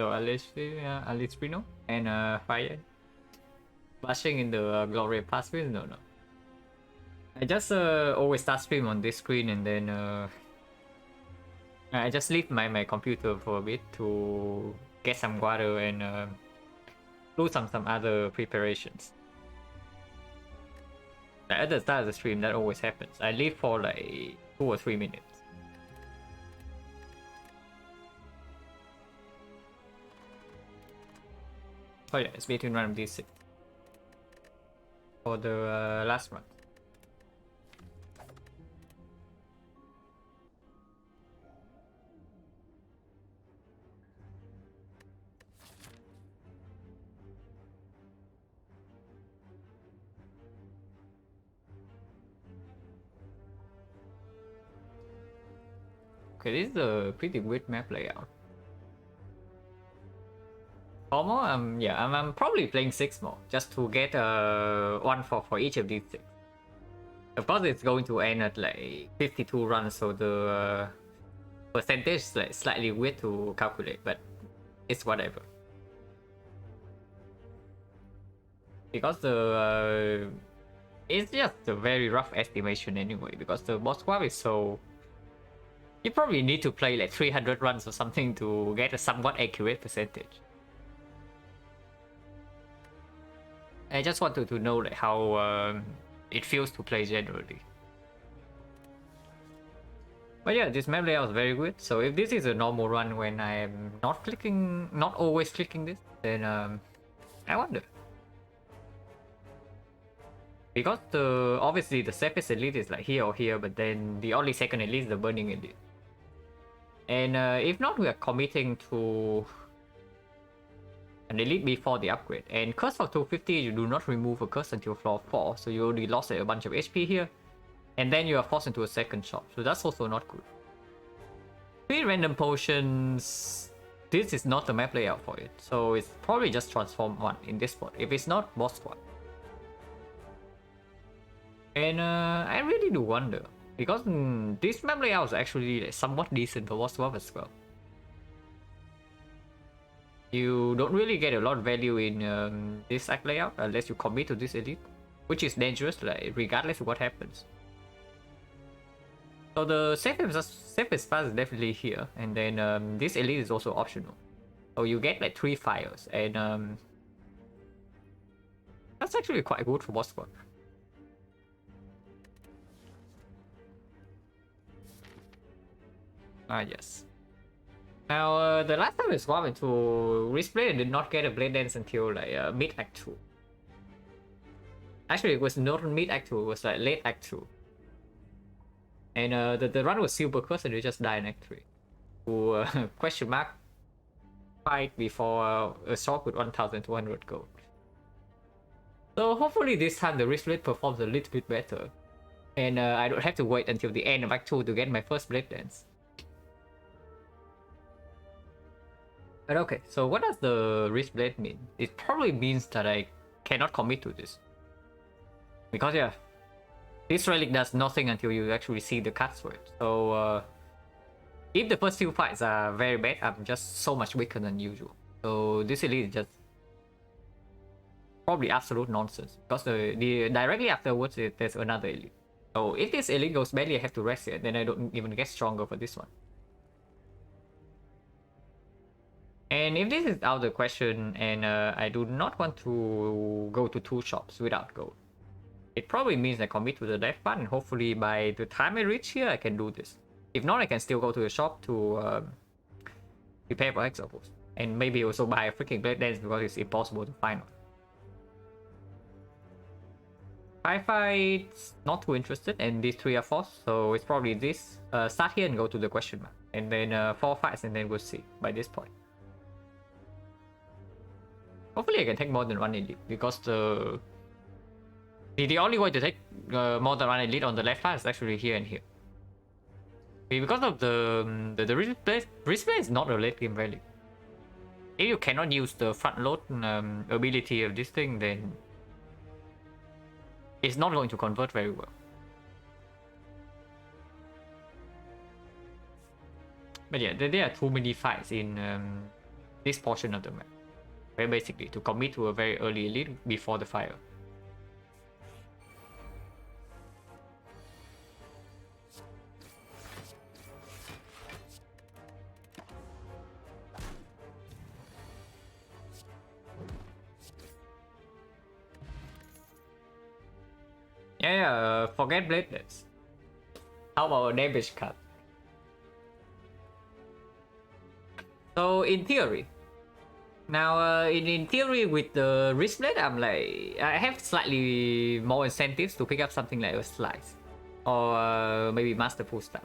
So Alistrino and Fire. Bashing in the Glory Pass with no. I just always start stream on this screen and then I just leave my computer for a bit to get some water and do some other preparations. At the start of the stream, that always happens. I leave for like 2 or 3 minutes. Oh yeah, it's between random D6 for the last run. Okay, this is a pretty weird map layout. Formal, yeah, I'm probably playing 6 more just to get one for each of these 6. Of course, it's going to end at like 52 runs, so the percentage is like slightly weird to calculate, but it's whatever. Because the it's just a very rough estimation anyway. Because the boss swap is so. You probably need to play like 300 runs or something to get a somewhat accurate percentage. I just wanted to know like how it feels to play generally. But yeah, this map layout is very good. So if this is a normal run when I am not always clicking this, then I wonder. Because obviously the safest elite is like here or here, but then the only second elite is the burning elite. And if not, we are committing to an elite before the upgrade. And curse for 250, you do not remove a curse until floor 4, so you already lost a bunch of HP here. And then you are forced into a second shop, so that's also not good. 3 random potions, this is not the map layout for it, so it's probably just transform 1 in this spot. If it's not, boss swap. And I really do wonder, because this map layout is actually somewhat decent for boss swap as well. You don't really get a lot of value in this act layout unless you commit to this elite, which is dangerous, like regardless of what happens. So the safest path is definitely here, and then this elite is also optional. So you get like 3 fires, and that's actually quite good for boss swap. Yes. Now, the last time I swapped into Wrist Blade, I did not get a Blade Dance until like mid Act 2. Actually, it was not mid Act 2, it was like late Act 2. And the run was super cursed and it just died in Act 3. To question mark fight before a shop with 1200 gold. So hopefully this time the Wrist Blade performs a little bit better. And I don't have to wait until the end of Act 2 to get my first Blade Dance. But okay, so what does the Wrist Blade mean? It probably means that I cannot commit to this. Because yeah, this relic does nothing until you actually see the cards for it. So if the first 2 fights are very bad, I'm just so much weaker than usual. So this elite is just probably absolute nonsense. Because the directly afterwards there's another elite. So if this elite goes badly, I have to rest it, then I don't even get stronger for this one. And if this is out of the question and I do not want to go to 2 shops without gold, it probably means I commit to the left button. Hopefully by the time I reach here I can do this. If not, I can still go to the shop to prepare for Exopos. And maybe also buy a freaking Blade Dance because it's impossible to find one. 5 fights, not too interested, and these 3 are forced, so it's probably this. Start here and go to the question mark. And then 4 fights and then we'll see by this point. Hopefully I can take more than 1 elite, because the only way to take more than 1 elite on the left side is actually here and here. Because of the Wrist Blade is not a late game value. If you cannot use the front load ability of this thing, then it's not going to convert very well. But yeah, there are too many fights in this portion of the map. Very basically, to commit to a very early elite before the fire. Yeah, forget bladelets. How about a damage cut? So in theory, now in theory with the wrist blade, I have slightly more incentives to pick up something like a slice, or maybe masterful stuff.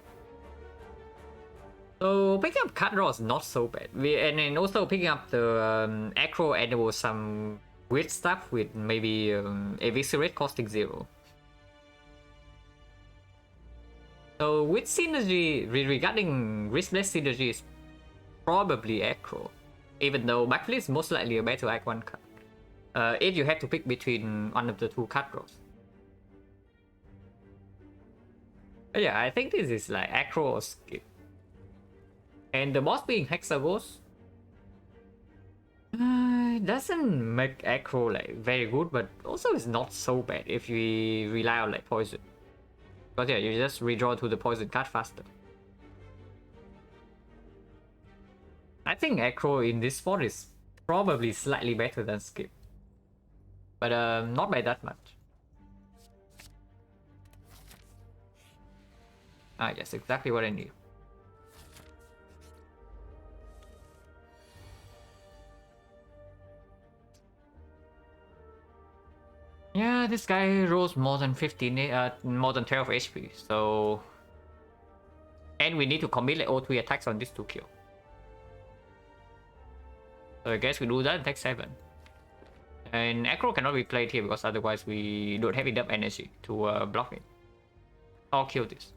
So picking up cut draw is not so bad. And then also picking up the acro, and there was some weird stuff with maybe eviscerate costing 0. So with synergy, regarding wristless synergy is probably acro, even though backflip is most likely a better act 1 card. If you have to pick between one of the 2 card draws. But yeah, I think this is like acro or skip. And the boss being Hexagos doesn't make acro like very good, but also it's not so bad if we rely on like poison. But yeah, you just redraw to the poison card faster. I think acro in this spot is probably slightly better than skip, but not by that much. Ah, yes, exactly what I need. Yeah, this guy rolls more than 15, more than 12 HP, so... And we need to commit like all 3 attacks on this 2 kill. So I guess we do that and take 7. And acro cannot be played here because otherwise we don't have enough energy to block it. Or kill this.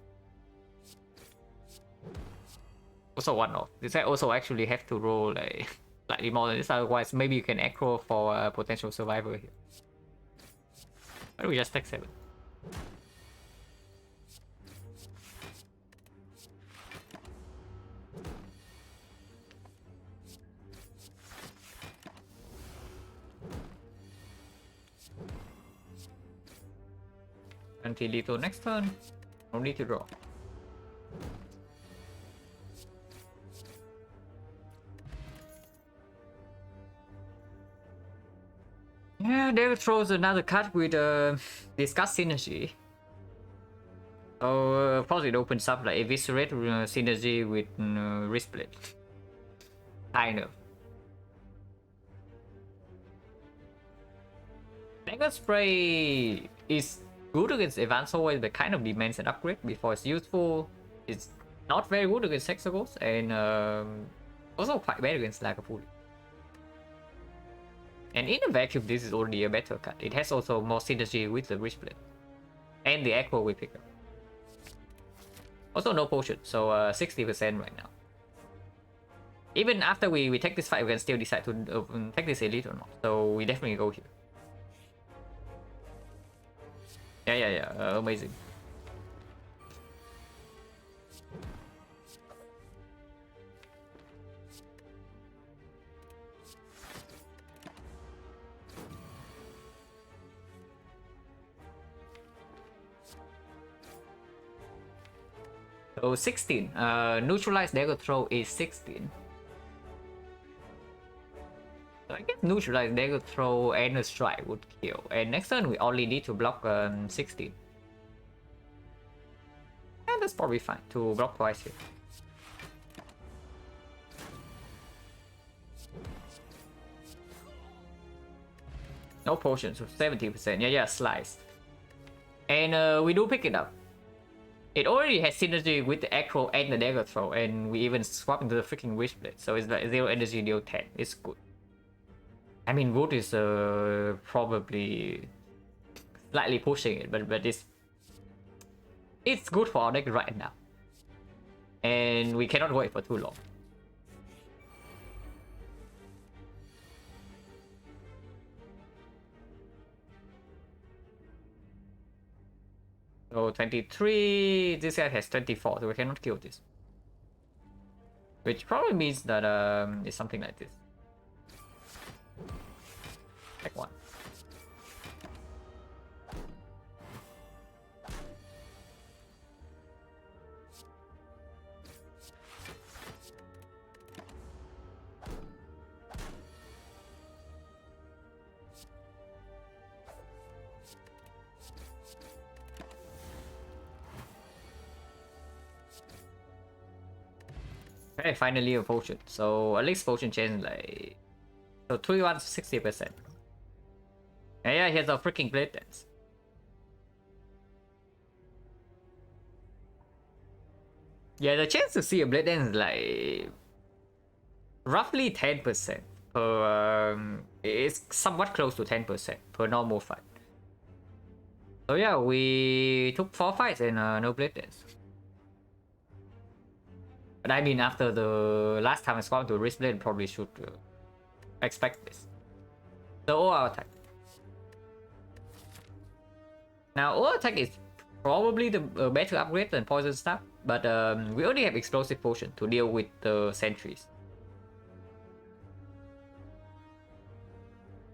Also 1-off. This guy also actually have to roll like slightly more than this, otherwise maybe you can acro for a potential survivor here. Why don't we just take 7? Until lethal next turn. No need to draw. Yeah, there throws another card with Discuss Synergy. So, of course, it opens up like Eviscerate Synergy with Wrist Blade. Kind of. Dagger Spray is good against Advanced always, but kind of demands an upgrade before it's useful. It's not very good against Hexagons, and also quite bad against Lagavulin. And in a vacuum, this is already a better card. It has also more synergy with the Wrist Blade. And the Acro we pick up. Also no potion, so 60% right now. Even after we take this fight, we can still decide to take this elite or not. So we definitely go here. Yeah, amazing. So 16. Neutralize dagger throw is 16. So I guess neutralize dagger throw and a strike would kill. And next turn we only need to block 16. And that's probably fine to block twice here. No potion, so 70%. Yeah, sliced. And we do pick it up. It already has synergy with the acro and the dagger throw, and we even swap into the freaking Wrist Blade, so it's like 0 energy, deal 10. It's good. I mean, wood is probably slightly pushing it, but it's good for our deck right now, and we cannot wait for too long. So 23, this guy has 24, so we cannot kill this. Which probably means that it's something like this. Take one. Okay, finally a potion. So at least potion change like so 3-1 60%. Yeah, here's a freaking blade dance. Yeah, the chance to see a blade dance is like roughly 10% per it's somewhat close to 10% per normal fight. So yeah, we took 4 fights and no blade dance. But I mean, after the last time I swapped to wrist blade, probably should expect this. The OR attack. Now, OR attack is probably the better upgrade than poison staff, but we only have explosive potion to deal with the sentries.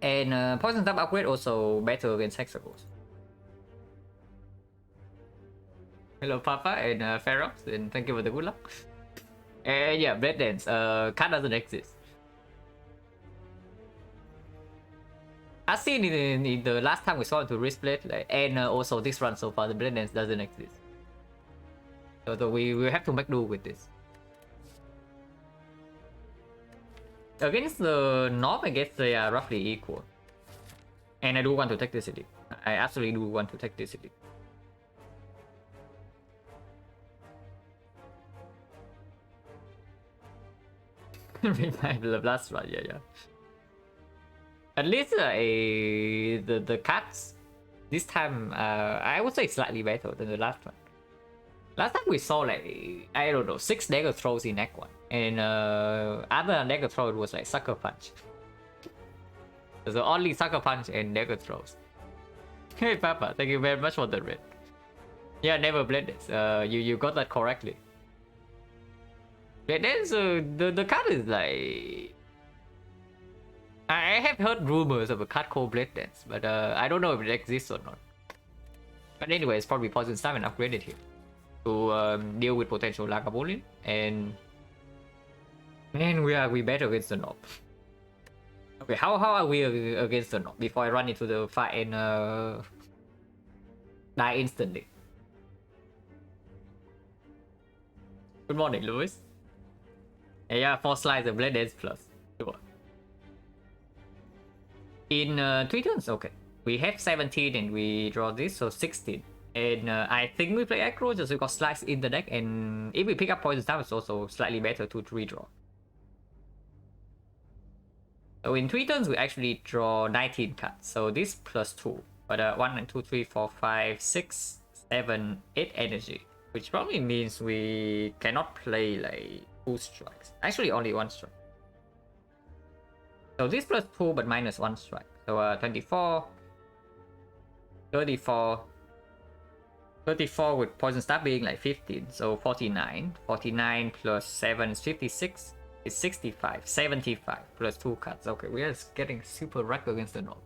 And poison staff upgrade also better against hexagons. Hello, Papa and Ferox, and thank you for the good luck. And yeah, blade dance. Card doesn't exist. As seen in the last time we saw it to wrist blade, like, and also this run so far, the blade dance doesn't exist. So we will have to make do with this. Against the North, I guess they are roughly equal. And I do want to take this elite. I absolutely do want to take this elite. Revive the last one, yeah. At least the cards this time I would say slightly better than the last one. Last time we saw like I don't know 6 dagger throws in Act 1, and other than dagger throw it was like sucker punch. So only sucker punch and dagger throws. Hey Papa, thank you very much for the red. Yeah, never blend this. You got that correctly. Blade dance, the card is like I have heard rumors of a card called Blade Dance, but I don't know if it exists or not. But anyway, it's probably Poison Staff and upgraded here to deal with potential Lagavulin, and man, we better against the Knob. Okay, how are we against the Knob before I run into the fight and die instantly? Good morning, Lewis. Yeah, 4 slides of Blade Dance plus. Sure. In 3 turns, okay. We have 17 and we draw this, so 16. And I think we play aggro just because slides in the deck, and if we pick up Poison Staff, it's also slightly better to redraw. So in 3 turns, we actually draw 19 cards. So this plus 2. But 1, 2, 3, 4, 5, 6, 7, 8 energy. Which probably means we cannot play like 2 strikes. Actually, only 1 strike. So this plus 2 but minus 1 strike. So 24, 34, 34 with Poison Staff being like 15. So 49. 49 plus 7 is 56. It's 65. 75 plus 2 cards. Okay, we are getting super wrecked against the North.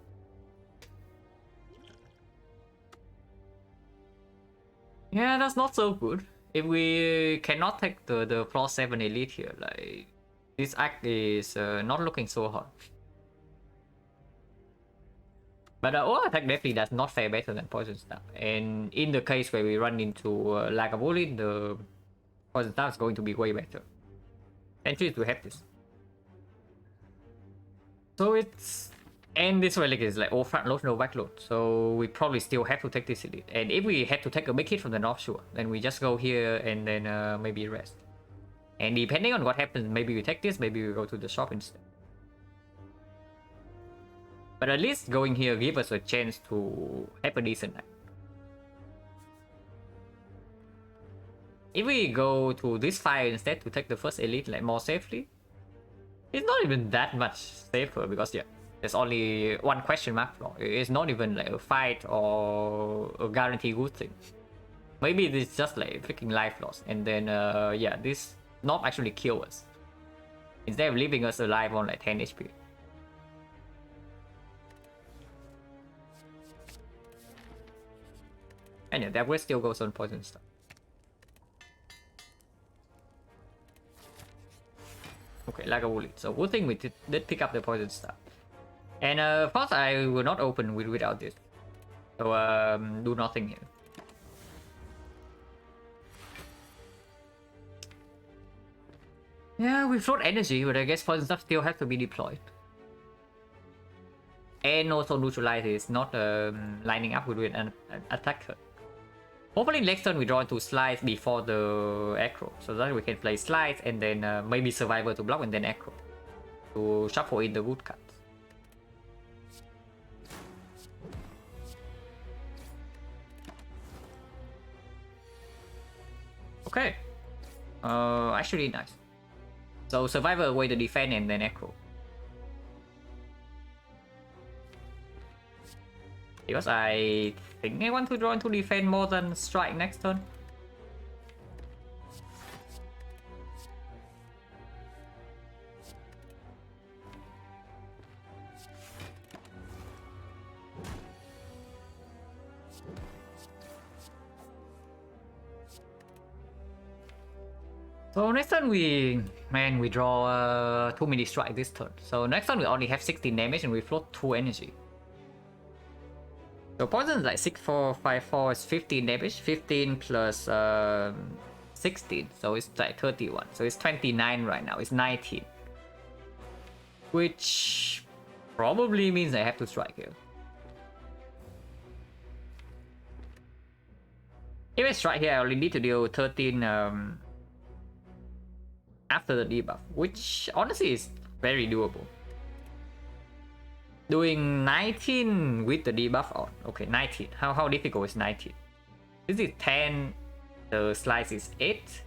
Yeah, that's not so good. If we cannot take the plus 7 elite here, like this act is not looking so hot. But our attack definitely does not fare better than Poison Staff. And in the case where we run into Lagavulin, the Poison Staff is going to be way better. Entries to have this. So it's... And this relic is like all front load, no back load. So we probably still have to take this elite. And if we have to take a big hit from the North Shore, then we just go here and then maybe rest. And depending on what happens, maybe we take this, maybe we go to the shop instead. But at least going here gives us a chance to have a decent night. If we go to this fire instead to take the first elite like more safely, it's not even that much safer because yeah, there's only 1 question mark floor. It's not even like a fight or a guarantee good thing. Maybe it's just like freaking life loss, and then yeah, this not actually kill us instead of leaving us alive on like 10 HP. And yeah, that will still goes on poison stuff. Okay, like a woolly. So good thing we did pick up the poison stuff. And of course I will not open without this. So do nothing here. Yeah, we float energy, but I guess poison stuff still has to be deployed. And also neutralize is not lining up with an attacker. Hopefully next turn we draw into slides before the acro, so that we can play slides and then maybe survivor to block and then acro to shuffle in the good cards. Okay, actually nice. So survivor away the defense and then acro. Because I think I want to draw into defense more than strike next turn. So next turn we draw too many strike this turn. So next turn we only have 16 damage and we float 2 energy. So poison is like 6, 4, 5, 4 is 15 damage, 15 plus 16, so it's like 31. So it's 29 right now, it's 19. Which probably means I have to strike here. If I strike here, I only need to deal 13 after the debuff, which honestly is very doable. Doing 19 with the debuff on. Okay, 19. How difficult is 19? This is 10. The slice is 8.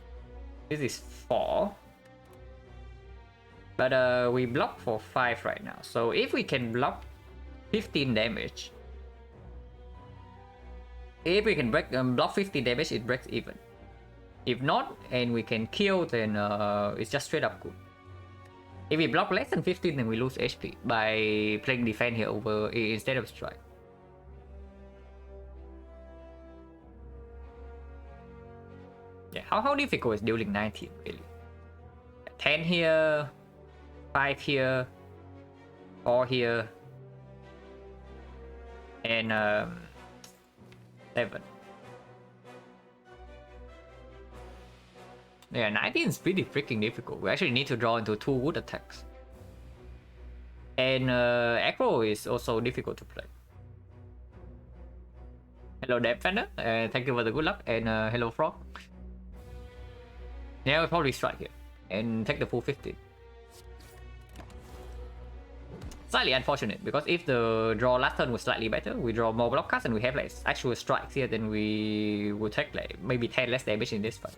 This is 4. But we block for 5 right now. So if we can block 15 damage. If we can block 50 damage, it breaks even. If not, and we can kill, then it's just straight up good. If we block less than 15, then we lose HP by playing defense here over instead of strike. Yeah, how difficult is dealing 19 really? 10 here, 5 here, 4 here, and 7. Yeah, 19 is pretty freaking difficult. We actually need to draw into 2 wood attacks. And acro is also difficult to play. Hello Defender, thank you for the good luck. And hello Frog. Yeah, we'll probably strike here. And take the full 15. Slightly unfortunate, because if the draw last turn was slightly better, we draw more block cards and we have like actual strikes here, then we will take like maybe 10 less damage in this fight.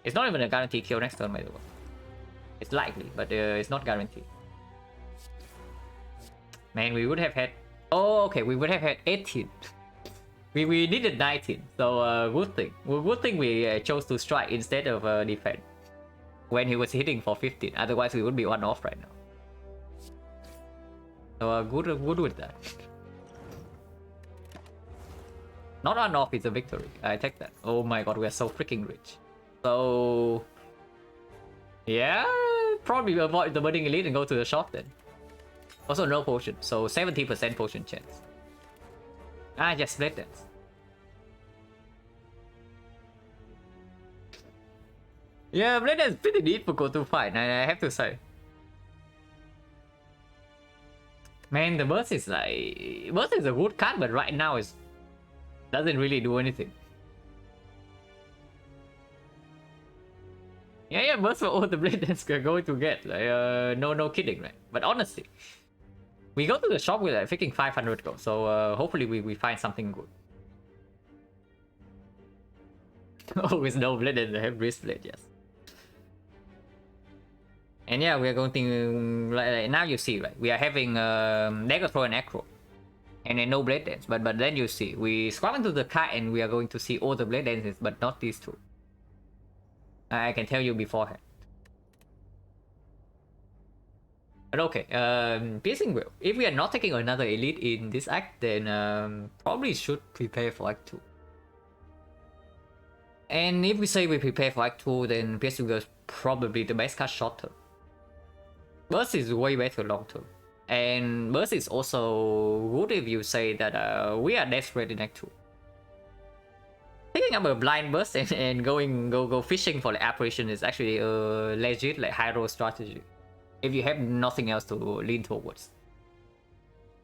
It's not even a guaranteed kill next turn, by the way. It's likely, but it's not guaranteed. Man, we would have had... Oh, okay, we would have had 18. we needed 19, so good thing. Good thing we chose to strike instead of defend. When he was hitting for 15, otherwise we would be 1 off right now. So good with that. Not 1 off is a victory. I take that. Oh my god, we are so freaking rich. So yeah, probably avoid the burning elite and go to the shop then. Also no potion, so 70% potion chance. Just split dance. Yeah, blade dance is pretty difficult to find, I have to say. Man, the burst is like... Burst is a good card, but right now it doesn't really do anything. Yeah, burst for all the blade dance we're going to get. Like, no kidding, right? But honestly, we go to the shop with like freaking 500 gold, so hopefully we find something good. Oh, with no blade dance, I have wrist blade, yes. And yeah, we are going to... Like, now you see, right? We are having dagger throw and acro. And then no blade dance, but then you see, we swap into the card and we are going to see all the blade dances, but not these two. I can tell you beforehand. But okay, piercing will. If we are not taking another elite in this act, then probably should prepare for act 2. And if we say we prepare for act 2, then piercing will is probably the best card short term. Burst is way better long term. And burst is also good if you say that we are desperate in act 2. Picking up a blind burst and go fishing for the apparition is actually a legit like high roll strategy if you have nothing else to lean towards.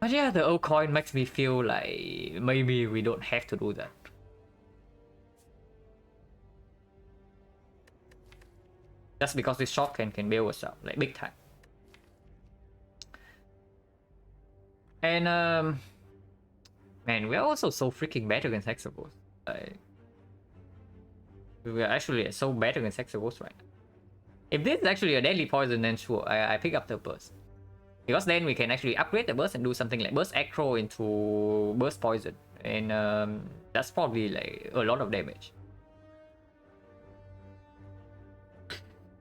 But yeah, the old coin makes me feel like maybe we don't have to do that. Just because this shot can bail us out like big time. And man, we're also so freaking bad against Hexables. Like, we are actually so bad against Hexables right now. If this is actually a deadly poison, then sure, I pick up the burst. Because then we can actually upgrade the burst and do something like burst aggro into burst poison. And that's probably like a lot of damage.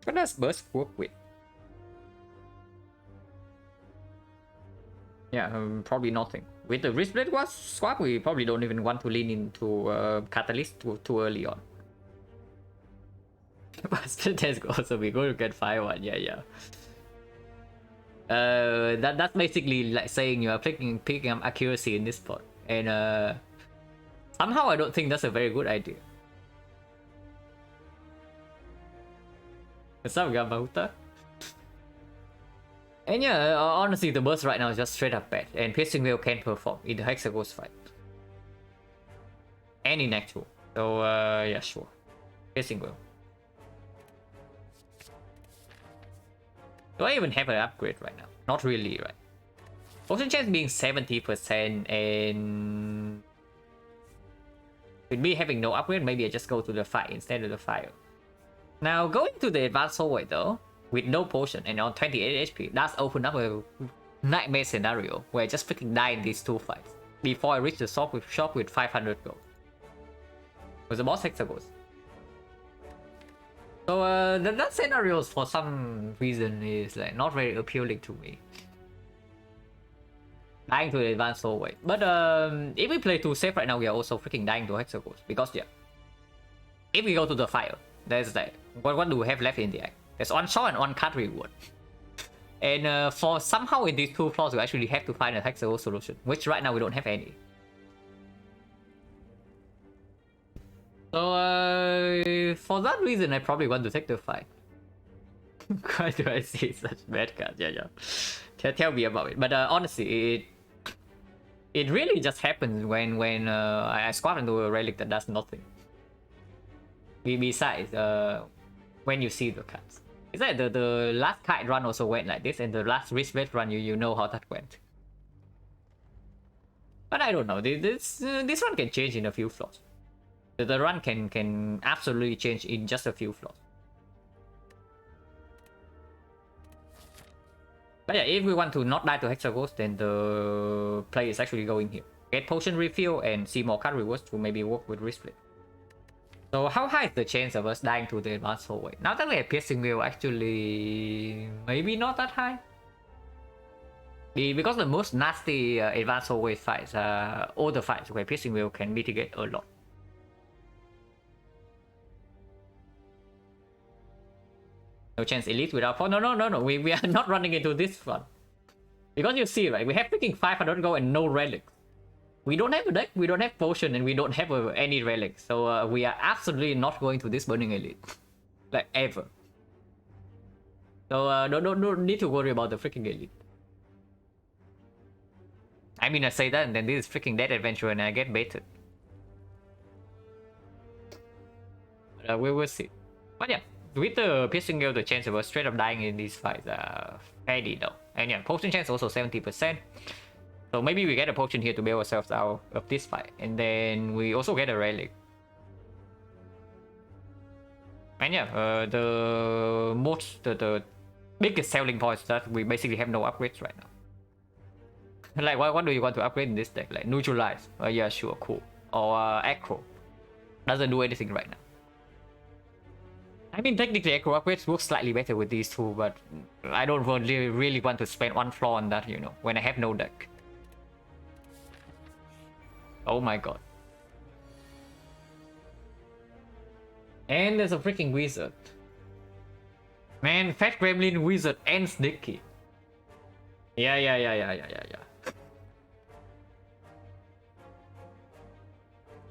What does burst work with? Yeah, probably nothing. With the wristblade swap, we probably don't even want to lean into Catalyst too early on. But split test also we go to get 5-1, yeah. That's basically like saying you are picking up accuracy in this spot. And somehow I don't think that's a very good idea. What's up, Gambahuta? And yeah, honestly, the burst right now is just straight up bad, and Piercing Veil can perform in the Hexaghost fight. And in actual. So, yeah, sure. Piercing Veil. Do I even have an upgrade right now? Not really, right? Potion chance being 70% and... with me having no upgrade, maybe I just go to the fight instead of the fire. Now, going to the advanced hallway though, with no potion and on 28 HP, does open up a nightmare scenario where I just freaking die in these two fights before I reach the shop with 500 gold. With the boss Hexaghost. So that scenario for some reason is like not very appealing to me. Dying to the advanced hallway. But if we play too safe right now, we are also freaking dying to Hexaghost. Because yeah, if we go to the fire, there's like, what do we have left in the act? There's one shot and one card reward. And for somehow in these two floors, we actually have to find a Hexaghost solution, which right now we don't have any. So for that reason, I probably want to take the fight. Why do I see such bad cards? Yeah. Tell me about it. But honestly, it really just happens when I squat into a relic that does nothing. Besides, when you see the cards. It's like the last kite run also went like this, and the last wristlet run, you know how that went. But I don't know. This one can change in a few floors. The run can absolutely change in just a few floors. But yeah, if we want to not die to Hexaghost, then the play is actually going here. Get potion refill and see more card rewards to maybe work with wristlet. So how high is the chance of us dying to the advanced hallway? Now that we have Piercing Veil, actually maybe not that high. Because the most nasty advanced hallway fights are all the fights where Piercing Veil can mitigate a lot. No chance elite without four. No. We are not running into this one. Because you see, right, we have freaking 500 gold and no relics. We don't have a deck, we don't have potion, and we don't have any relics. So we are absolutely not going to this burning elite. Like, ever. So don't need to worry about the freaking elite. I mean, I say that, and then this is freaking dead adventure, and I get baited. But we will see. But yeah, with the Piercing Veil, the chance of us straight up dying in these fights are fairly low. And yeah, potion chance also 70%. So maybe we get a potion here to bail ourselves out of this fight. And then we also get a relic. And yeah, the biggest selling point is that we basically have no upgrades right now. Like, what do you want to upgrade in this deck? Like, neutralize. Yeah, sure, cool. Or aggro. Doesn't do anything right now. I mean, technically, Echo upgrades work slightly better with these two, but I don't really want to spend one floor on that, you know, when I have no deck. Oh my god. And there's a freaking wizard. Man, Fat Gremlin, Wizard, and Sneaky. Yeah.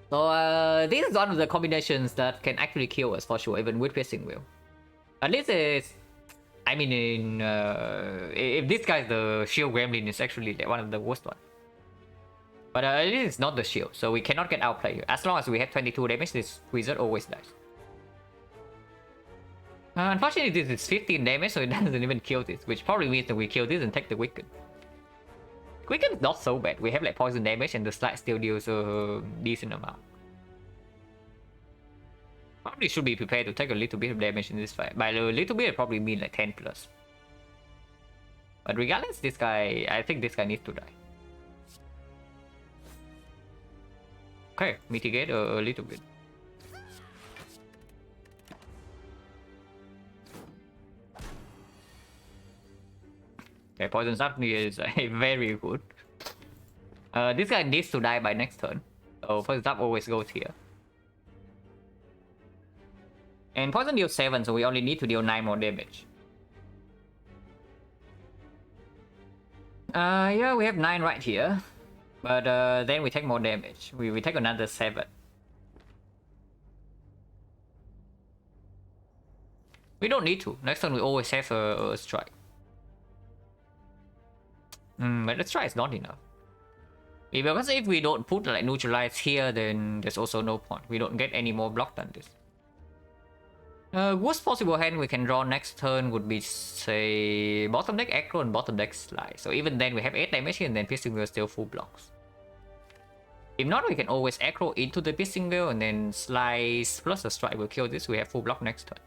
So, this is one of the combinations that can actually kill us for sure, even with Piercing Will. At least it's... I mean, if this guy's the Shield Gremlin, it's actually one of the worst ones. But at least it's not the shield, so we cannot get outplayed here. As long as we have 22 damage, this wizard always dies. Unfortunately, this is 15 damage, so it doesn't even kill this, which probably means that we kill this and take the Wicked. Wicked is not so bad. We have like poison damage, and the slide still deals a decent amount. Probably should be prepared to take a little bit of damage in this fight. By a little bit, I probably mean like 10 plus. But regardless, this guy, I think this guy needs to die. Okay, mitigate a little bit. Okay, poison zap is very good. This guy needs to die by next turn. So poison zap always goes here. And poison deals 7, so we only need to deal 9 more damage. Yeah, we have 9 right here. But then we take more damage. We take another 7. We don't need to. Next turn we always have a strike. But the strike is not enough. Because if we don't put like neutralize here, then there's also no point. We don't get any more block than this. Worst possible hand we can draw next turn would be, say, bottom deck aggro and bottom deck slide. So even then we have 8 damage here and then Piercing Veil still full blocks. If not, we can always aggro into the Piercing Veil and then slice plus a strike will kill this. We have full block next turn.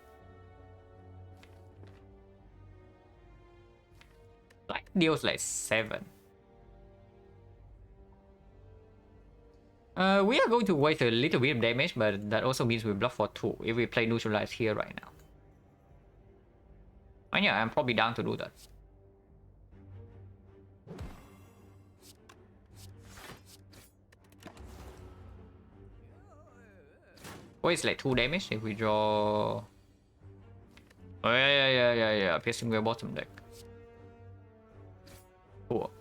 Like deals like 7. We are going to waste a little bit of damage, but that also means we block for 2 if we play neutralize here right now. And yeah, I'm probably down to do that. Oh, it's like 2 damage if we draw... Oh, yeah. Piercing Veil bottom deck. Cool.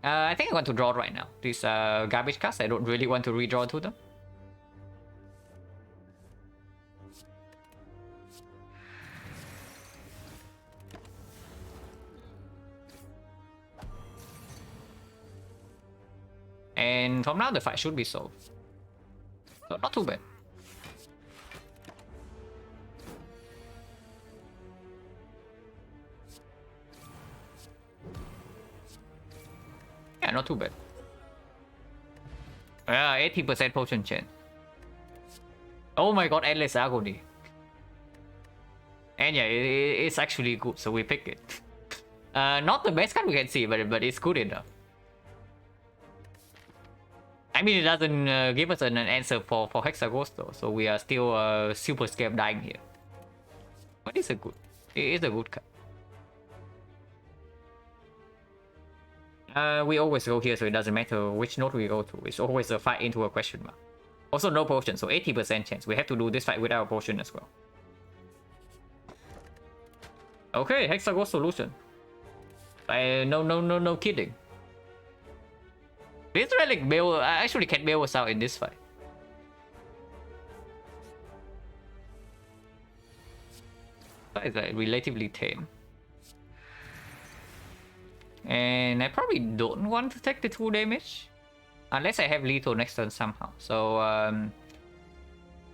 I think I want to draw right now. These garbage cards, I don't really want to redraw to them. And from now the fight should be solved. So not too bad. Yeah, not too bad. Yeah, 80% potion chance. Oh my god, Endless Agony. And yeah, it's actually good, so we pick it. Not the best card we can see, but it's good enough. I mean, it doesn't give us an answer for Hexaghost though, so we are still super scared of dying here. But it is a good card. We always go here, so it doesn't matter which node we go to. It's always a fight into a question mark. Also, no potion, so 80% chance. We have to do this fight without a potion as well. Okay, Hexaghost solution. No kidding. This relic actually can bail us out in this fight. That is like relatively tame. And I probably don't want to take the 2 damage. Unless I have lethal next turn somehow. So,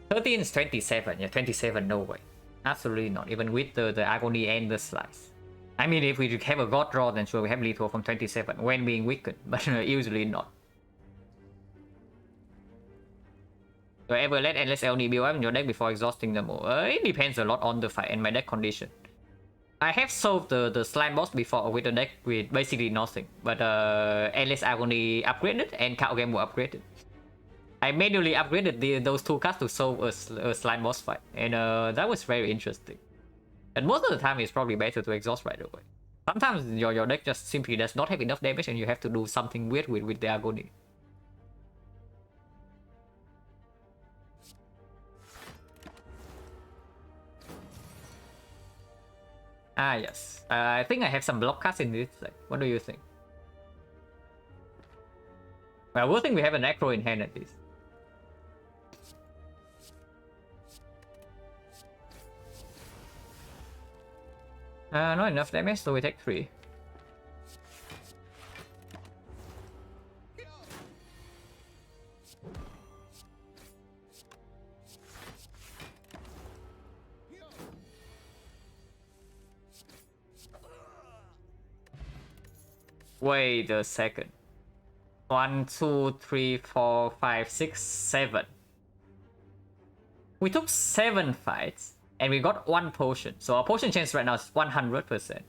13 is 27. Yeah, 27, no way. Absolutely not. Even with the agony and the slice. I mean, if we have a god draw, then sure, we have lethal from 27 when being weakened. But usually not. Do I ever let Endless Agony build up in your deck before exhausting them all? It depends a lot on the fight and my deck condition. I have solved the slime boss before with a deck with basically nothing, but Endless Agony upgraded and Card Game were upgraded. I manually upgraded those two cards to solve a slime boss fight, and that was very interesting. And most of the time, it's probably better to exhaust right away. Sometimes your deck just simply does not have enough damage, and you have to do something weird with the agony. Ah yes, I think I have some block cards in this. Like, what do you think? Well, we'll think we have an acro in hand at least. Not enough damage, so we take 3. Wait a second. 1, 2, 3, 4, 5, 6, 7. We took 7 fights. And we got 1 potion. So our potion chance right now is 100%.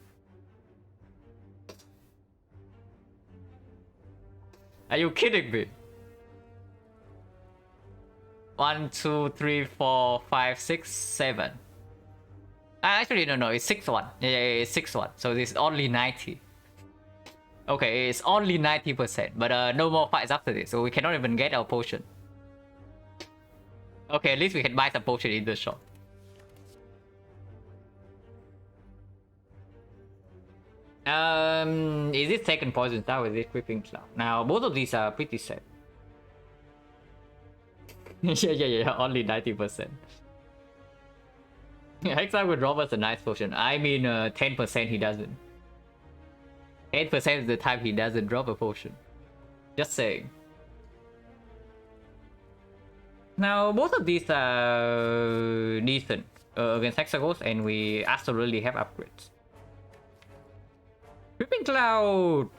Are you kidding me? 1, 2, 3, 4, 5, 6, 7. Actually, no, it's 6-1. Yeah, it's 6-1. So this is only 90. Okay, it's only 90%. But no more fights after this. So we cannot even get our potion. Okay, at least we can buy some potion in the shop. Is it second poison star or is it creeping cloud? Now both of these are pretty sad. yeah, only 90%. Hexa would drop us a nice potion. I mean 10% he doesn't. 8% is the time he doesn't drop a potion. Just saying. Now both of these are decent against Hexagons, and we absolutely have upgrades. Creeping Cloud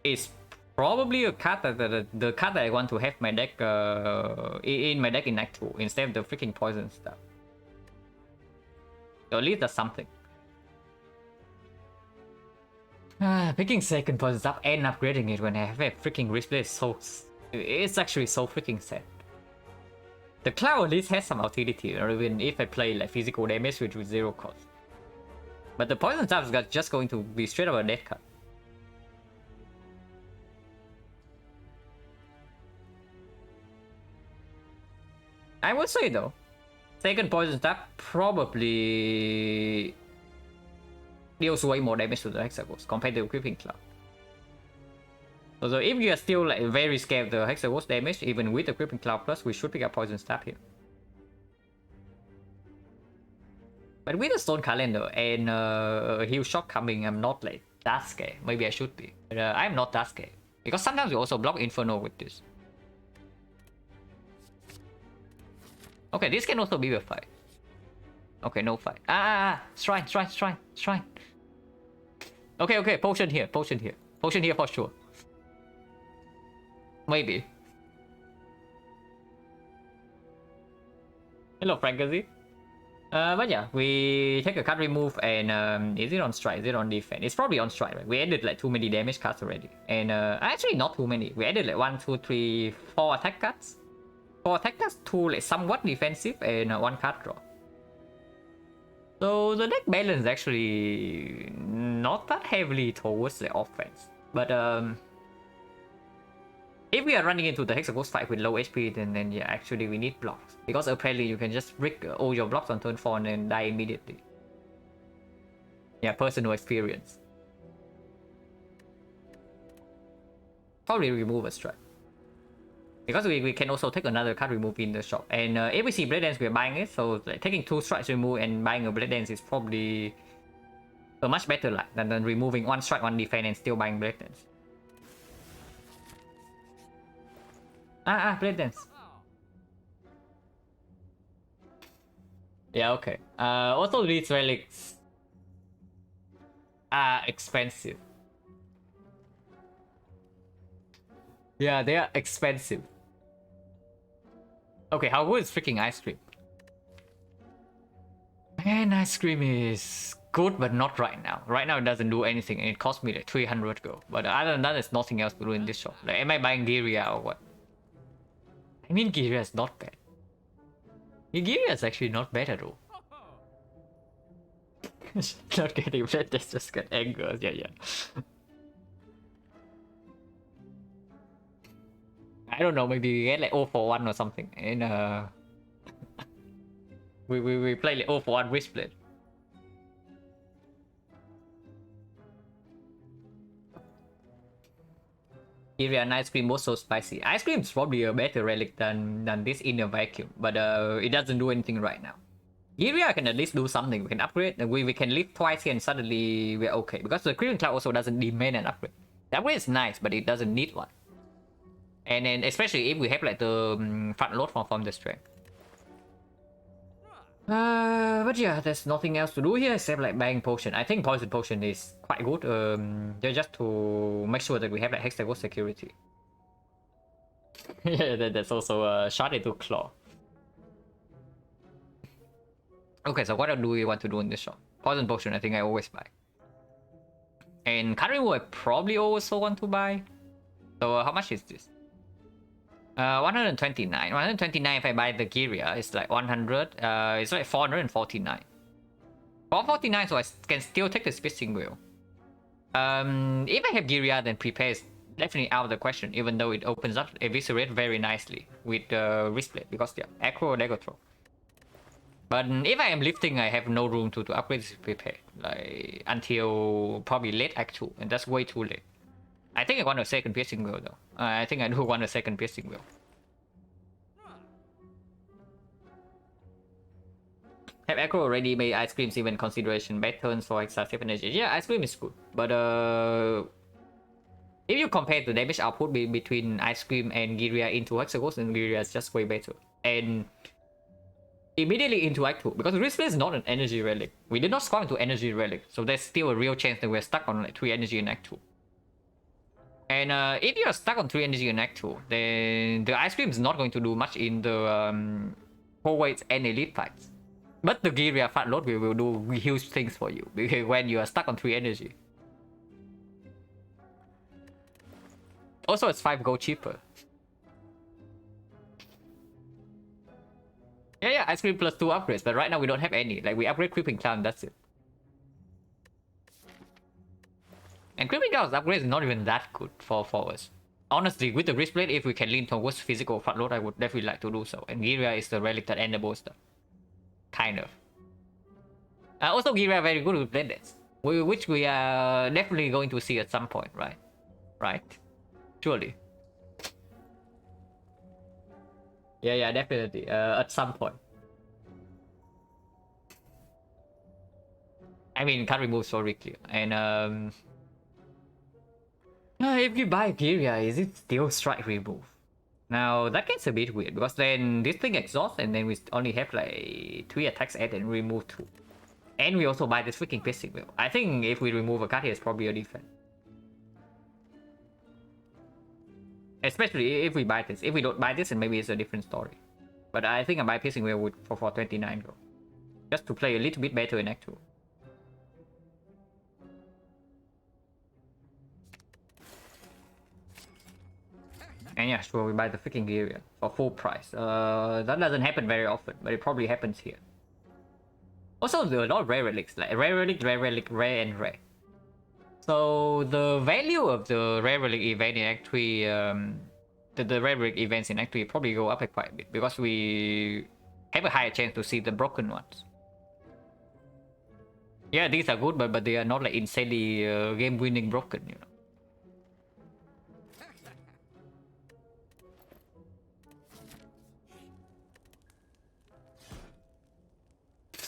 is probably a card that the card that I want to have my deck in my deck in Act 2 instead of the freaking poison stuff. So at least that's something. Picking second poison stuff and upgrading it when I have a freaking replay is so... It's actually so freaking sad. The Cloud at least has some utility, or even if I play like physical damage with 0 cost. But the poison stuff is just going to be straight up a dead card. I would say though, second poison stuff probably deals way more damage to the Hexagons compared to Creeping Cloud. So if you are still like very scared of the Hexagons damage, even with the Creeping Cloud plus, we should pick up poison staff here. But with the Stone Calendar and Heal Shock coming, I'm not like that scared. Maybe I should be. But I'm not that scared. Because sometimes you also block Inferno with this. Okay, this can also be a fight. Okay, no fight. Shrine. Okay, potion here. Potion here for sure. Maybe. Hello, Frankazi. But yeah, we take a card remove, and is it on strike? Is it on defense? It's probably on strike, right? We added like too many damage cards already. And actually not too many. We added like 1, 2, 3, 4 attack cards. 4 attack cards, 2 like somewhat defensive, and 1 card draw. So the deck balance is actually not that heavily towards the offense. But if we are running into the Hexagons fight with low HP, then yeah, actually we need blocks. Because apparently you can just brick all your blocks on turn 4 and then die immediately. Yeah, personal experience. Probably remove a strike. Because we can also take another card remove in the shop. And if we see Blade Dance, we're buying it. So like, taking 2 strikes remove and buying a Blade Dance is probably a much better luck than removing 1 strike, 1 defense and still buying Blade Dance. Blade Dance. Yeah, okay. Also these relics are expensive. Yeah, they are expensive. Okay, how good is freaking ice cream? Man, ice cream is good, but not right now. Right now it doesn't do anything, and it cost me like 300 gold. But other than that, there's nothing else to do in this shop. Like, am I buying Giria or what? I mean, Giria is not bad. Giria is actually not bad at all. Not getting red, that's just got anger. Yeah. I don't know, maybe we get like 0 for 1 or something. And we play like 0 for 1 wristlet. Giria and ice cream was so spicy. Ice cream is probably a better relic than this in a vacuum, but it doesn't do anything right now. Giria can at least do something. We can upgrade, and we can live twice here and suddenly we're okay. Because the Creeping Cloud also doesn't demand an upgrade. The upgrade is nice, but it doesn't need one. And then especially if we have like the front load from the strength. But yeah, there's nothing else to do here except like buying potion. I think poison potion is quite good. Just to make sure that we have like hexagon security. Yeah, that's also a shot into claw. Okay, so what do we want to do in this shop? Poison potion, I think I always buy. And Karimu, I probably also want to buy. So how much is this? 129. 129 if I buy the Giria, it's like 100. It's like 449. 449, so I can still take the Spitting Wheel. If I have Giria, then prepare is definitely out of the question, even though it opens up Eviscerate very nicely with the Wristblade, because yeah, Acro Lego Throw. But if I am lifting, I have no room to upgrade this prepare, like until probably late Act 2, and that's way too late. I think I want a second Piercing Wheel though. I think I do want a second Piercing Wheel. Have Acro already made Ice Cream's even consideration bad turns for excessive energy? Yeah, Ice Cream is good, but if you compare the damage output between Ice Cream and Giria into Hexagons, then Giria is just way better. And immediately into Act 2, because Wristblade is not an energy relic. We did not swap into energy relic, so there's still a real chance that we're stuck on like 3 energy in Act 2. And if you're stuck on 3 energy in Act 2, then the Ice Cream is not going to do much in the forwards and elite fights. But the Giria fat load will do huge things for you when you are stuck on 3 energy. Also, it's 5 gold cheaper. Yeah, Ice Cream plus 2 upgrades, but right now we don't have any. Like, we upgrade Creeping Clown, that's it. And Creeping Clown's upgrade is not even that good for us. Honestly, with the Wristblade, if we can lean towards physical fat load, I would definitely like to do so. And Giria is the relic that enables stuff. Kind of. Also, Giria very good with blenders, which we are definitely going to see at some point, right? Right? Surely. Yeah, definitely. At some point. I mean, can't remove so quickly. And if you buy Giria, is it still strike remove? Now that gets a bit weird, because then this thing exhausts and then we only have like 3 attacks add and remove 2. And we also buy this freaking Piercing Wheel. I think if we remove a card here, it's probably a defense. Especially if we buy this. If we don't buy this, then maybe it's a different story. But I think I buy Piercing Wheel for 429 though. Just to play a little bit better in Act 2. And yeah, sure, we buy the freaking Giria for full price. That doesn't happen very often, but it probably happens here. Also, there are a lot of rare relics, like rare relic, rare, and rare. So the value of the rare relic event in Act 3, the rare relic events in Act 3 probably go up quite a bit, because we have a higher chance to see the broken ones. Yeah, these are good, but they are not like insanely game-winning broken, you know.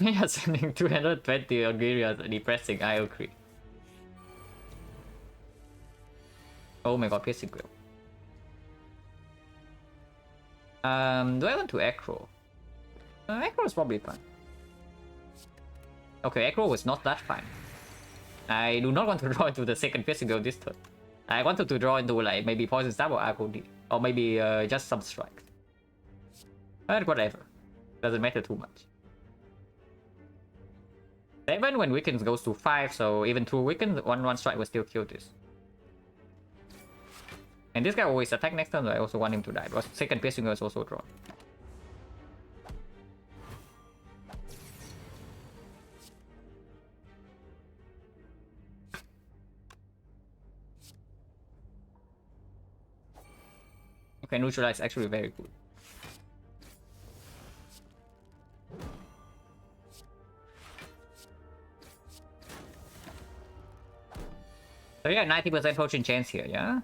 Yeah, sending 220 on Giria is depressing, I agree. Oh my god, Piercing Wheel. Do I want to Acro? Acro is probably fine. Okay, Acro was not that fine. I do not want to draw into the second Piercing Wheel this turn. I wanted to draw into like maybe Poison Stab or Arco D. Or maybe just some strikes. But whatever. Doesn't matter too much. 7 when Weakens goes to 5, so even through Weakens, one strike will still kill this. And this guy always attack next turn, so I also want him to die, because second piercing is also drawn. Okay, neutralize actually very good. So yeah, 90% potion chance here, yeah?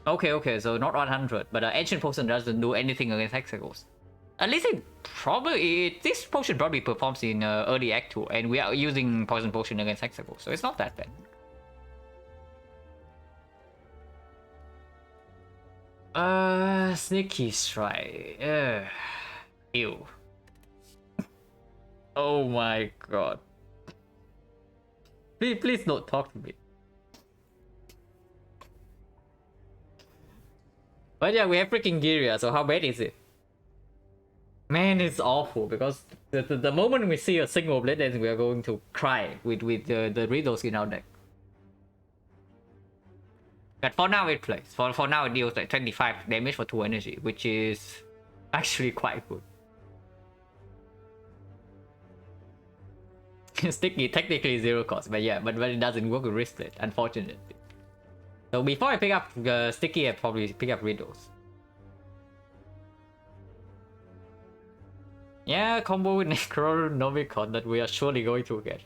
Okay, so not 100, but Ancient Potion doesn't do anything against Hexagons. At least this potion probably performs in early Act 2, and we are using Poison Potion against Hexagons, so it's not that bad. Sneaky Strike. Ew. Oh my god. Please don't talk to me. But yeah, we have freaking Giria, so how bad is it? Man, it's awful, because the moment we see a single blade, then we are going to cry with the riddles in our deck. But for now it plays. For now it deals like 25 damage for 2 energy, which is actually quite good. Sticky technically 0 cost, but yeah, but it doesn't work with wristlet, unfortunately. So before I pick up Sticky, I probably pick up Riddles. Yeah, combo with Necronomicon that we are surely going to get.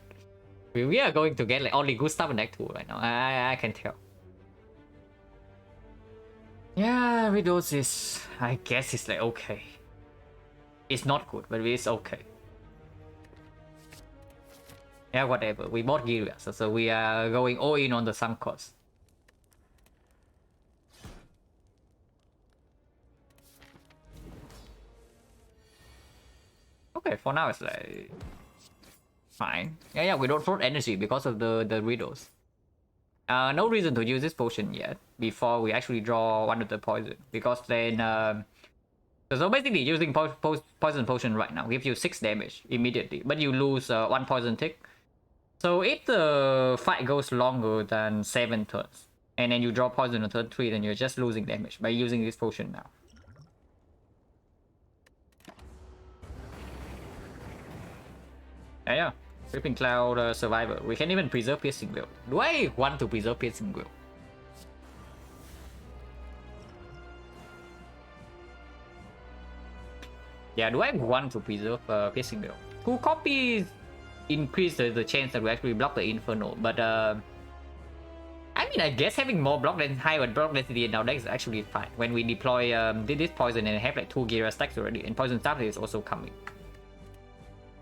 We are going to get like only good stuff in Act 2 right now, I can tell. Yeah, Riddles is, I guess it's like okay. It's not good, but it's okay. Yeah, whatever. We bought Giria, so we are going all in on the sunk cost. Okay, for now it's like fine. Yeah, we don't float energy because of the riddles. No reason to use this potion yet before we actually draw one of the poison, because then so basically using poison potion right now gives you 6 damage immediately, but you lose 1 poison tick. So if the fight goes longer than 7 turns and then you draw poison on turn 3, then you're just losing damage by using this potion now. Yeah. Creeping Cloud Survivor. We can even preserve Piercing Will. Do I want to preserve Piercing Will? Yeah, do I want to preserve Piercing Will? 2 copies increase the chance that we actually block the Inferno, but I mean, I guess having more block than higher block density in our deck is actually fine. When we deploy this poison and have like 2 Gira stacks already, and Poison Staff is also coming.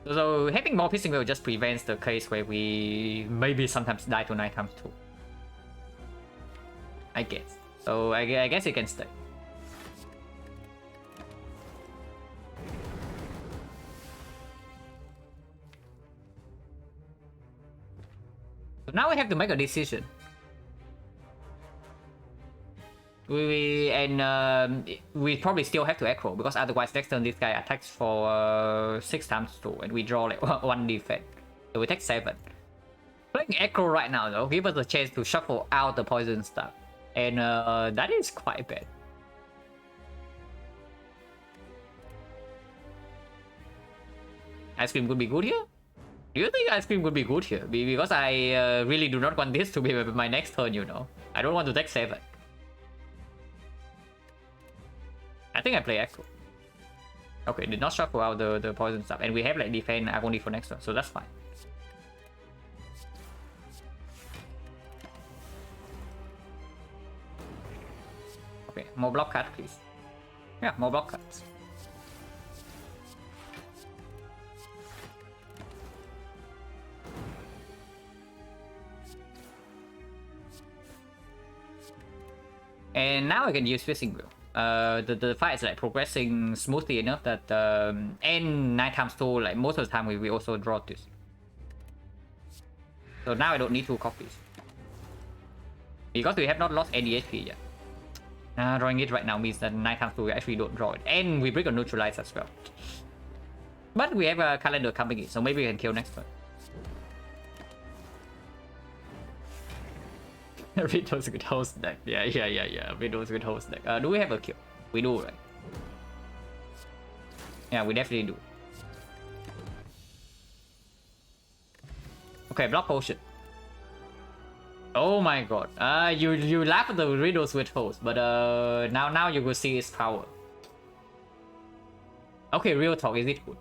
So having more Piercing Will just prevents the case where we maybe sometimes die to 9 times 2. I guess. So I guess it can stay. So now we have to make a decision. We probably still have to aggro, because otherwise next turn this guy attacks for 6 times 2 and we draw like 1 defense. So we take 7. Playing aggro right now though gives us a chance to shuffle out the poison stuff, and that is quite bad. Ice Cream could be good here? Do you think Ice Cream would be good here? Because I really do not want this to be my next turn, you know. I don't want to take 7. I think I play Echo. Okay, did not shuffle out the poison stuff, and we have like defense only for next turn, so that's fine. Okay, more block cards, please. Yeah, more block cards. And now I can use Piercing Will. The fight is like progressing smoothly enough that and 9 times 2, like most of the time we also draw this. So now I don't need 2 copies, because we have not lost any HP yet. Drawing it right now means that 9 times 2 we actually don't draw it, and we bring a neutralize as well. But we have a calendar coming in, so maybe we can kill next turn. Riddles with host deck. Yeah. Riddles with host deck. Do we have a kill? We do, right? Yeah, we definitely do. Okay, block potion. Oh my god. You laugh at the riddles with host, but now you will see its power. Okay, real talk, is it good?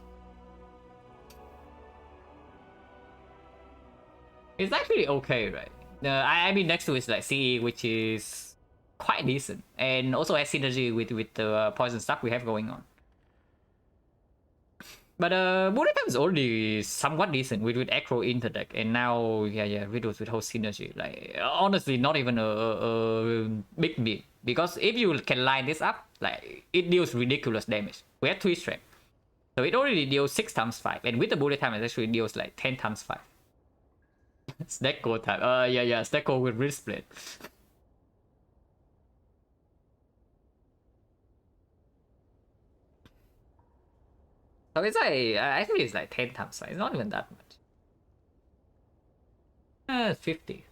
It's actually okay, right? I mean, next to it's like CE, which is quite decent, and also has synergy with the poison stuff we have going on. But bullet time is already somewhat decent with Acro into deck, and now yeah, riddles with host synergy. Like honestly, not even a big deal, because if you can line this up, like it deals ridiculous damage. We have 3 strength, so it already deals 6 times 5, and with the bullet time, it actually deals like 10 times 5. Stack go time. Yeah, stack go with wrist split. So it's like I think it's like 10 times 5. It's not even that much. 50.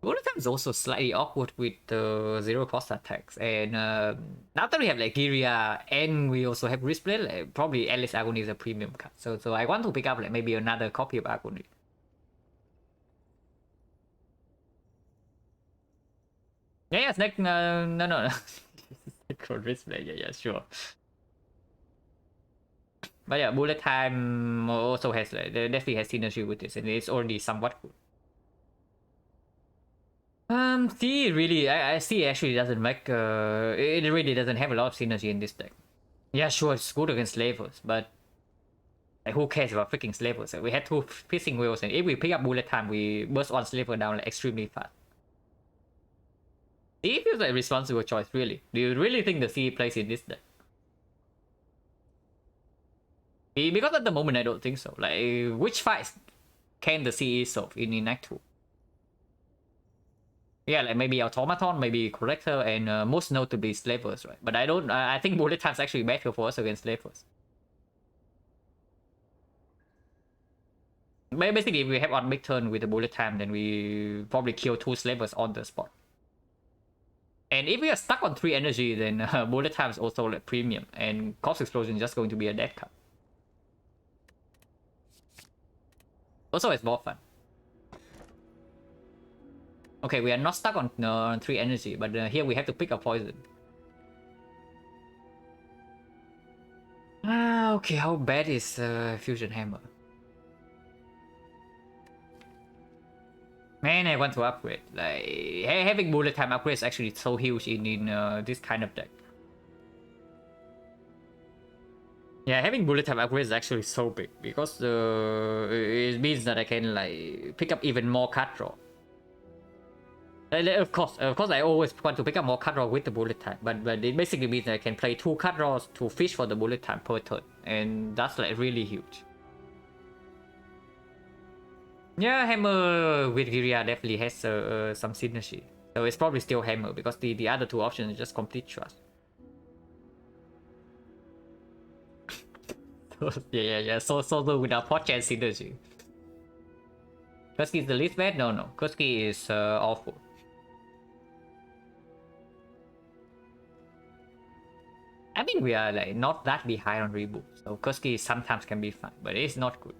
Bullet time is also slightly awkward with the 0 cost attacks, and now that we have like Giria and we also have wrist split, like, probably at least Agony is a premium card. So I want to pick up like maybe another copy of Agony. Yeah, Snake. No. Wrist split. Yeah, sure. But yeah, bullet time also has like definitely has synergy with this, and it's already somewhat good. C really, I see actually doesn't make it really doesn't have a lot of synergy in this deck. Yeah, sure, it's good against slavers, but like, who cares about freaking slavers? We had 2 fishing wheels, and if we pick up bullet time, we burst one slaver down like extremely fast. C feels like a responsible choice, really. Do you really think the C plays in this deck? Because at the moment, I don't think so. Like, which fights can the CE solve in Act 2? Yeah, like maybe Automaton, maybe Corrector, and most notably Slavers, right? But I think Bullet Time's actually better for us against Slavers. Basically, if we have one big turn with the Bullet Time, then we probably kill 2 Slavers on the spot. And if we are stuck on 3 energy, then Bullet Time is also like premium, and Corpse Explosion is just going to be a dead card. Also, it's more fun. Okay, we are not stuck on 3 energy, but here we have to pick a poison. Okay, how bad is Fusion Hammer? Man, I want to upgrade. Like, having bullet time upgrade is actually so huge in this kind of deck. Yeah, having bullet time upgrade is actually so big, because it means that I can like pick up even more card draw. Of course, I always want to pick up more card draw with the bullet time, but it basically means that I can play 2 card draws to fish for the bullet time per turn, and that's like really huge. Yeah, Hammer with Giria definitely has some synergy, so it's probably still Hammer, because the other 2 options are just complete trust. yeah. So with our podcast synergy. Kuski is the least bad? No. Kuski is awful. I think we are like not that behind on reboot, so Kuski sometimes can be fun, but it's not good.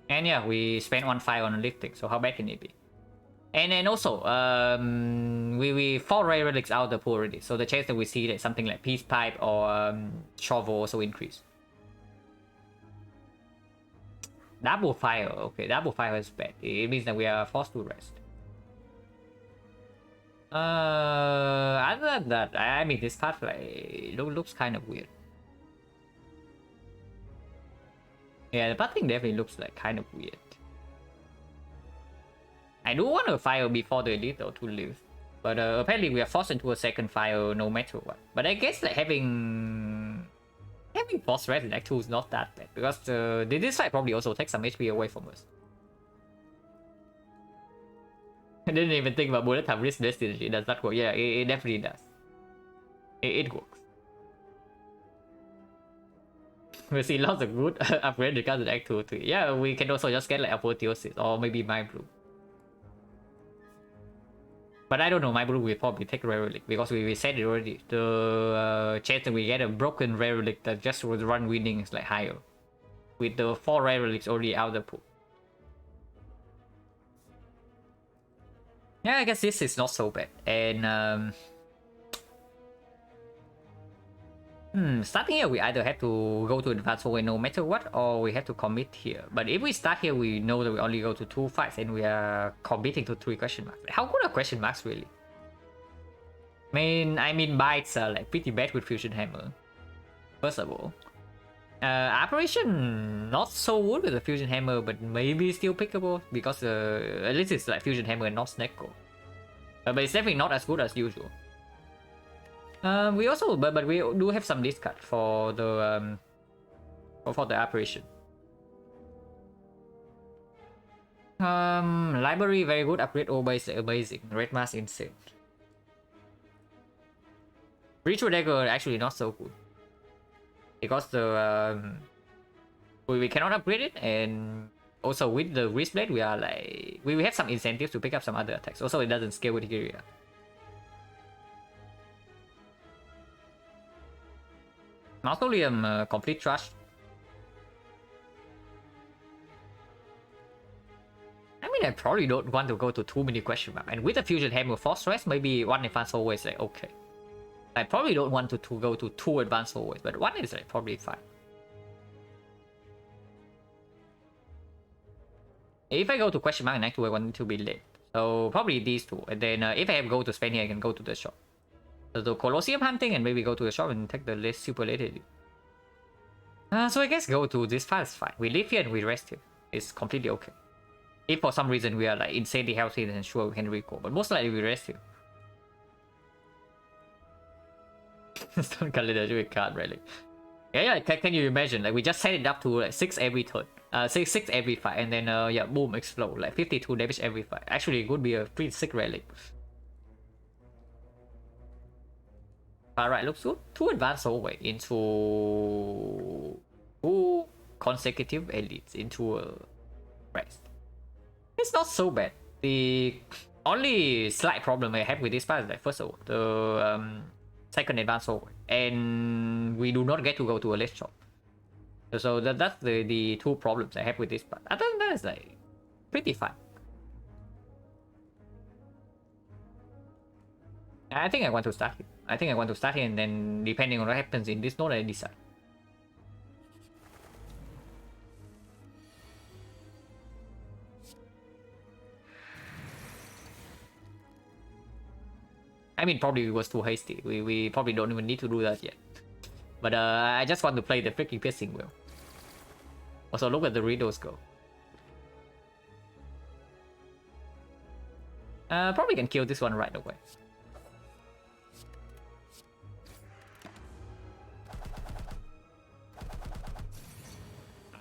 And yeah, we spent 1-5 on a lifting, so how bad can it be? And then also, we 4 rare relics out of the pool already, so the chance that we see that something like Peace Pipe or Shovel also increase. Double fire, okay, double fire is bad. It means that we are forced to rest. Other than that, I mean, this card like looks kind of weird. Yeah, the pathing definitely looks like kind of weird. I do want a fire before the elite though to live, but apparently we are forced into a second fire no matter what. But I guess like having force rest in Act 2 is not that bad, because this fight probably also takes some HP away from us. I didn't even think about bullet time risk destiny. Does that work? Yeah, it definitely does. It works. We see lots of good upgrade regards to Act 2 3. Yeah, we can also just get like Apotheosis or maybe My Blue. But I don't know, My Blue will probably take Rare Relic because we said it already. The chance that we get a broken Rare Relic that just would run winning is like higher. With the 4 Rare Relics already out of the pool. Yeah, I guess this is not so bad. And starting here, we either have to go to advanced hallway no matter what, or we have to commit here. But if we start here, we know that we only go to 2 fights and we are committing to 3 question marks. How good are question marks really? I mean bites are like pretty bad with Fusion Hammer. First of all. Operation not so good with the Fusion Hammer, but maybe still pickable because at least it's like Fusion Hammer and not Snecko. But it's definitely not as good as usual. We also, but we do have some discard for the operation. Library very good, upgrade always amazing. Red mask insane. Ritual dagger actually not so good because the we cannot upgrade it, and also with the wrist blade we are like we have some incentives to pick up some other attacks. Also, it doesn't scale with Hyria. Mausoleum complete trash. I mean, I probably don't want to go to too many question marks, and with the Fusion Hammer for stress, maybe 1 advanced hallways like okay. I probably don't want to go to 2 advanced hallways, but 1 is like probably fine. If I go to question mark next, I want it to be late. So probably these 2, and then if I have go to spend here, I can go to the shop. So the Colosseum hunting and maybe go to the shop and take the less super late edit. So I guess go to this file is fine. We live here and we rest here. It's completely okay. If for some reason we are like insanely healthy, then sure we can recall. But most likely we rest here. Stone Calendar with card rally. Yeah, can you imagine? Like we just set it up to like 6 every turn. 6 every fight, and then yeah, boom, explode. Like 52 damage every fight. Actually, it would be a pretty sick relic. Alright, looks good. 2 advanced hallway into 2 consecutive elites into a rest. It's not so bad. The only slight problem I have with this part is like, first of all, the second advanced hallway, and we do not get to go to a list shop. So that's the 2 problems I have with this part. Other than that, it's like pretty fun. I think I want to start here. And then depending on what happens in this node, I decide. I mean, probably it was too hasty. We probably don't even need to do that yet. But I just want to play the freaking piercing wheel. Also, look at the riddles go. Probably can kill this one right away.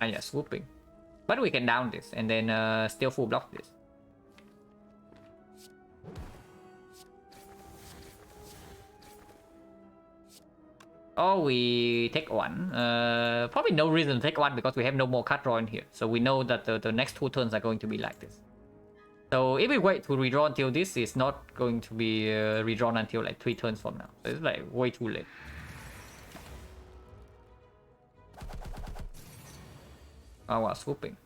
Ah yeah, swooping. But we can down this and then still full block this. Oh, we take 1. Probably no reason to take 1 because we have no more card draw in here. So we know that the next 2 turns are going to be like this. So if we wait to redraw until this, is not going to be redrawn until like 3 turns from now. So it's like way too late. Oh wow, swooping.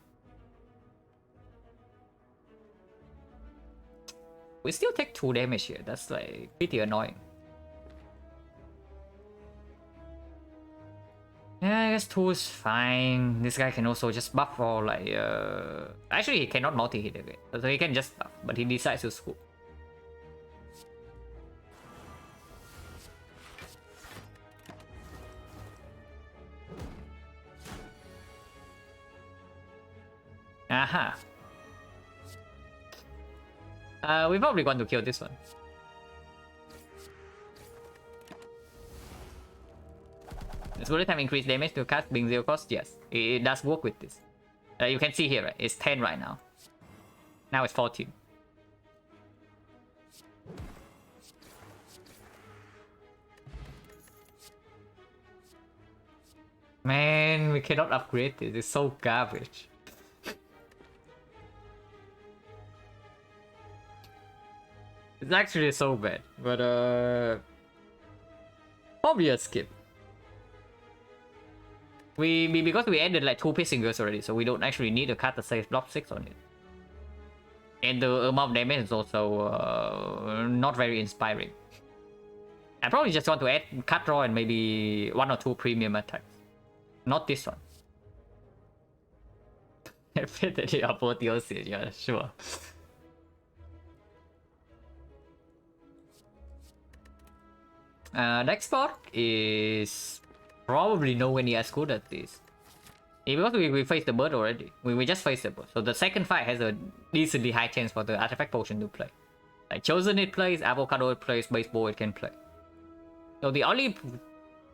We still take 2 damage here. That's like pretty annoying. Yeah, I guess 2 is fine. This guy can also just buff for like actually he cannot multi-hit again. So he can just buff, but he decides to swoop. Aha. We probably want to kill this one. Does bullet time increase damage to cast being 0 cost? Yes, it does work with this. You can see here, right? It's 10 right now. Now it's 14. Man, we cannot upgrade this. It's so garbage. It's actually so bad, but probably a skip. Because we added like 2 piercing girls already, so we don't actually need a card that says block 6 on it. And the amount of damage is also not very inspiring. I probably just want to add cut draw and maybe 1 or 2 premium attacks. Not this one. Infinity apotheosis, yeah, sure. Next part is probably nowhere near as good as this. Because we faced the bird already. We just faced the bird. So the second fight has a decently high chance for the artifact potion to play. Like Chosen it plays, Avocado it plays, Baseball it can play. So the only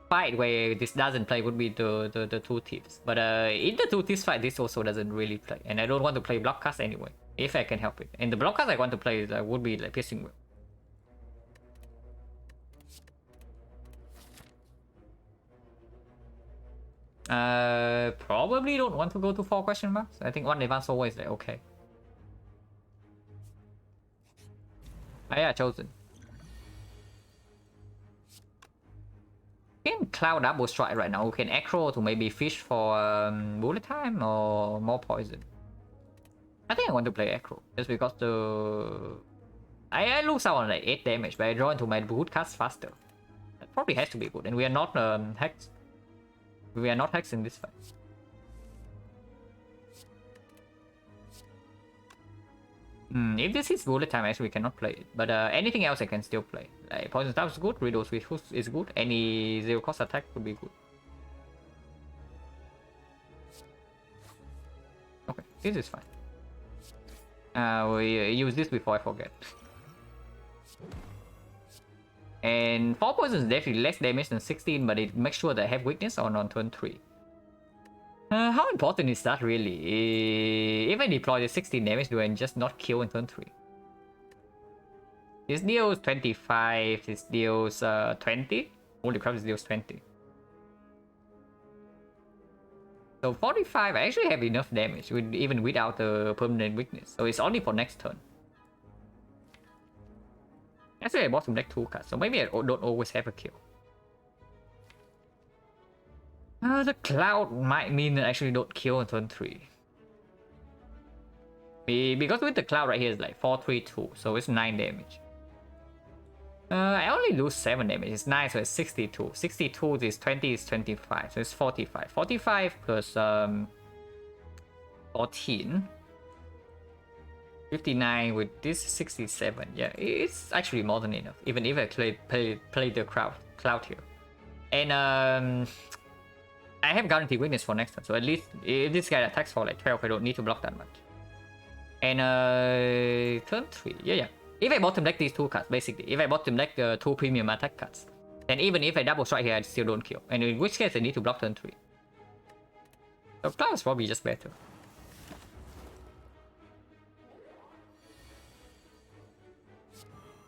fight where this doesn't play would be the 2 thieves. But in the 2 thieves fight, this also doesn't really play. And I don't want to play block cast anyway, if I can help it. And the block cast I want to play would be like Piercing Whip. Probably don't want to go to 4 question marks. I think 1 advance always like okay. Ah yeah, Chosen. Can Cloud Double Strike right now. We can Acro to maybe fish for bullet time or more poison. I think I want to play Acro just because I lose out on like 8 damage, but I draw into my boot cast faster. That probably has to be good, and we are not hacked. We are not hacks in this fight. If this is bullet time, actually we cannot play it. But anything else I can still play. Like Poison Stab is good, Riddle Switch is good, any 0 cost attack would be good. Okay, this is fine. We use this before I forget. And 4 poison is definitely less damage than 16, but it makes sure that I have weakness on turn 3. How important is that really? If I deploy the 16 damage, do I just not kill in turn 3? This deals 25, this deals 20. Holy crap, this deals 20. So 45, I actually have enough damage, even without the permanent weakness. So it's only for next turn. Actually, I bought some deck 2 cards, so maybe I don't always have a kill. The Cloud might mean that I actually don't kill on turn 3. Because with the Cloud right here is like 4-3-2, so it's 9 damage. I only lose 7 damage, it's 9, so it's 62. 62 is 20 is 25, so it's 45. 45 plus 14. 59 with this 67. Yeah, it's actually more than enough, even if I play the cloud here. And I have guaranteed weakness for next turn, so at least if this guy attacks for like 12, I don't need to block that much. And turn 3, yeah. If I bottom deck these 2 cards, basically, if I bottom deck the 2 premium attack cards, then even if I double strike here, I still don't kill. And in which case I need to block turn 3. So cloud is probably just better.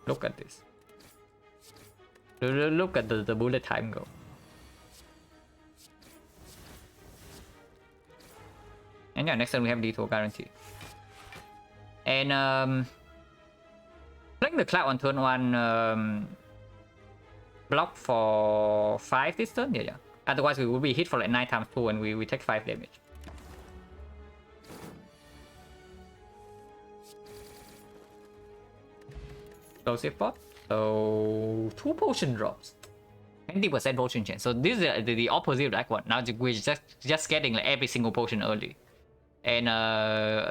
Look at this. Look at the bullet time go. And yeah, next time we have detour guarantee. And playing the cloud on turn 1 block for 5 this turn? Yeah. Otherwise we will be hit for like 9 times 2 and we take 5 damage. Explosive pot. So 2 potion drops. 20% potion chance. So this is the opposite of that one. Now we're just getting like every single potion early. And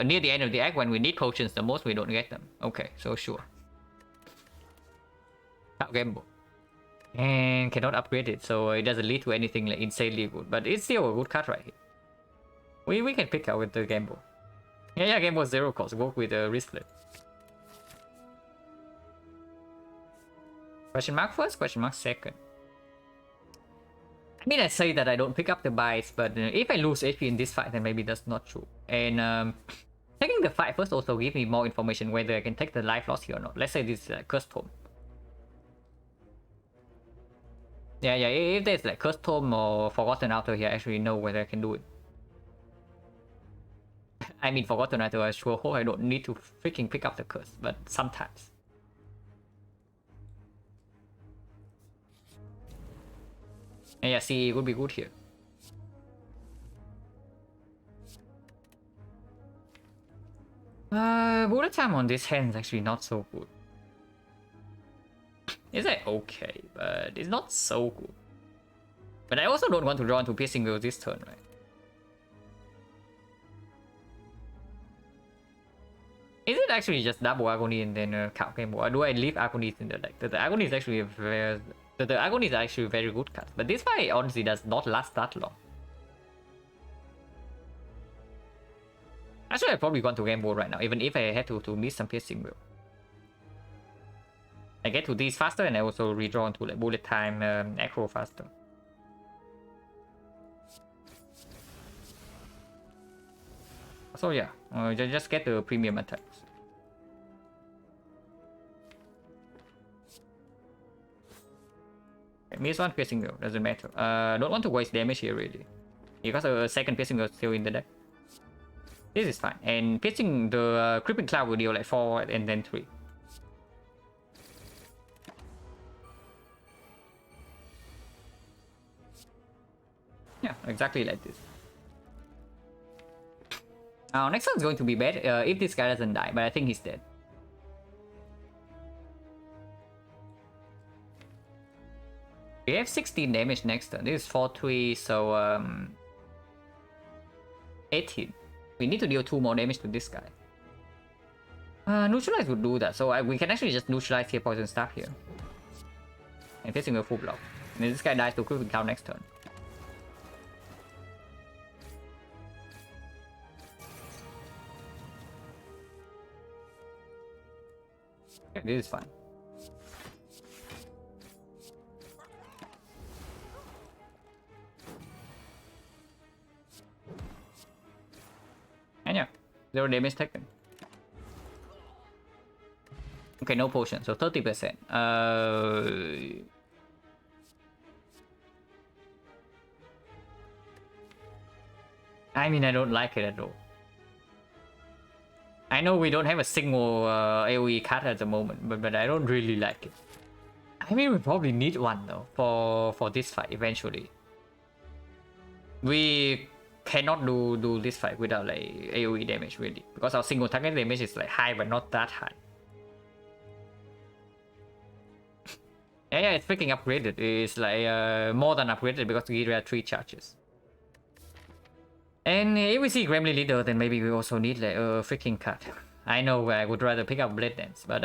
near the end of the act, when we need potions the most, we don't get them. Okay, so sure. Gamble. And cannot upgrade it, so it doesn't lead to anything like insanely good. But it's still a good card right here. We can pick out with the gamble. Yeah, gamble 0 cost. Work with the wristlet. Question mark first, question mark second. I mean, I say that I don't pick up the bites, but if I lose HP in this fight, then maybe that's not true. And taking the fight first also give me more information whether I can take the life loss here or not. Let's say this is a Cursed Tome. Yeah, yeah, if there's like Cursed Tome or Forgotten Outer here, I actually know whether I can do it. I mean, Forgotten Outer, I sure hope I don't need to freaking pick up the curse, but sometimes. Yeah, see, it would be good here. Bullet time on this hand is actually not so good. It's like okay, but it's not so good. But I also don't want to draw into Piercing Will this turn, right? Is it actually just double Agony and then count game, or do I leave Agonies in the deck? The Agony is actually a very... The Agony is actually a very good card, but this fight honestly does not last that long. Actually, I probably want to gamble right now, even if I had to miss some Piercing Will. I get to these faster, and I also redraw into like Bullet Time, Acro faster. So yeah, just get the premium attacks. Okay, miss one Piercing Will, doesn't matter. Don't want to waste damage here really, because a second Piercing Will still in the deck. This is fine, and Piercing the Creeping Cloud will deal like 4 and then 3. Yeah, exactly like this. Next one's going to be bad if this guy doesn't die, but I think he's dead. We have 16 damage next turn. This is 4-3, so 18. We need to deal 2 more damage to this guy. Neutralize would do that, so we can actually just neutralize here Poison Staff here. And facing a full block. And this guy dies to Creeping Cloud next turn. Okay, this is fine. And yeah, 0 damage taken. Okay, no potion, so 30%. I mean, I don't like it at all. I know we don't have a single AoE card at the moment, but I don't really like it. I mean, we probably need one though for this fight eventually. We cannot do this fight without like AoE damage really, because our single target damage is like high but not that high. Yeah, it's freaking upgraded. It's like more than upgraded because we have 3 charges. And if we see Gremlin Leader, then maybe we also need like a freaking card. I know I would rather pick up Blade Dance, but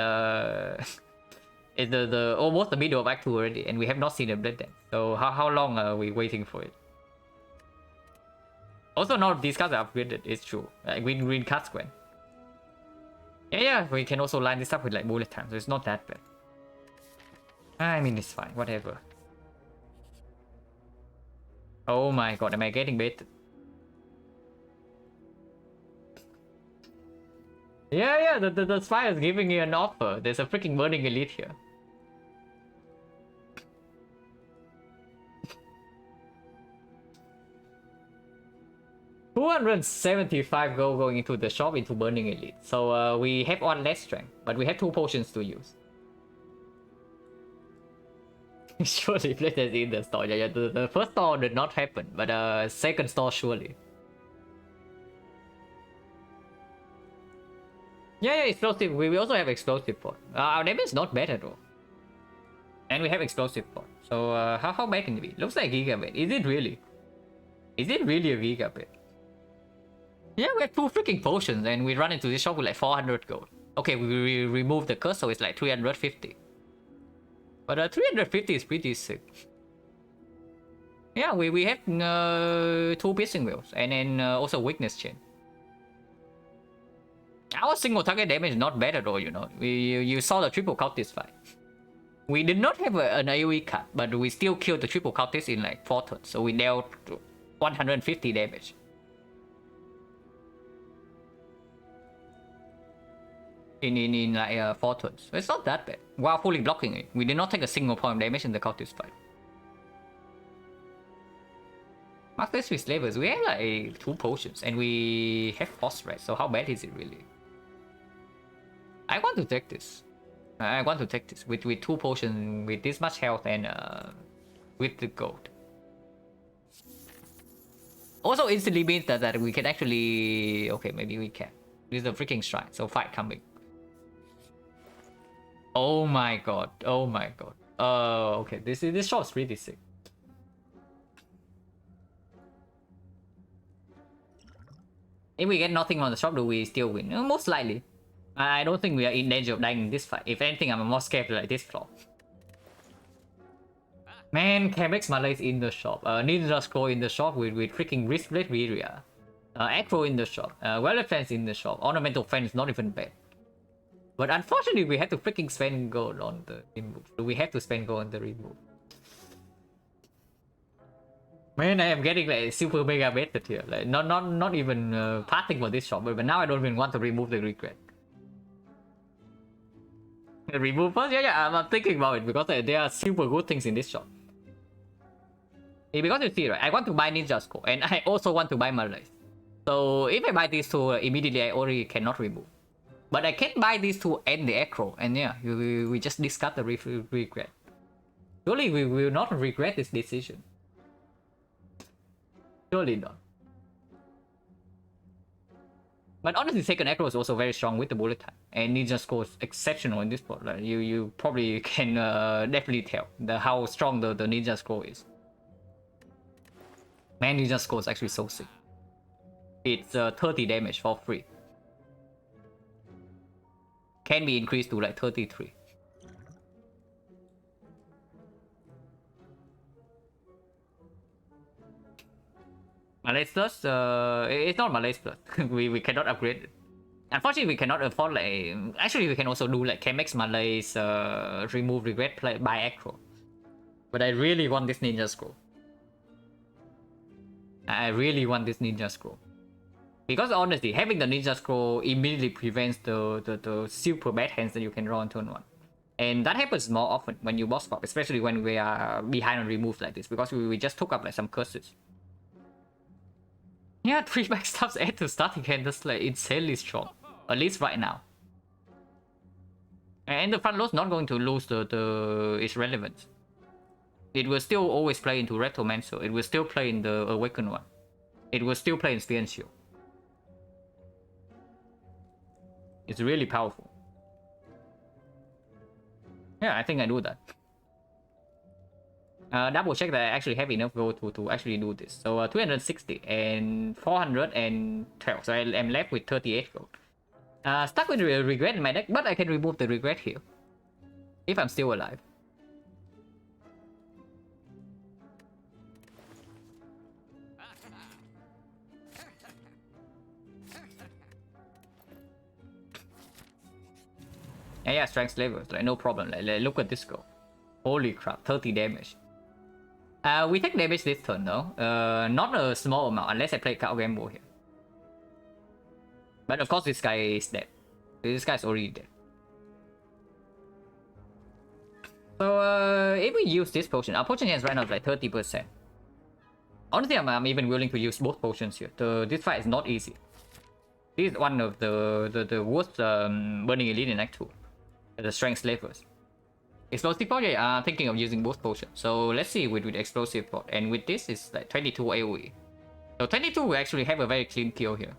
it's the almost the middle of Act 2 already, and we have not seen a Blade Dance. So how long are we waiting for it? Also, none of these cards are upgraded. It's true. Like green cards, Gwen. Yeah, we can also line this up with like Bullet Time, so it's not that bad. I mean, it's fine. Whatever. Oh my god, am I getting baited? Yeah, the spy is giving you an offer. There's a freaking Burning Elite here. $275 gold going into the shop into Burning Elite. So we have 1 less strength, but we have 2 potions to use. Surely Blade is in the store. Yeah, the first store did not happen, but second store surely. Yeah, explosive. We also have explosive pot. Our damage is not bad at all. And we have explosive pot. So how bad can it be? Looks like Gigabit. Is it really? Is it really a Gigabit? Yeah, we have 2 freaking potions and we run into this shop with like 400 gold. Okay, we remove the curse, so it's like 350. But 350 is pretty sick. Yeah, we have 2 piercing wheels and then also weakness chain. Our single target damage is not bad at all, you know. You saw the triple cultist fight. We did not have an AoE card, but we still killed the triple cultist in like 4 turns, so we dealt 150 damage. In like 4 turns. So it's not that bad. While fully blocking it, we did not take a single point of damage in the cultist fight. Master 3 slavers. We have like 2 potions and we have boss, right? So how bad is it really? I want to take this. I want to take this with 2 potions with this much health and with the gold. Also instantly means that we can actually... Okay, maybe we can. This is a freaking shrine, so fight coming. Oh my god, oh my god. Okay, this shop's pretty sick. If we get nothing on the shop, do we still win? Most likely. I don't think we are in danger of dying in this fight. If anything, I'm more scared like this floor. Man, Pbox Malays in the shop. Ninja Scroll in the shop with freaking Wristblade Viria. Acro in the shop. Well Fence in the shop. Ornamental Fence not even bad. But unfortunately, we had to freaking spend gold on the remove. We have to spend gold on the remove. Man, I am getting like super mega baited here. Like not even parting for this shop, but now I don't even want to remove the regret. Remove first? Yeah, I'm thinking about it because there are super good things in this shop. Because you see, right, I want to buy Ninja Scroll and I also want to buy Malays. So if I buy these two, immediately I already cannot remove. But I can buy these two and the Acro, and yeah, we just discard the regret. Surely we will not regret this decision. Surely not. But honestly, second Acro is also very strong with the bullet time, and Ninja Scroll is exceptional in this part. Like you probably can definitely tell how strong the Ninja Scroll is. Man, Ninja Scroll is actually so sick. It's 30 damage for free. Can be increased to like 33. Malays Plus, it's not Malays Plus. we cannot upgrade it. Unfortunately, we cannot afford like... Actually, we can also do like Chemex Malays, remove regret play by Acro. But I really want this Ninja Scroll. I really want this Ninja Scroll. Because honestly, having the Ninja Scroll immediately prevents the super bad hands that you can draw on turn 1. And that happens more often when you boss swap, especially when we are behind on removes like this, because we just took up like some curses. Yeah, 3 backstabs add to starting hand, that's like insanely strong. At least right now. And the front low's not going to lose its relevance. It will still always play into Retromancer, it will still play in the Awakened one. It will still play in Spear and Shield. It's really powerful. Yeah, I think I do that. Double check that I actually have enough gold to actually do this. So 260 and 412. So I am left with 38 gold. Stuck with regret in my deck, but I can remove the regret here. If I'm still alive. Yeah, strength levels, like no problem. Like, look at this go. Holy crap, 30 damage. We take damage this turn though. Not a small amount unless I play card gamble here. But of course this guy is dead. This guy is already dead. So if we use this potion, our potion chance right now is like 30%. Honestly, I'm even willing to use both potions here. This fight is not easy. This is one of the worst burning elite in Act 2. The strength slavers. Explosive pot, yeah, I'm thinking of using both potions. So let's see with explosive pot. And with this, it's like 22 AoE. So 22 will actually have a very clean kill here.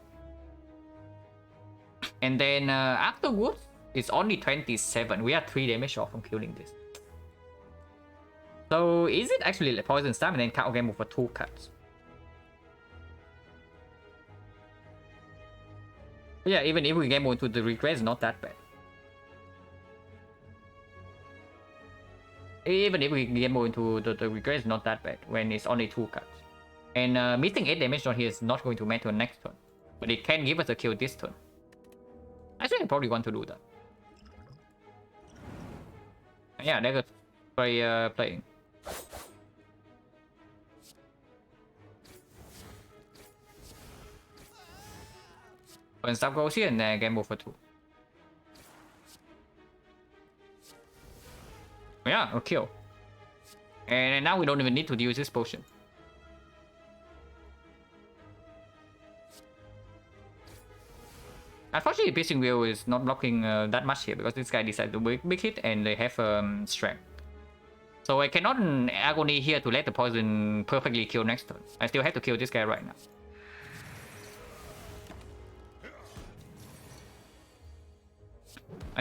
And then afterwards, it's only 27. We are 3 damage off from killing this. So is it actually like poison stab and then cut game for 2 cuts? Yeah, even if we game into the regret, it's not that bad. Even if we game into the regret, it's not that bad when it's only 2 cuts. And missing 8 damage on here is not going to matter next turn. But it can give us a kill this turn. Actually, I probably want to do that. Yeah, that's very playing. When stuff goes here and then game over 2. Yeah, a kill. And now we don't even need to use this potion. Unfortunately, Piercing Wheel is not blocking that much here because this guy decided to big hit and they have strength. So I cannot Agony here to let the poison perfectly kill next turn. I still have to kill this guy right now.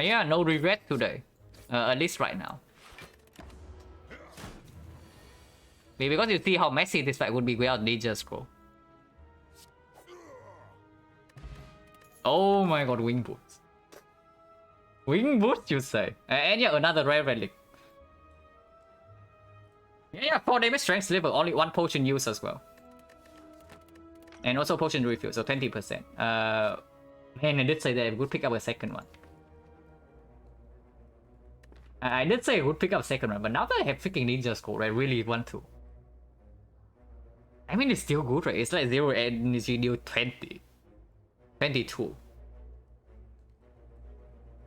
Yeah, no regret today. At least right now. Because you see how messy this fight would be without Ninja Scroll. Oh my god, Wing Boots. Wing Boots, you say? And yeah, another rare relic. Yeah, 4 damage strength sliver, only 1 potion use as well. And also potion refill, so 20%. And I did say that I would pick up a second one. I did say I would pick up a second one, but now that I have freaking Ninja Scroll, I really want to. I mean, it's still good, right? It's like 0 energy deal 20. 22.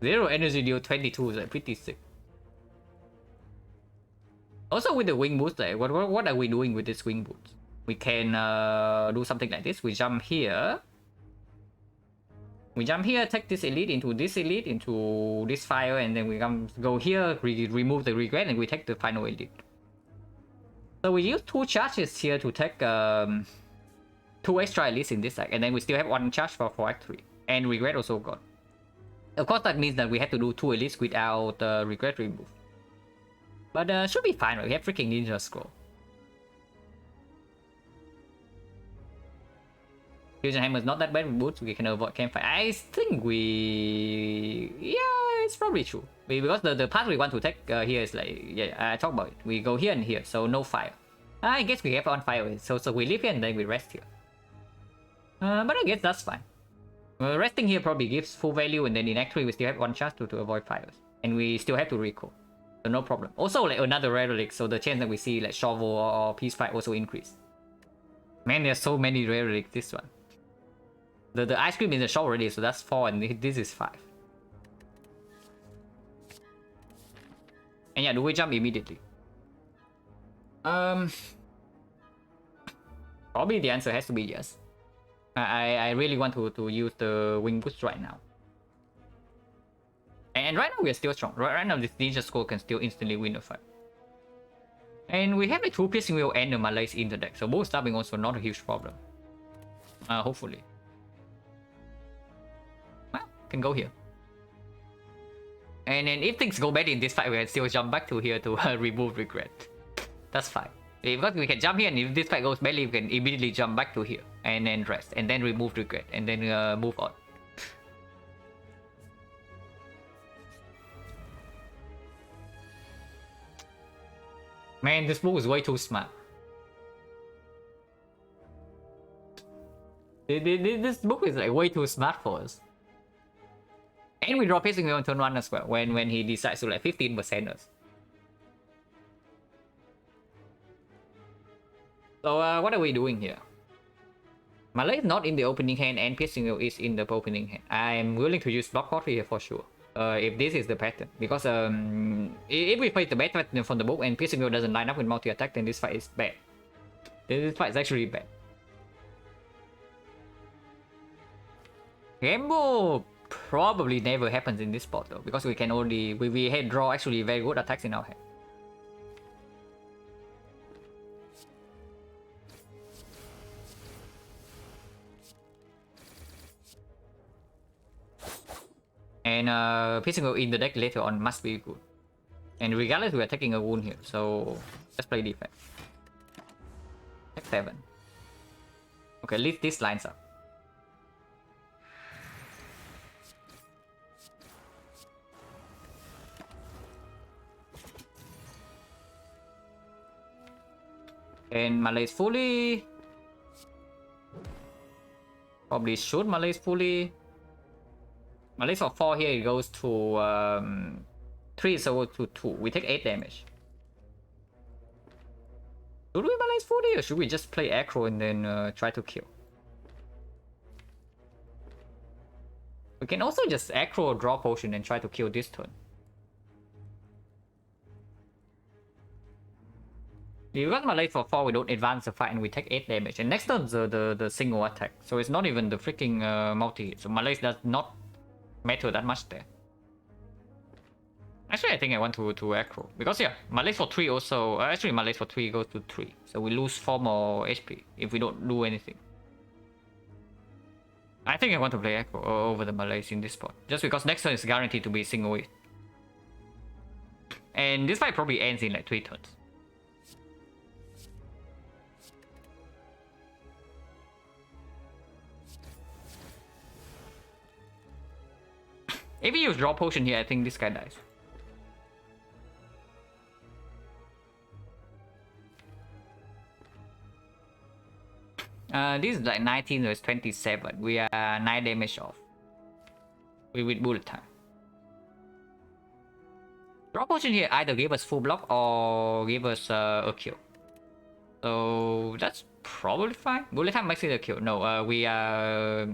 0 energy deal 22 is like pretty sick. Also with the wing boots, like what are we doing with this wing boots? We can do something like this. We jump here. We jump here, take this elite, into this fire, and then we go here, remove the regret, and we take the final elite. So we use 2 charges here to take 2 extra elites in this side, and then we still have 1 charge for Act 3. And regret also gone. Of course that means that we have to do 2 elites without regret remove. But should be fine, right? We have freaking Ninja Scroll. Fusion Hammer is not that bad with boots, we can avoid campfire. I think we... yeah, it's probably true. Because the path we want to take here is like... yeah, I talked about it. We go here and here, so no fire. I guess we have on fire, so we live here and then we rest here. But I guess that's fine. Resting here probably gives full value, and then in Act 3 we still have 1 chance to avoid fires. And we still have to recall. So no problem. Also like another rare relic, so the chance that we see like Shovel or Peace Fight also increase. Man, there's so many rare relics this one. The ice cream is a shop already, so that's 4 and this is 5. And yeah, do we jump immediately? Probably the answer has to be yes. I really want to use the wing boost right now. And right now we are still strong. Right now this Ninja Scroll can still instantly win the fight. And we have the 2 Piercing Wheel and the Malaise in the deck, so both stabbing also not a huge problem. Hopefully. Well, can go here. And then if things go bad in this fight, we can still jump back to here to remove regret. That's fine. Because we can jump here, and if this fight goes badly, we can immediately jump back to here. And then rest, and then remove regret, and then move on. Man, this book is way too smart. This book is like way too smart for us. And we draw Piercing Wheel on turn 1 as well, when he decides to like 15% us. So what are we doing here? Malay is not in the opening hand and Piercing Wheel is in the opening hand. I am willing to use Block Pottery here for sure. If this is the pattern. Because if we play the bad pattern from the book and Piercing Wheel doesn't line up with multi-attack, then this fight is bad. This fight is actually bad. Gamble probably never happens in this spot though, because we can only... we had draw actually very good attacks in our hand. And Piercing Wheel in the deck later on must be good. And regardless, we are taking a wound here, so let's play defense. Take 7. Okay, at least this lines up. And Malaise fully. Probably shoot Malaise fully. Malaise for 4 here, it goes to 3, so to 2. We take 8 damage. Should we Malaise fully, or should we just play aggro and then try to kill? We can also just aggro, draw potion, and try to kill this turn. If we got Malaise for 4, we don't advance the fight and we take 8 damage. And next turn the single attack. So it's not even the freaking multi-hit. So Malaise does not matter that much there. Actually, I think I want to acro because yeah, Malays for 3 also. Actually, Malays for 3 goes to 3, so we lose 4 more HP if we don't do anything. I think I want to play acro over the Malays in this spot, just because next turn is guaranteed to be single hit, and this fight probably ends in like 3 turns. If we use draw potion here, I think this guy dies. This is like 19 versus 27. We are 9 damage off. We with bullet time. Draw potion here either give us full block or give us a kill. So that's probably fine. Bullet time makes it a kill. No, we are.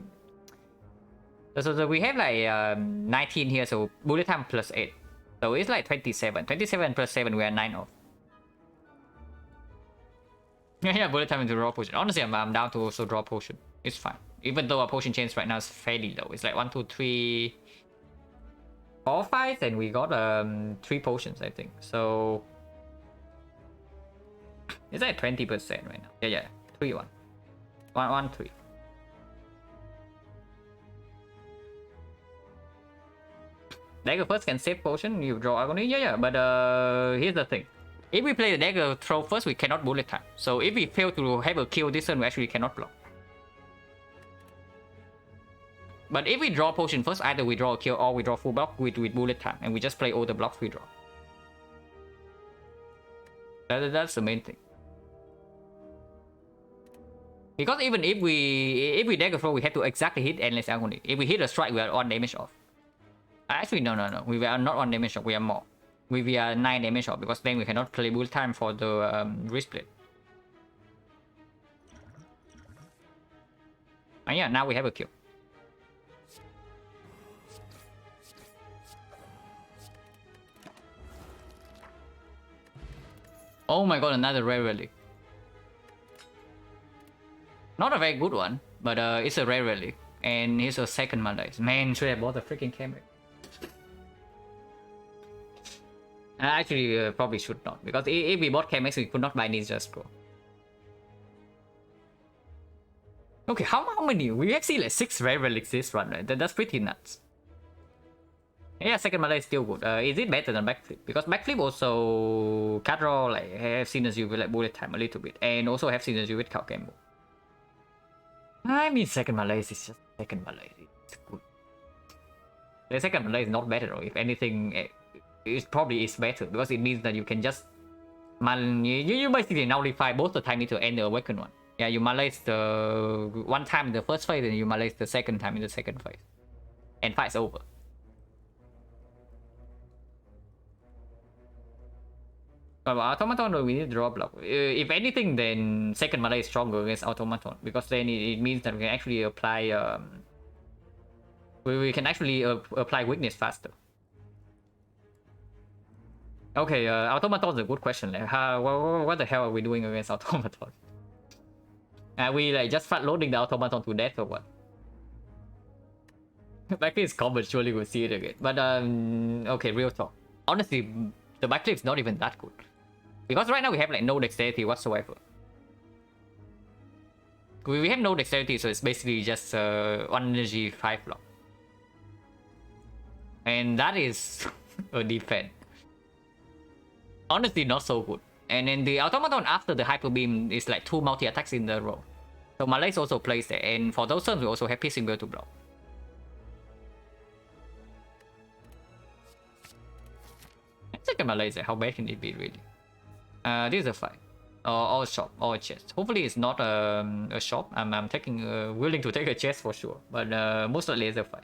So we have like 19 here, so bullet time plus 8. So it's like 27. 27 plus 7, we are 9 off. Yeah, bullet time into draw potion. Honestly, I'm down to also draw potion. It's fine. Even though our potion chance right now is fairly low. It's like 1, 2, 3, 4 fights, and we got 3 potions, I think. So it's like 20% right now. Yeah, 3, 1. 1, 1, 3. Dagger first can save potion, you draw agony. Yeah, but here's the thing. If we play the dagger throw first, we cannot bullet time. So if we fail to have a kill this turn, we actually cannot block. But if we draw potion first, either we draw a kill or we draw full block with bullet time, and we just play all the blocks we draw. That's the main thing. Because even if we dagger throw, we have to exactly hit endless agony. If we hit a strike, we are 1 damage off. Actually, no. We are not 1 damage off. We are more. We are 9 damage off because then we cannot play bullet time for the wrist blade. And yeah, now we have a kill. Oh my god, another rare relic. Not a very good one, but it's a rare relic. And it's a second Malays. Man, should I have bought the freaking camera? Actually, probably should not, because if we bought Chemex, we could not buy Ninja Scroll. Okay, how many? We actually like 6 rare relics this run, right? That's pretty nuts. Yeah, second Malay is still good. Is it better than backflip? Because backflip also card draw like have synergy with like bullet time a little bit, and also have synergy with card game. I mean, second Malay is just second Malay. It's good. The second Malay is not better, or if anything. It probably is better because it means that you can just you basically nullify both the time into end the awakened one. Yeah, you malaise the one time in the first phase and you malaise the second time in the second phase, and fight's over. But automaton, we need draw block. If anything, then second malaise is stronger against automaton because then it means that we can actually apply we can actually apply weakness faster. Okay, automaton is a good question. Like, what the hell are we doing against automaton? Are we like just front loading the automaton to death or what? Backflip is common, surely we'll see it again. But okay, real talk. Honestly, the backflip is not even that good. Because right now we have like no dexterity whatsoever. We have no dexterity, so it's basically just 1 energy 5 block. And that is a defense. Honestly, not so good. And then the automaton after the hyper beam is like 2 multi attacks in a row. So Malays also plays there, and for those turns we also have piercing to block. Second Malays, how bad can it be really? This is a fight, or a shop, or a chest. Hopefully it's not a shop. I'm taking willing to take a chest for sure, but most likely it's a fight.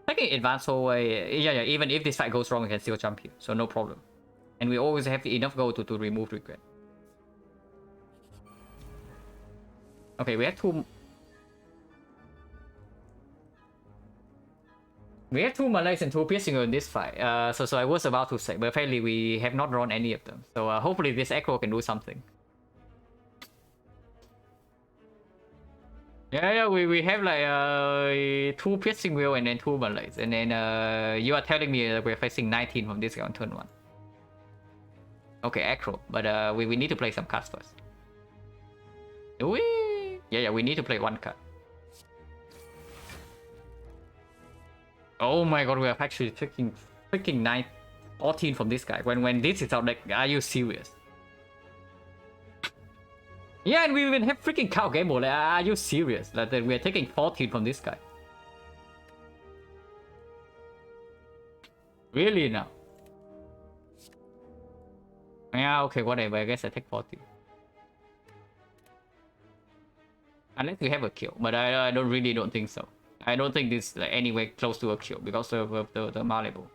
Taking advanced whole way, yeah, even if this fight goes wrong, we can still jump here, so no problem. And we always have enough gold to remove regret. Okay, we have 2... We have 2 Malays and 2 piercing in this fight, so I was about to say, but apparently we have not drawn any of them. So hopefully this echo can do something. Yeah, we have like 2 piercing wheel and then 2 Malays, and then you are telling me that we're facing 19 from this guy on turn 1. Okay, acro, but we need to play some cards first. Yeah, we need to play 1 card. Oh my god, we have actually freaking 14 from this guy. When this is our deck, are you serious? Yeah, and we even have freaking cow game mode. Are you serious? That we are taking 14 from this guy. Really now? Yeah, okay, whatever. I guess I take 14. Unless we have a kill, but I don't think so. I don't think this like anywhere close to a kill because of the malleable.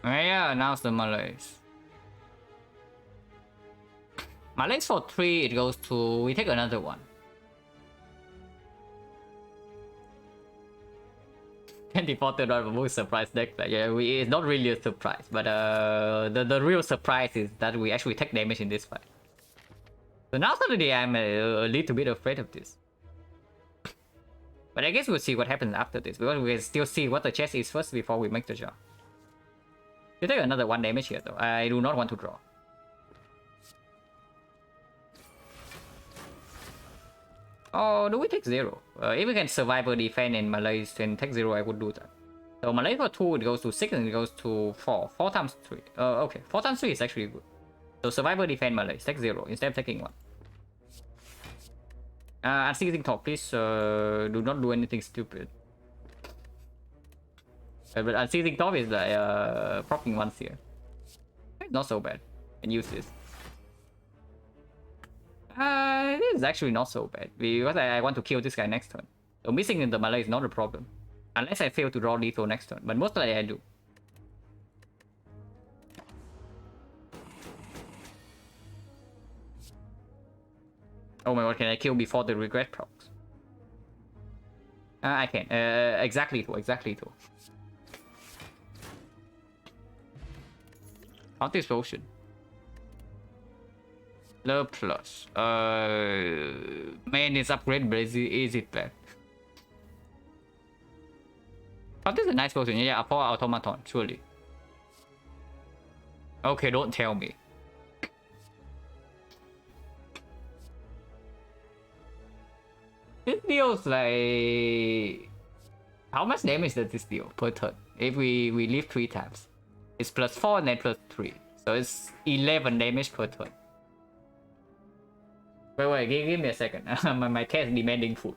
Yeah, announce the Malays. Malays for 3, it goes to... We take another one. 24 third round most surprise deck. Yeah, it's not really a surprise, but the real surprise is that we actually take damage in this fight. So now suddenly I'm a little bit afraid of this. But I guess we'll see what happens after this, because we can still see what the chest is first before we make the draw. You take another 1 damage here though. I do not want to draw. Oh, do we take 0? If we can survive or defend in Malays and take 0, I would do that. So Malay for 2, it goes to 6 and it goes to 4. 4 times 3. Okay, 4 times 3 is actually good. So survivor defend Malays, take 0 instead of taking 1. Unseizing top, please do not do anything stupid. But unseizing top is like propping once here. It's not so bad. And use this. This is actually not so bad because I want to kill this guy next turn. So missing in the Malay is not a problem. Unless I fail to draw lethal next turn, but most likely I do. Oh my god, can I kill before the regret procs? I can. Exactly two. Counter explosion. The plus. Man is upgrade, but is it bad? Oh, this is a nice potion. Yeah, for automaton, surely. Okay, don't tell me. This deals like... How much damage does this deal per turn? If we live 3 times. It's plus 4 and then plus 3. So it's 11 damage per turn. Wait, give me a second. my cat is demanding food.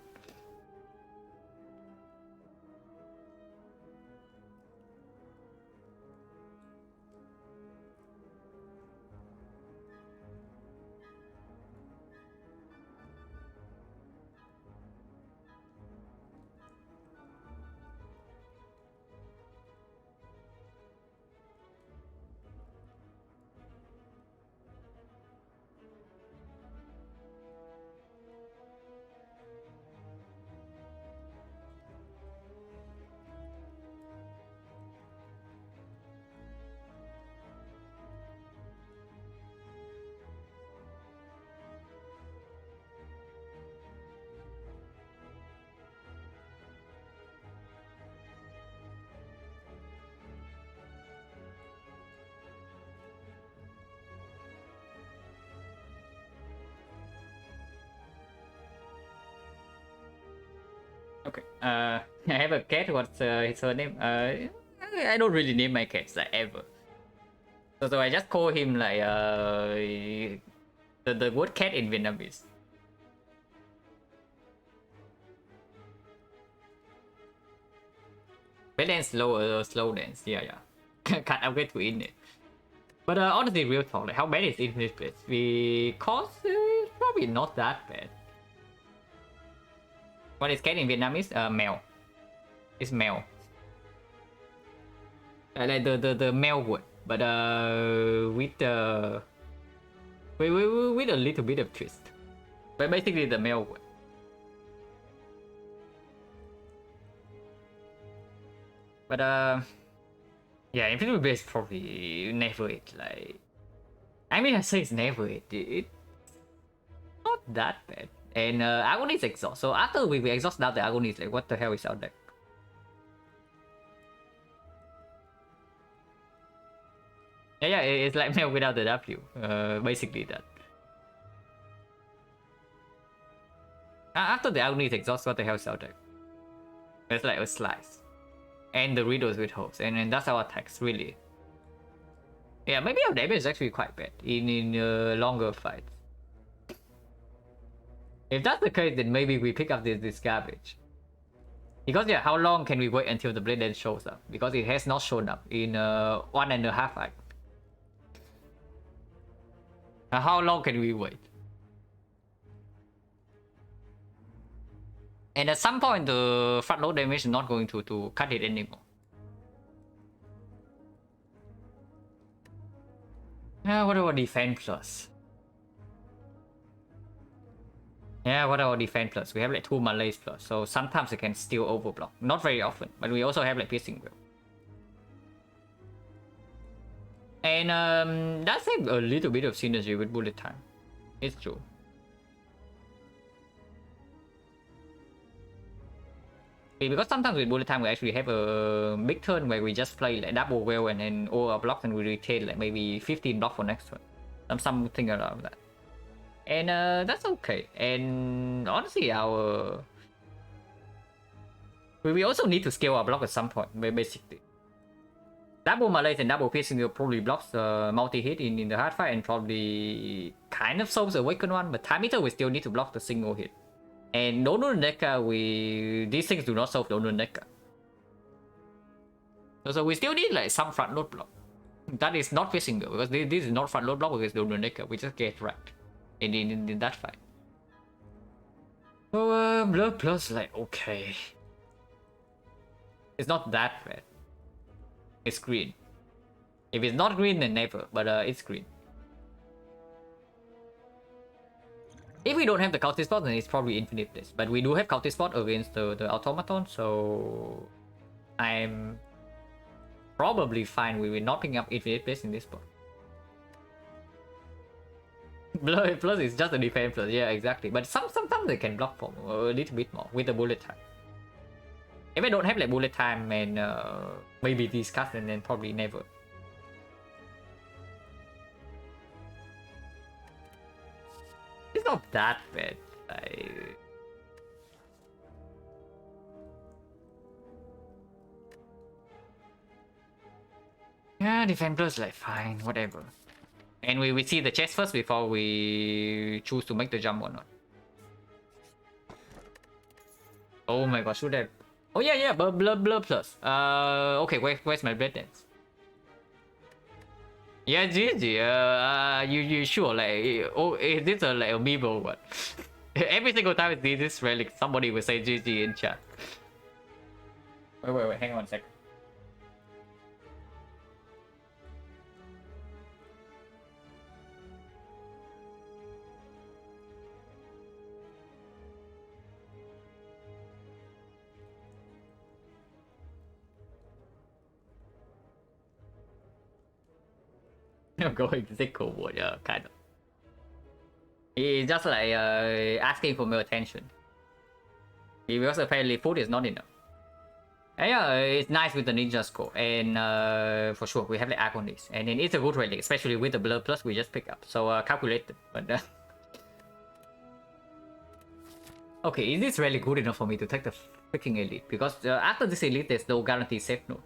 Okay. I have a cat. What's her name? I don't really name my cats like ever. So I just call him like the word cat in Vietnamese. Red dance slow dance. Yeah. Can't upgrade to infinite. But honestly, real talk, like how bad is infinite place? Because it's probably not that bad. What is cat in Vietnamese? Mèo. It's mèo. Like the male word, but with with a little bit of twist. But basically the male word. But yeah, Infinity Blade is probably never it. Like, I mean, I say it's never it. It's not that bad. And Agony's exhaust. So after we exhaust out the Agony, like, what the hell is out there? Yeah, it's like Mel without the W. Basically that. After the Agony's exhaust, what the hell is out there? It's like a slice. And the riddles with holes. And that's our attacks, really. Yeah, maybe our damage is actually quite bad in longer fights. If that's the case, then maybe we pick up this garbage. Because yeah, how long can we wait until the blade then shows up? Because it has not shown up in 1.5 act. How long can we wait? And at some point, the front load damage is not going to cut it anymore. What about defense plus? Yeah, what about defense plus? We have like 2 Malays plus, so sometimes it can still overblock. Not very often, but we also have like piercing will. And that's like a little bit of synergy with bullet time. It's true. Because sometimes with bullet time we actually have a big turn where we just play like double well and then all our blocks and we retain like maybe 15 blocks for next turn. Something around that. And that's okay. And honestly, we also need to scale our block at some point, basically. Double Malays and double piercing will probably blocks multi-hit in the hard fight and probably kind of solves the Awakened one, but Time Eater we still need to block the single hit. And Dono Neka, these things do not solve Dono Neka. So we still need like some front load block. That is not piercing though, because this is not front load block because Dono Neka, we just get wrecked in that fight. So Blur Plus, like, okay. It's not that bad. It's green. If it's not green, then never, but it's green. If we don't have the Cultist spot, then it's probably Infinite Bliss. But we do have Cultist spot against the Automaton, so I'm probably fine with not picking up Infinite Bliss in this spot. Blur Plus is just a defense plus, yeah, exactly. But sometimes they can block for a little bit more with the bullet time. If I don't have like bullet time and maybe these cuts, and then probably never. It's not that bad. Yeah, defense plus like fine, whatever. And we see the chest first before we choose to make the jump or not. Oh my god, should have. Oh yeah, blur plus. Okay, where's my blade dance? Yeah, GG. You sure? Like, oh, is this a like amiibo or what? Every single time I see this relic, somebody will say GG in chat. Wait, hang on a second. I'm going to say cool word, yeah, kind of. He's just like asking for more attention. Because apparently food is not enough. And yeah, it's nice with the ninja score, and for sure we have the Agonies, and then it's a good relic, especially with the Blur Plus we just pick up. So calculated, but okay, is this really good enough for me to take the freaking elite? Because after this elite, there's no guaranteed safe node.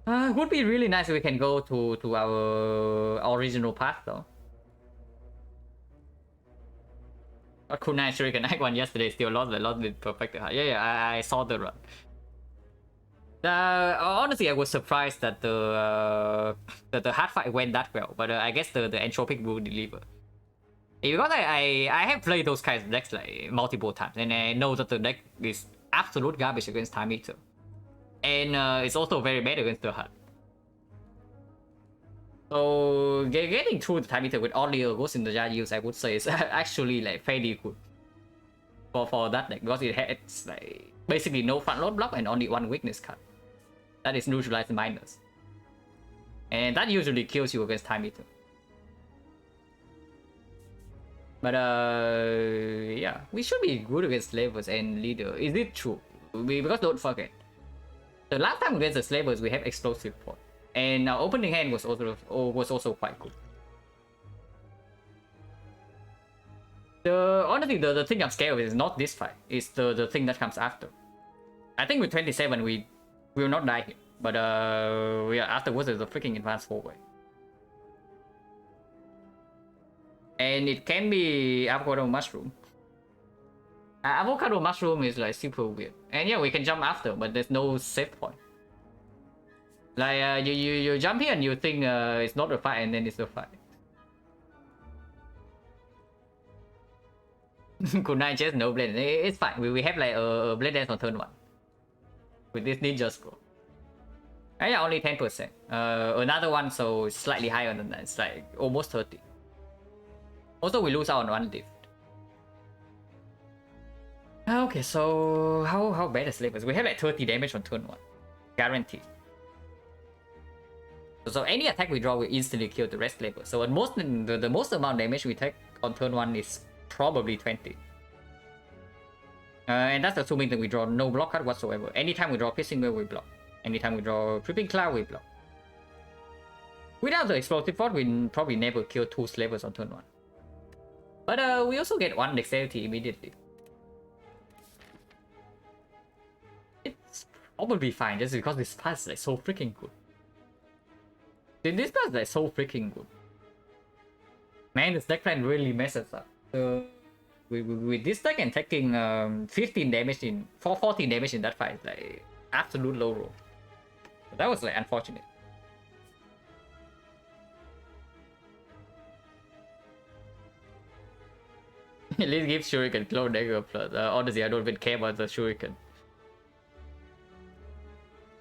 Would be really nice if we can go to our original path though. But Kunai Shuriken Act 1 yesterday still lost the perfect. Yeah, I saw the run. Honestly, I was surprised that the hard fight went that well, but I guess the entropic will deliver. Because I have played those kinds of decks like multiple times, and I know that the deck is absolute garbage against Time Eater. And it's also very bad against the HUD. So getting through the Time Eater with only a Ghost in the Jar use, I would say, is actually like fairly good for that deck, because it has like Basically no front load block and only one weakness card. That is neutralize minus. And that usually kills you against time eater. But yeah, we should be good against slavers and leader. Is it true? Because don't forget, the last time against the slavers we have explosive pot, and our opening hand was also quite good. Honestly, the thing I'm scared of is not this fight. It's the thing that comes after. I think with 27 we will not die here, but yeah, afterwards there's a freaking advanced forward. And it can be avocado mushroom. Avocado mushroom is like super weird. And yeah, we can jump after, but there's no save point. Like you jump here and you think it's not a fight, and then it's a fight. Good night, just no blade. It's fine. We have like a blade dance on turn 1 with this ninja scroll. Yeah, only 10%. Another one, so it's slightly higher than that. It's like almost 30. Also, we lose out on one lift. Okay, so how bad is slavers? We have like 30 damage on turn 1, guaranteed. So any attack we draw will instantly kill the rest slavers. So at most, the most amount of damage we take on turn 1 is probably 20. And that's assuming that we draw no block card whatsoever. Anytime we draw Piercing Whale, we block. Anytime we draw Creeping Cloud, we block. Without the Explosive Fort, we probably never kill 2 slavers on turn 1. But we also get 1 dexterity immediately. It's probably fine just because this pass is like so freaking good. This pass is like so freaking good. Man, this deck plan really messes up. With this deck and taking 15 damage in 14 damage in that fight, like absolute low roll. So that was like unfortunate. At least give Shuriken Clone Dagger plus. Honestly, I don't even care about the Shuriken.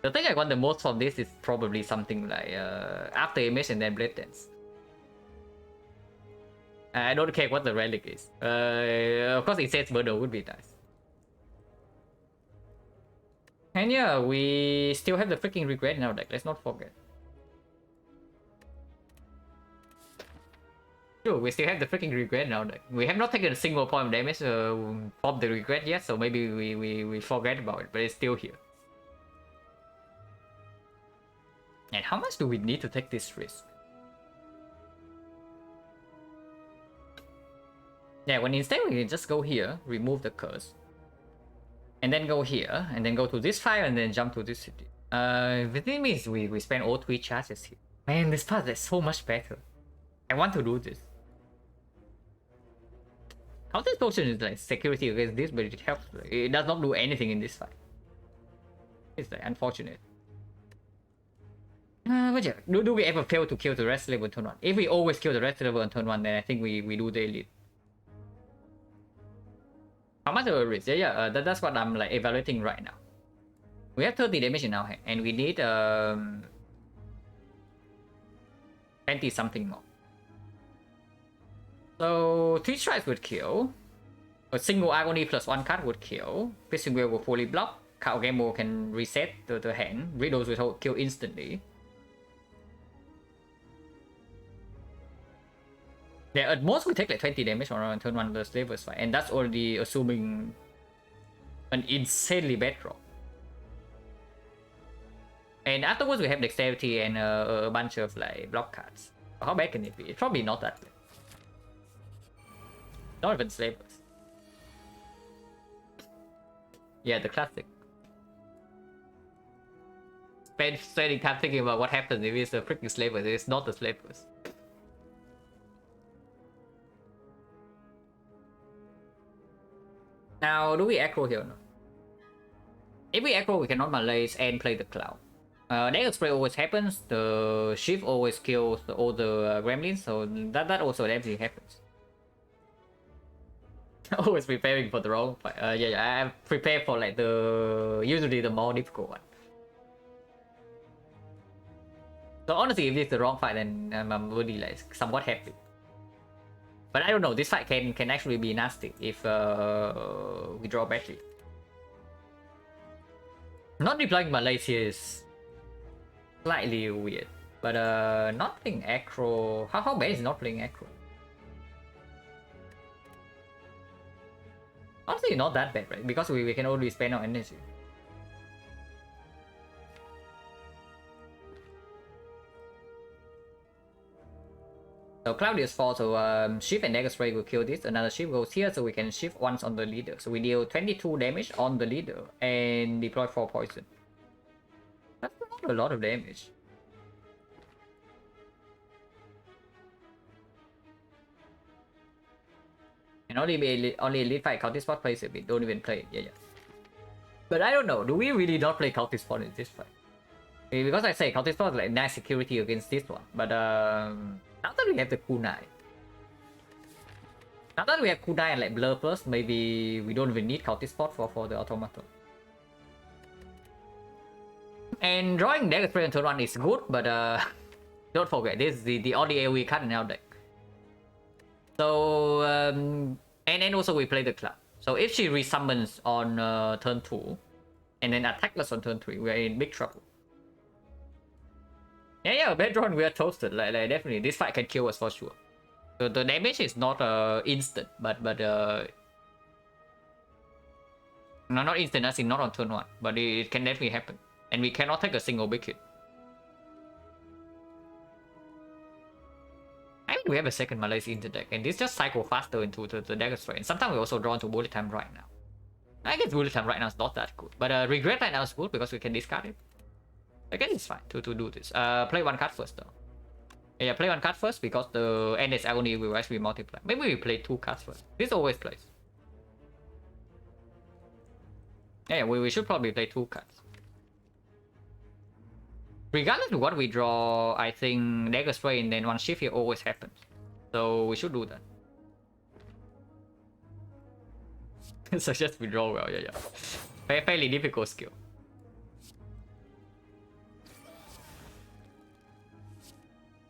The thing I want the most from this is probably something like after image and then Blade Dance. I don't care what the relic is. Of course, it says Murder would be nice. And yeah, we still have the freaking regret in our deck. Let's not forget. Sure, we still have the freaking regret in our deck. We have not taken a single point of damage from the regret yet, so maybe we forget about it, but it's still here. And how much do we need to take this risk? Yeah, when instead we can just go here, remove the curse, and then go here, and then go to this fire, and then jump to this city. The thing is, we spend all 3 charges here. Man, this path is so much better. I want to do this. Counter potion is like security against this, but it helps. It does not do anything in this fight. It's like unfortunate. But yeah, do we ever fail to kill the rest level on turn 1? If we always kill the rest level on turn 1, then I think we do the elite. How much of a risk? Yeah, that's what I'm like evaluating right now. We have 30 damage in our hand, and we need 20 something more. So 3 strikes would kill. A single agony plus 1 card would kill. Piercing Whale will fully block. Cow Gamble can reset the hand. Riddles will kill instantly. Yeah, at most we take like 20 damage on turn 1 versus Slavers fight, and that's already assuming an insanely bad draw. And afterwards we have Dexterity and a bunch of like block cards. How bad can it be? It's probably not that bad. Not even Slavers. Yeah, the classic. Spending time thinking about what happens if it's a freaking Slavers. It's not the Slavers. Now, do we aggro here or not? If we aggro, we cannot malaise and play the cloud. Dagger spray always happens. The shift always kills all the gremlins, so that also definitely happens. Always preparing for the wrong fight. Yeah, I prepare for like usually the more difficult one. So honestly, if it's the wrong fight, then I'm really like somewhat happy. But I don't know, this fight can actually be nasty if we draw badly. Not deploying Malaysia is slightly weird. But not playing aggro. How bad is not playing aggro? Honestly, not that bad, right? Because we can only spend our energy. So Claudius fall, so shift and dagger spray will kill this. Another shift goes here, so we can shift once on the leader. So we deal 22 damage on the leader and deploy 4 poison. That's not a lot of damage. And only elite fight Cultist Spot plays a bit, don't even play it, yeah. But I don't know, do we really not play Cultist Spot in this fight? Because I say Cultist Spot is like nice security against this one, but now that we have the kunai. Now that we have kunai and like blur plus, maybe we don't even need Cultist Spot for the automaton. And drawing dagger spray on turn 1 is good, but don't forget, this is the only AoE card in our deck. So, and also we play the club. So if she resummons on turn 2, and then attack us on turn 3, we are in big trouble. Yeah, Bedron, we are toasted. Like definitely, this fight can kill us for sure. So the damage is not instant, but no, not instant, as in not on turn 1, but it can definitely happen. And we cannot take a single big hit. I mean, we have a second Malaysia in the deck, and this just cycle faster into the dagger strike. And sometimes we also draw into bullet time right now. I guess bullet time right now is not that good, but regret right now is good because we can discard it. I guess it's fine to do this. Play 1 card first though. Yeah, play 1 card first because the NS agony will actually multiply. Maybe we play 2 cards first. This always plays. Yeah, we should probably play 2 cards. Regardless of what we draw, I think dagger spray and then 1 shift here always happens. So we should do that. So just withdraw well, yeah. Fairly difficult skill.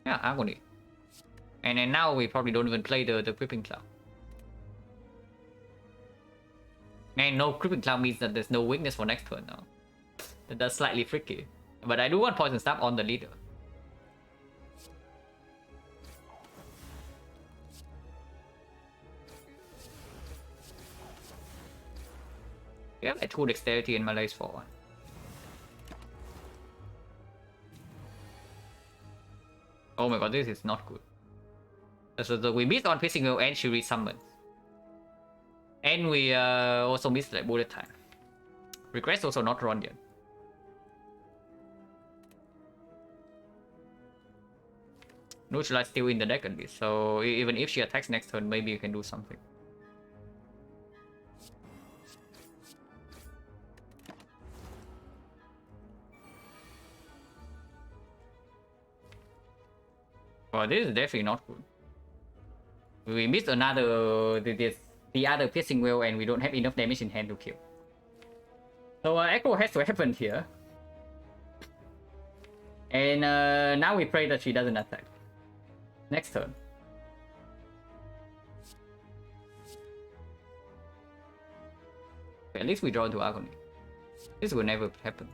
Yeah, agony. And then now we probably don't even play the Creeping Cloud. And no Creeping Cloud means that there's no weakness for next turn now. That's slightly tricky. But I do want Poison Stab on the leader. We have like 2 dexterity and Malaise for 1. Oh my god, this is not good. So we missed on Piercing Will and she resummons. And we also missed like bullet time. Regress also not run yet. Neutralize still in the deck at least, so even if she attacks next turn, maybe you can do something. Oh, this is definitely not good. We missed another the other piercing wheel and we don't have enough damage in hand to kill. So Echo has to happen here. And now we pray that she doesn't attack. Next turn. Okay, at least we draw into Agony. This will never happen.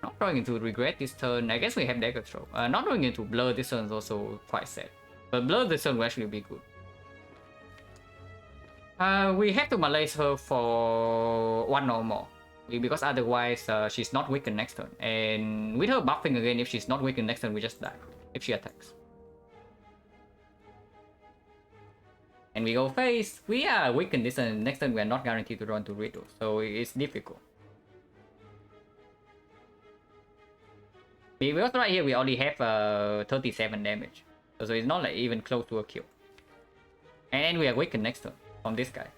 Not drawing into Regret this turn. I guess we have Dagger Throw. Not drawing into Blur this turn is also quite sad. But Blur this turn will actually be good. We have to malaise her for 1 or more. Because otherwise she's not weakened next turn. And with her buffing again, if she's not weakened next turn, we just die. If she attacks. And we go face. We are weakened this turn. Next turn we are not guaranteed to draw into Riddle. So it's difficult. Because right here we only have 37 damage. So it's not like even close to a kill. And we are weakened next turn from this guy.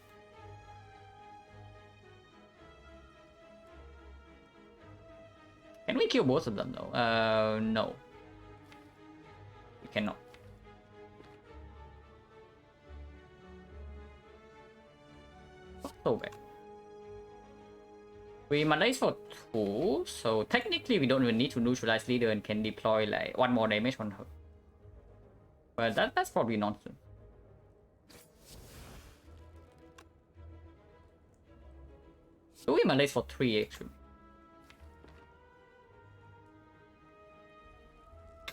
Can we kill both of them though? No. We cannot. So bad. We malaise for 2, so technically we don't even need to neutralize leader and can deploy like 1 more damage on her. But that's probably nonsense. So we Malays for 3 actually.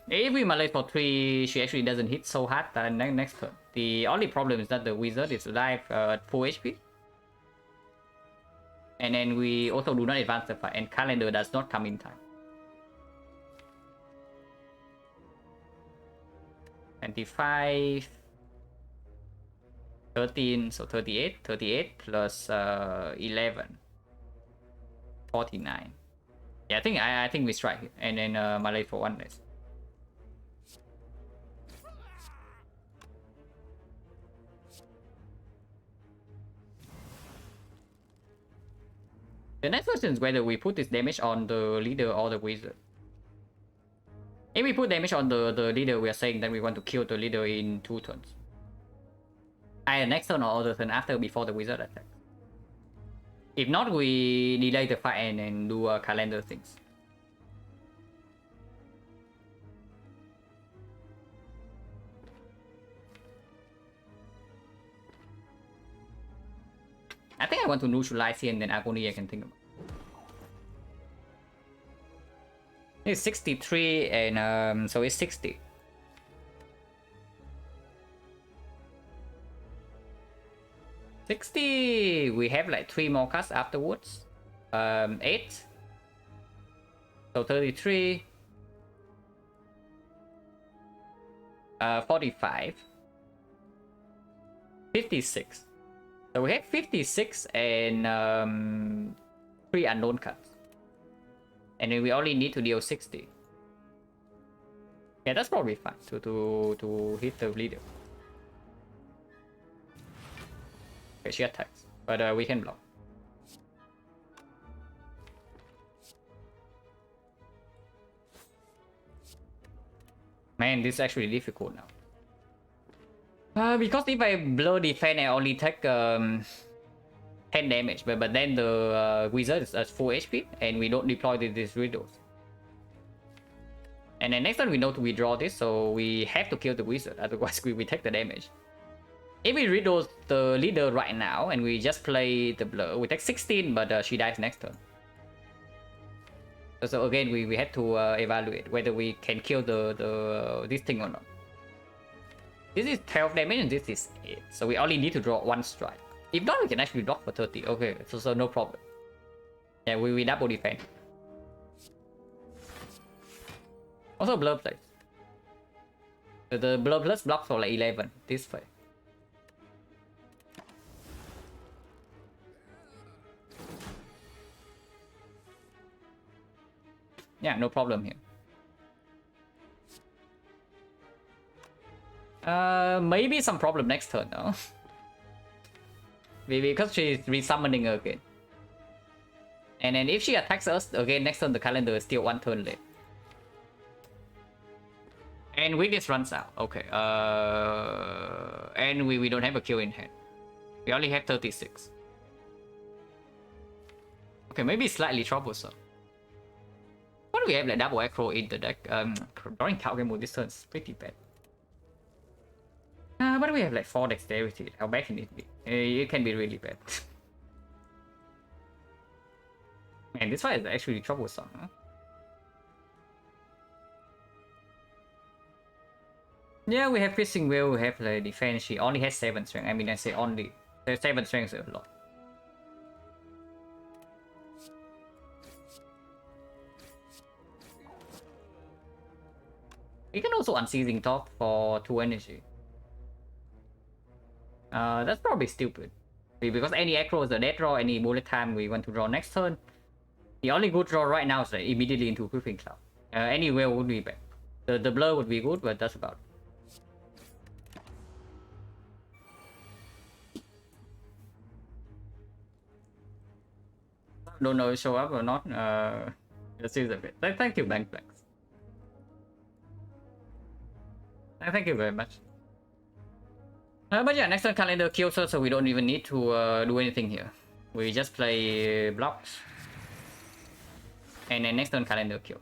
If we Malays for 3, she actually doesn't hit so hard next turn. The only problem is that the wizard is alive at full HP. And then we also do not advance the fight, and calendar does not come in time. 25, 13, so 38, 38 plus 11, 49. Yeah, I think we strike, and then Malay for 1 less. The next question is whether we put this damage on the leader or the wizard. If we put damage on the leader, we are saying that we want to kill the leader in 2 turns. Either next turn or other turn after, before the wizard attack. If not, we delay the fight and then do calendar things. I think I want to neutralize here and then Agony I can think about. It's 63 and so it's 60. We have like 3 more cards afterwards. 8. So 33. 45. 56. So we have 56 and 3 unknown cards. And then we only need to deal 60. Yeah, that's probably fine to hit the leader. Okay, she attacks, but we can block. Man, this is actually difficult now. Because if I blow defense, I only take 10 damage, but then the wizard is at full HP, and we don't deploy these riddles. And then next time we know to withdraw this, so we have to kill the wizard, otherwise we take the damage. If we riddle the leader right now, and we just play the blow, we take 16, but she dies next turn. So again, we have to evaluate whether we can kill this thing or not. This is 12 damage and this is 8, so we only need to draw 1 strike. If not, we can actually block for 30. Okay, so no problem. Yeah, we double defend. Also Blur Place. The Blur Plus blocks for like 11 this way. Yeah, no problem here. Maybe some problem next turn though. Because she's resummoning again. And then if she attacks us again next turn, the calendar is still 1 turn left. And weakness runs out. Okay. And we don't have a kill in hand. We only have 36. Okay, maybe slightly troublesome. Why do we have like double acro in the deck? Drawing card game mode this turn is pretty bad. Why do we have like 4 dexterity? How bad can it be? It can be really bad. Man, this fight is actually troublesome, huh? Yeah, we have Fishing Wheel, we have like defense. She only has 7 strength. I mean, I say only. 7 strength is a lot. We can also Unseizing Top for 2 energy. That's probably stupid. Because any acro is a dead draw, any bullet time we want to draw next turn. The only good draw right now is like immediately into Griffin Cloud. Any whale would be bad. The blur would be good, but that's about it. Don't know if show up or not. Let's use a bit. Thank you, Blank Blanks. Thank you very much. But yeah, next turn calendar kills her, so we don't even need to do anything here. We just play blocks. And then next turn calendar kills.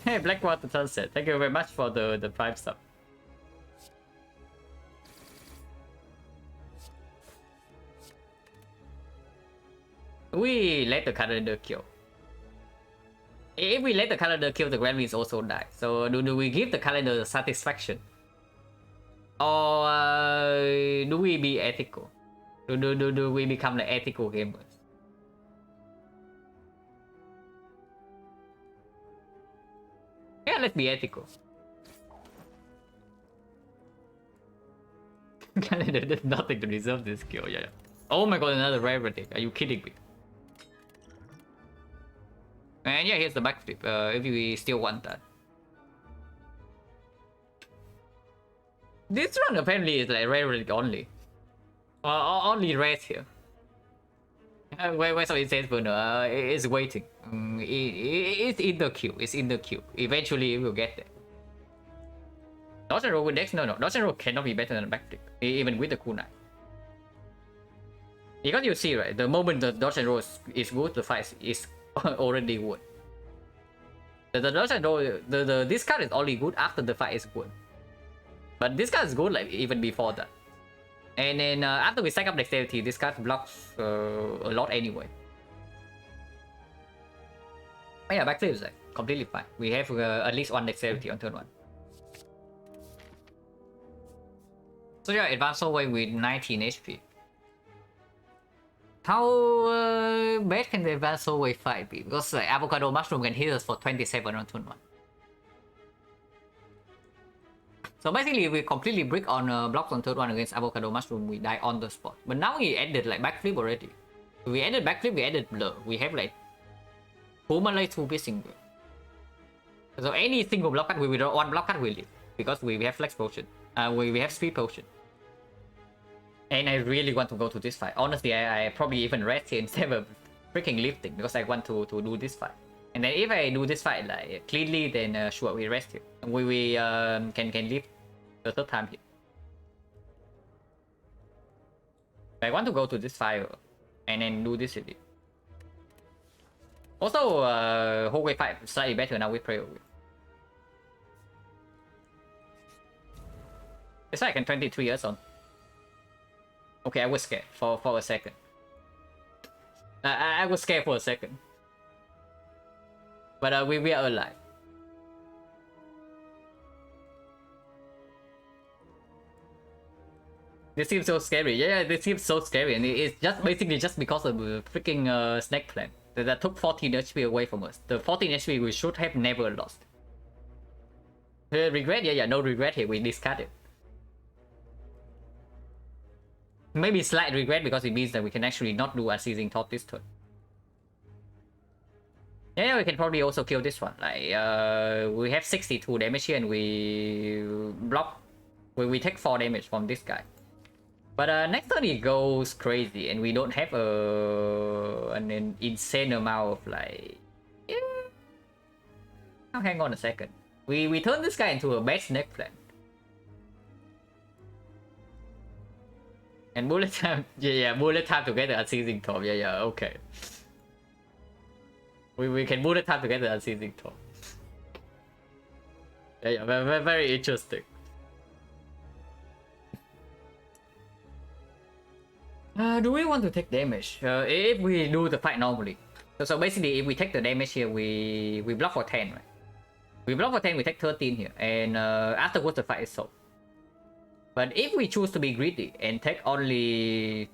Hey, Blackwater Sunset, thank you very much for the 5 sub. We let the calendar kill. If we let the calendar kill, the gremlins also die. So do we give the calendar satisfaction? Or do we be ethical? Do we become the ethical gamers? Yeah, let's be ethical. Calendar does nothing to deserve this kill. Yeah. Oh my god, another rarity. Are you kidding me? And yeah, here's the backflip. If we still want that. This run apparently is like rarity only. Only rares here. Where's it says Bruno? It's waiting. It's in the queue. It's in the queue. Eventually it will get there. Dodge and roll with Dex? No. Dodge and roll cannot be better than a backflip. Even with the kunai. Because you see, right? The moment the dodge and roll is good, the fight is already good. The dodge and roll, this card is only good after the fight is good. But this card is good like even before that. And then after we stack up dexterity, this card blocks a lot anyway. But yeah, backflip is like completely fine. We have at least one dexterity on turn 1. So yeah, advanced away with 19 HP. How bad can the advanced away fight be? Because like, avocado mushroom can hit us for 27 on turn 1. So basically, if we completely brick on blocks on turn 1 against avocado mushroom, we die on the spot. But now we added like backflip already. We added backflip, we added blur. We have like 2 melee, 2 piercing. So any single block card, we will one block card will live. Because we have flex potion. We have speed potion. And I really want to go to this fight. Honestly, I probably even rest here instead of freaking lifting. Because I want to do this fight. And then if I do this fight like cleanly, then sure, we rest here. We can live the third time here. I want to go to this fight and then do this with it. Also, whole way fight slightly better now with prayer. It's like I can 23 years on. Okay, I was scared for a second. I was scared for a second. But we are alive. This seems so scary. Yeah, this seems so scary, and it's just basically just because of the freaking snake plant that took 14 HP away from us. The 14 HP we should have never lost. Regret? Yeah, no regret here. We discarded. Maybe slight regret because it means that we can actually not do unceasing thought this turn. Yeah, we can probably also kill this one. Like we have 62 damage here and we block. We take 4 damage from this guy. But next turn it goes crazy and we don't have an insane amount of like. Yeah. Now hang on a second. We turn this guy into a bad snake plant. And bullet time, yeah, bullet time together unceasing top. Yeah, okay. We can bullet time together unceasing top. Yeah, very interesting. Do we want to take damage? If we do the fight normally. So basically, if we take the damage here, we block for 10, right? We block for 10, we take 13 here, and afterwards the fight is solved. But if we choose to be greedy and take only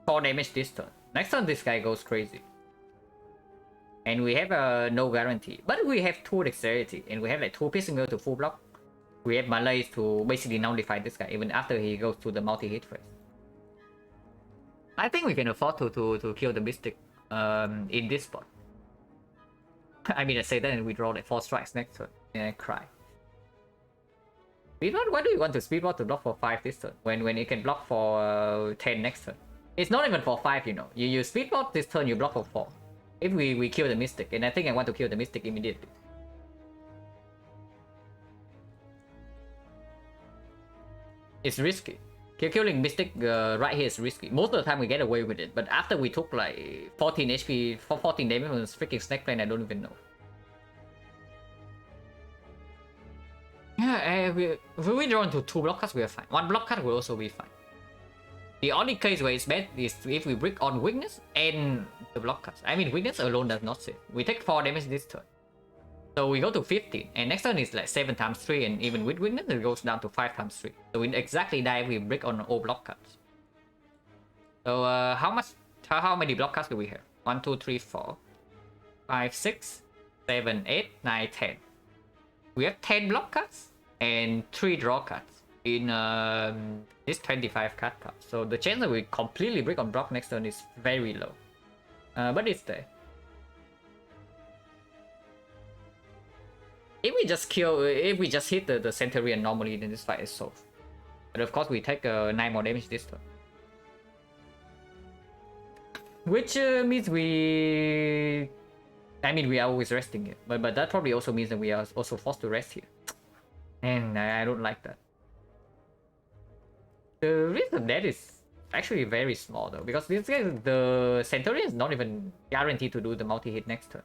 4 damage this turn, next turn this guy goes crazy. And we have no guarantee. But we have 2 dexterity and we have like 2 piercing to full block. We have melee to basically nullify this guy even after he goes to the multi-hit phase. I think we can afford to kill the Mystic in this spot. I mean, I say that and we draw like 4 strikes next turn and I cry. Why do you want to speedbot to block for 5 this turn when it can block for 10 next turn? It's not even for 5, you know. You speedbot this turn, you block for 4. If we kill the Mystic, and I think I want to kill the Mystic immediately. It's risky. Killing Mystic right here is risky. Most of the time we get away with it, but after we took like 14 HP, 14 damage from this freaking snake plane, I don't even know. Yeah, if we draw into 2 block cards, we are fine. 1 block card will also be fine. The only case where it's bad is if we brick on weakness and the block cuts. I mean, weakness alone does not save. We take 4 damage this turn. So we go to 15, and next turn is like 7 times 3, and even with weakness it goes down to 5 times 3. So we exactly die if we brick on all block cuts. So how many block cuts do we have? 1, 2, 3, 4, 5, 6, 7, 8, 9, 10. We have 10 block cuts and 3 draw cuts in this 25 card cup. So the chance that we completely brick on block next turn is very low. But it's there. If we just hit the Centurion normally, then this fight is solved. But of course we take 9 more damage this turn. Which means we are always resting it. But that probably also means that we are also forced to rest here. And I don't like that. The risk of that is actually very small though, because this guy, the Centurion is not even guaranteed to do the multi-hit next turn.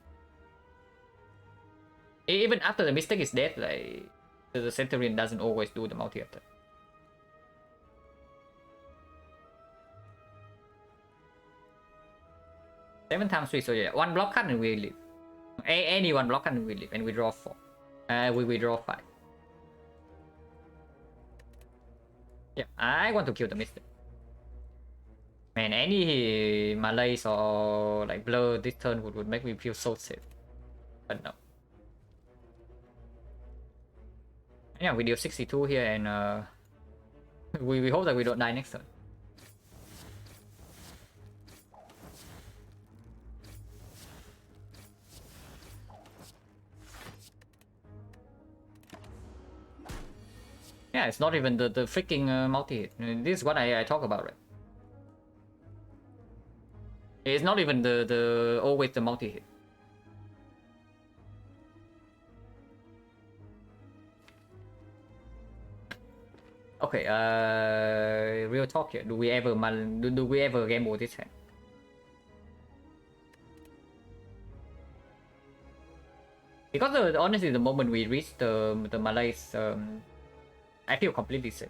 Even after the mistake is dead, like the Centurion doesn't always do the multi-attack. Seven times 3, so yeah, 1 block cut and we leave. Any 1 block cut and we leave, and we draw 4. We draw 5. Yeah, I want to kill the mistake. Man, any malaise or like blur this turn would make me feel so safe. But no. Yeah, we deal 62 here, and we hope that we don't die next turn. Yeah, it's not even the freaking multi-hit. This is what I talk about, right? It's not even the always the multi-hit. Okay, real talk here. Do we ever gamble this hand? Because honestly, the moment we reach the malaise, I feel completely safe.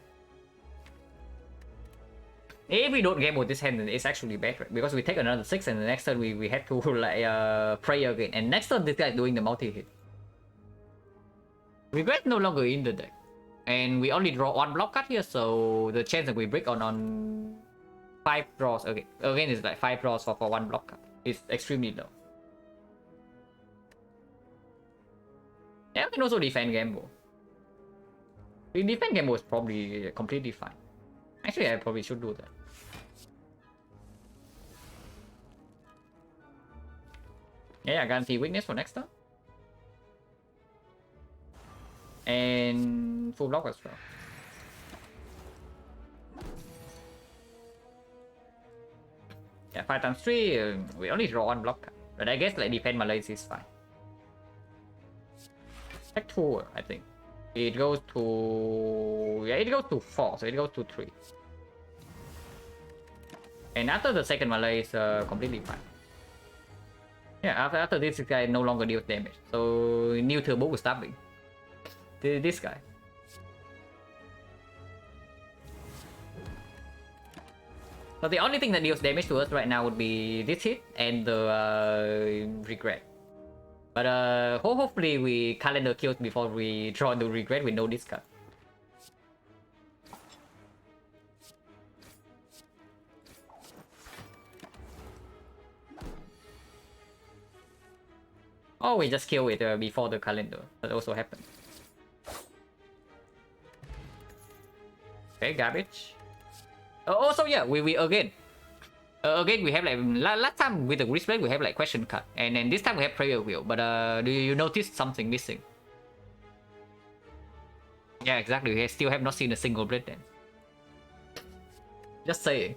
If we don't gamble this hand, then it's actually bad, right? Because we take another 6, and the next turn we have to like pray again, and next turn this guy is doing the multi-hit. Regret no longer in the deck. And we only draw 1 block card here, so the chance that we break on 5 draws again is like 5 draws for 1 block card. It's extremely low. Yeah, we can also defend gamble. The defend gamble is probably completely fine. Actually, I probably should do that. Yeah, I guarantee weakness for next turn. And full block as well. Yeah, 5 times 3, we only draw 1 block card. But I guess like defend malaise is fine. Check 2, I think. It goes to... yeah, it goes to 4, so it goes to 3. And after the second malaise, completely fine. Yeah, after this guy no longer deals damage. So new turbo will start being this guy. So the only thing that deals damage to us right now would be this hit and the regret. But hopefully we calendar kills before we draw the regret with no discard. Or we just kill it before the calendar. That also happens. Okay, garbage. Also, yeah, we again we have like last time with the Wristblade we have like question card, and then this time we have prayer wheel. But do you notice something missing? Yeah, exactly. We still have not seen a single blade dance. Just saying.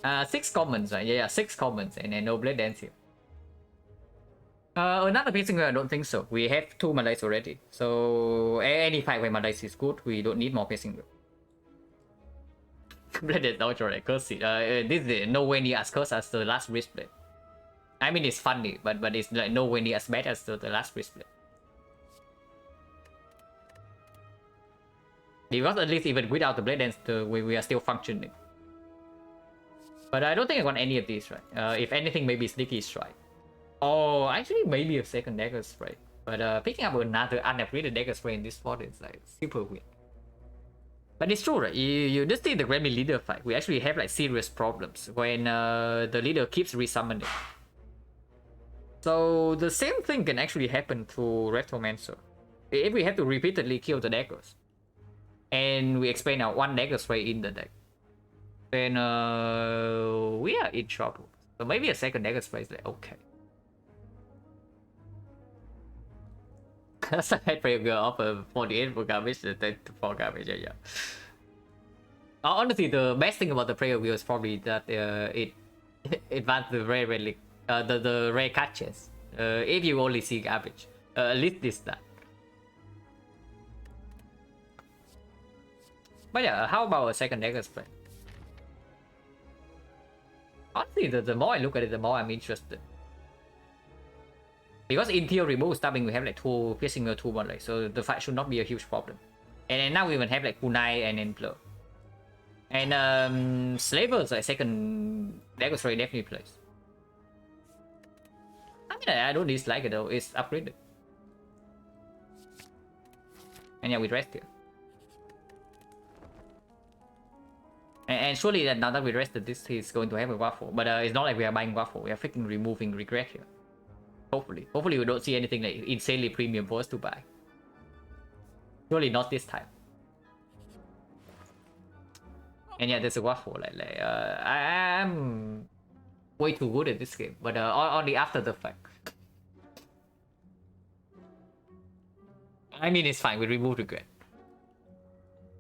6 commons, right? Yeah, 6 commons, and then no blade dance here. Another piercing wheel, I don't think so. We have 2 malaise already. So any fight where malaise is good, we don't need more piercing wheel. Blade dodge or curse it. This is nowhere near as cursed as the last Wristblade. I mean, it's funny, but it's like nowhere near as bad as the last Wristblade. Because at least even without the blade dance, we are still functioning. But I don't think I want any of these, right? If anything, maybe Sneaky Strike. Oh, actually, maybe a second Dagger Spray. But picking up another unupgraded Dagger Spray in this spot is like super weird. But it's true, right? You just see the Grammy leader fight. We actually have like serious problems when the leader keeps resummoning. So the same thing can actually happen to Retromancer. If we have to repeatedly kill the daggers, and we expend our one dagger spray in the deck, then we are in trouble. So maybe a second dagger spray is like okay. That's a head prayer girl offer 48 for garbage, 10 for garbage, yeah. Honestly, the best thing about the prayer wheel is probably that it advances the rare relic, the rare catches. If you only see garbage, at least this that. But yeah, how about a second dagger spray? Honestly, the more I look at it, the more I'm interested. Because in theory, both stabbing we have like 2 piercing or 2 one, like, so the fight should not be a huge problem. And now we even have like kunai and then blur. And Slaver's like second dagger spray definitely plays. I mean, I don't dislike it though, it's upgraded. And yeah, we rest here. And surely that now that we rested this, he's going to have a waffle. But it's not like we are buying waffle, we are freaking removing regret here. Hopefully we don't see anything like insanely premium for us to buy. Surely not this time. And yeah, there's a waffle. I'm way too good at this game, but only after the fact. I mean, it's fine. We remove regret,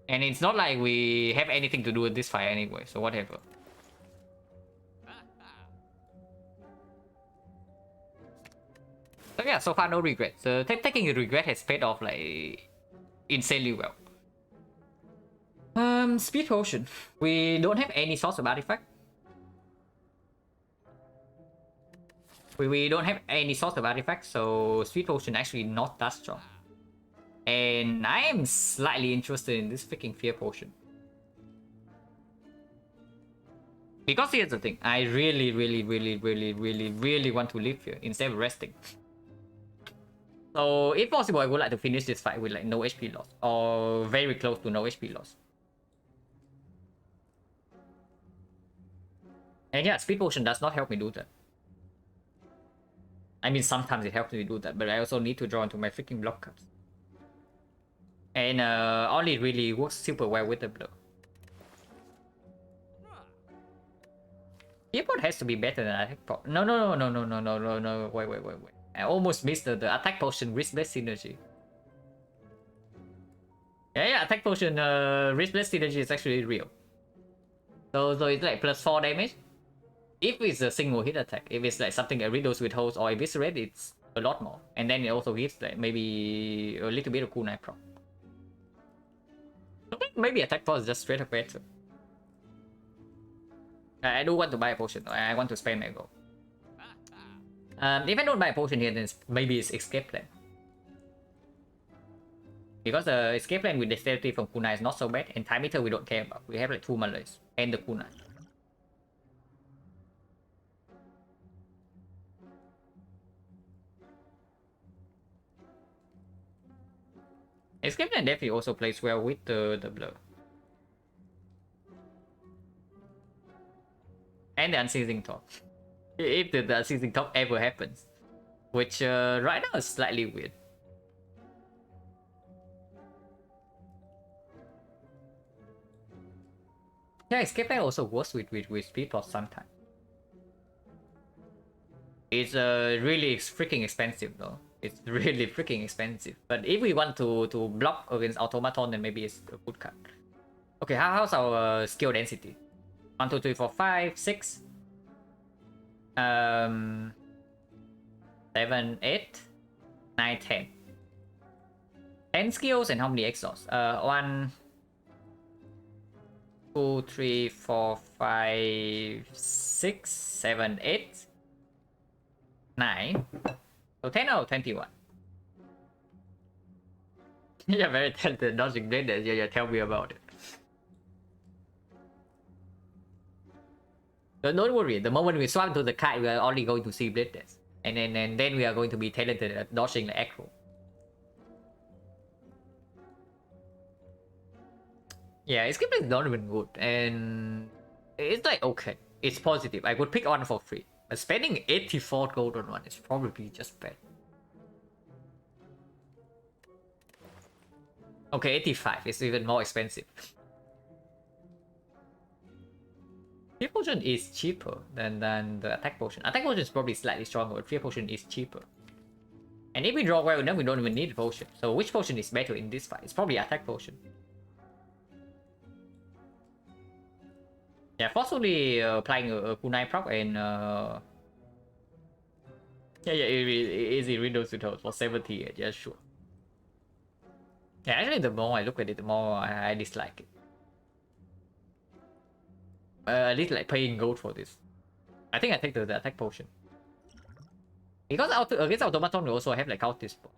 and it's not like we have anything to do with this fight anyway. So whatever. So yeah, so far no regrets. So taking a regret has paid off like insanely well. Speed potion. We don't have any source of artifact. We don't have any source of artifact, so speed potion actually not that strong. And I am slightly interested in this freaking fear potion. Because here's the thing, I really want to live here instead of resting. So if possible, I would like to finish this fight with like no HP loss, or very close to no HP loss. And yeah, speed potion does not help me do that. I mean, sometimes it helps me do that, but I also need to draw into my freaking block cards. And only really works super well with the blow. Keyboard has to be better than attack potion. No, wait. I almost missed the attack potion riskless synergy. Yeah, attack potion riskless synergy is actually real. So it's like +4 damage. If it's a single hit attack, if it's like something that riddles with holes or eviscerate, it's a lot more. And then it also gives like maybe a little bit of kunai prop. Maybe attack force is just straight up better. I do want to buy a potion though. I want to spend my gold. If I don't buy a potion here, then maybe it's escape plan. Because the escape plan with dexterity from kunai is not so bad, and time meter we don't care about. We have like 2 malays and the kunai. Escape plan definitely also plays well with the blow. And the unceasing top. If the unceasing top ever happens. Which right now is slightly weird. Yeah, escape plan also works with speed plus sometimes. It's really freaking expensive though. It's really freaking expensive. But if we want to block against automaton, then maybe it's a good card. Okay, how's our skill density? 1, 2, 3, 4, 5, 6. 7, 8, 9, 10. 10 skills and how many exhausts? 1, 2, 3, 4, 5, 6, 7, 8, 9. So 10 or 21. You're very talented dodging blade dance. Yeah, tell me about it. Don't worry, the moment we swap to the kite, we are only going to see blade dance. And then we are going to be talented at dodging the echo. Yeah, it's keeping not even good, and it's like okay, it's positive. I would pick one for free, but spending 84 gold on one is probably just bad. Okay, 85 is even more expensive. Fear potion is cheaper than the attack potion. Attack potion is probably slightly stronger, but fear potion is cheaper. And if we draw well enough, we don't even need potion. So which potion is better in this fight? It's probably attack potion. Yeah, forcefully applying a kunai proc and yeah, easy Windows tutorial for 70. Yeah, sure. Yeah, actually, the more I look at it, the more I dislike it. At least like paying gold for this. I think I take the attack potion. Because against automaton we also have like counter spot.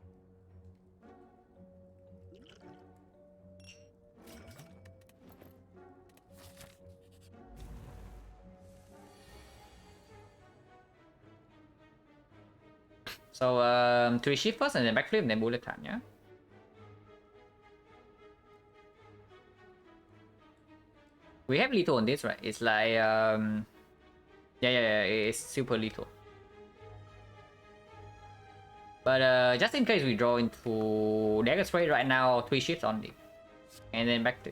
So 3 shift first and then backflip and then bullet time, yeah? We have lethal on this, right? It's like yeah, it's super lethal. But just in case we draw into dagger spray right now, 3 shifts only. And then back to.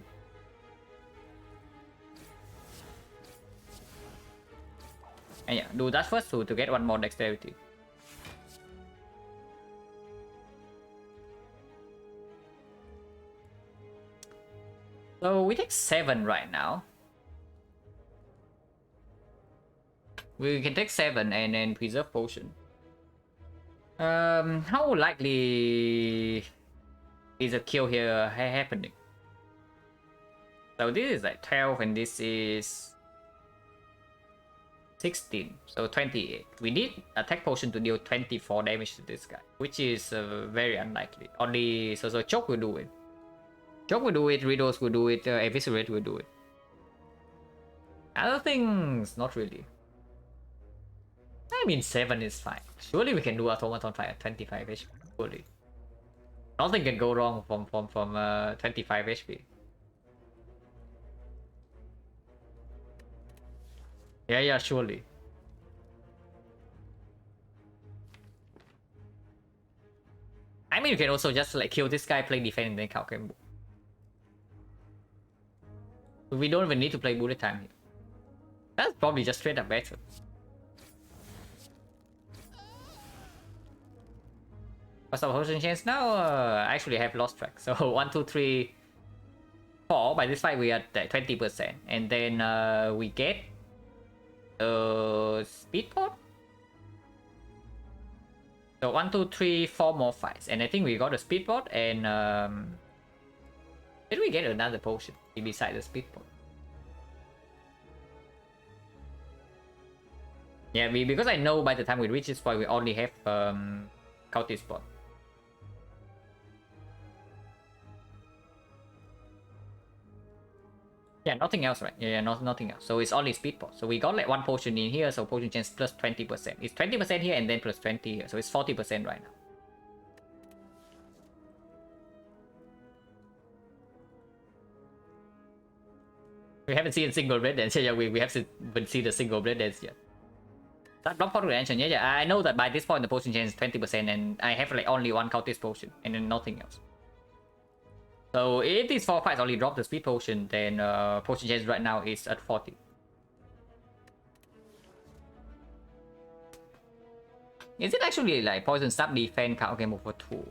And yeah, do that first to get one more dexterity. So we take 7 right now. We can take 7 and then preserve potion. How likely is a kill here happening? So this is like 12 and this is 16, so 28. We need attack potion to deal 24 damage to this guy, which is very unlikely. Only so choke will do it. Choke will do it, Riddles will do it, Eviscerate will do it. Other things, not really. I mean 7 is fine. Surely we can do automaton fight at 25 HP. Surely. Nothing can go wrong from 25 HP. Yeah, surely. I mean you can also just like kill this guy, play defense and then count combo. We don't even need to play bullet time here. That's probably just straight up better. What's our potion chance now? I actually have lost track. So 1, 2, 3, 4. By this fight we are at 20%. And then we get speed pot. So 1, 2, 3, 4 more fights. And I think we got a speed pot and did we get another potion beside the speed pot? Yeah, because I know by the time we reach this point we only have counter spot. Yeah, nothing else, right? Yeah, nothing else. So it's only speed pot. So we got like 1 potion in here, so potion chance plus 20%. It's 20% here and then plus 20 here, so it's 40% right now. We haven't seen a single red dance. Yeah, we haven't seen a single red dance yet. That block pot reaction, yeah, I know that by this point the potion chance is 20% and I have like only 1 counter potion and then nothing else. So if these 4 fights only drop the speed potion, then potion chance right now is at 40. Is it actually like poison stab defense count game over 2?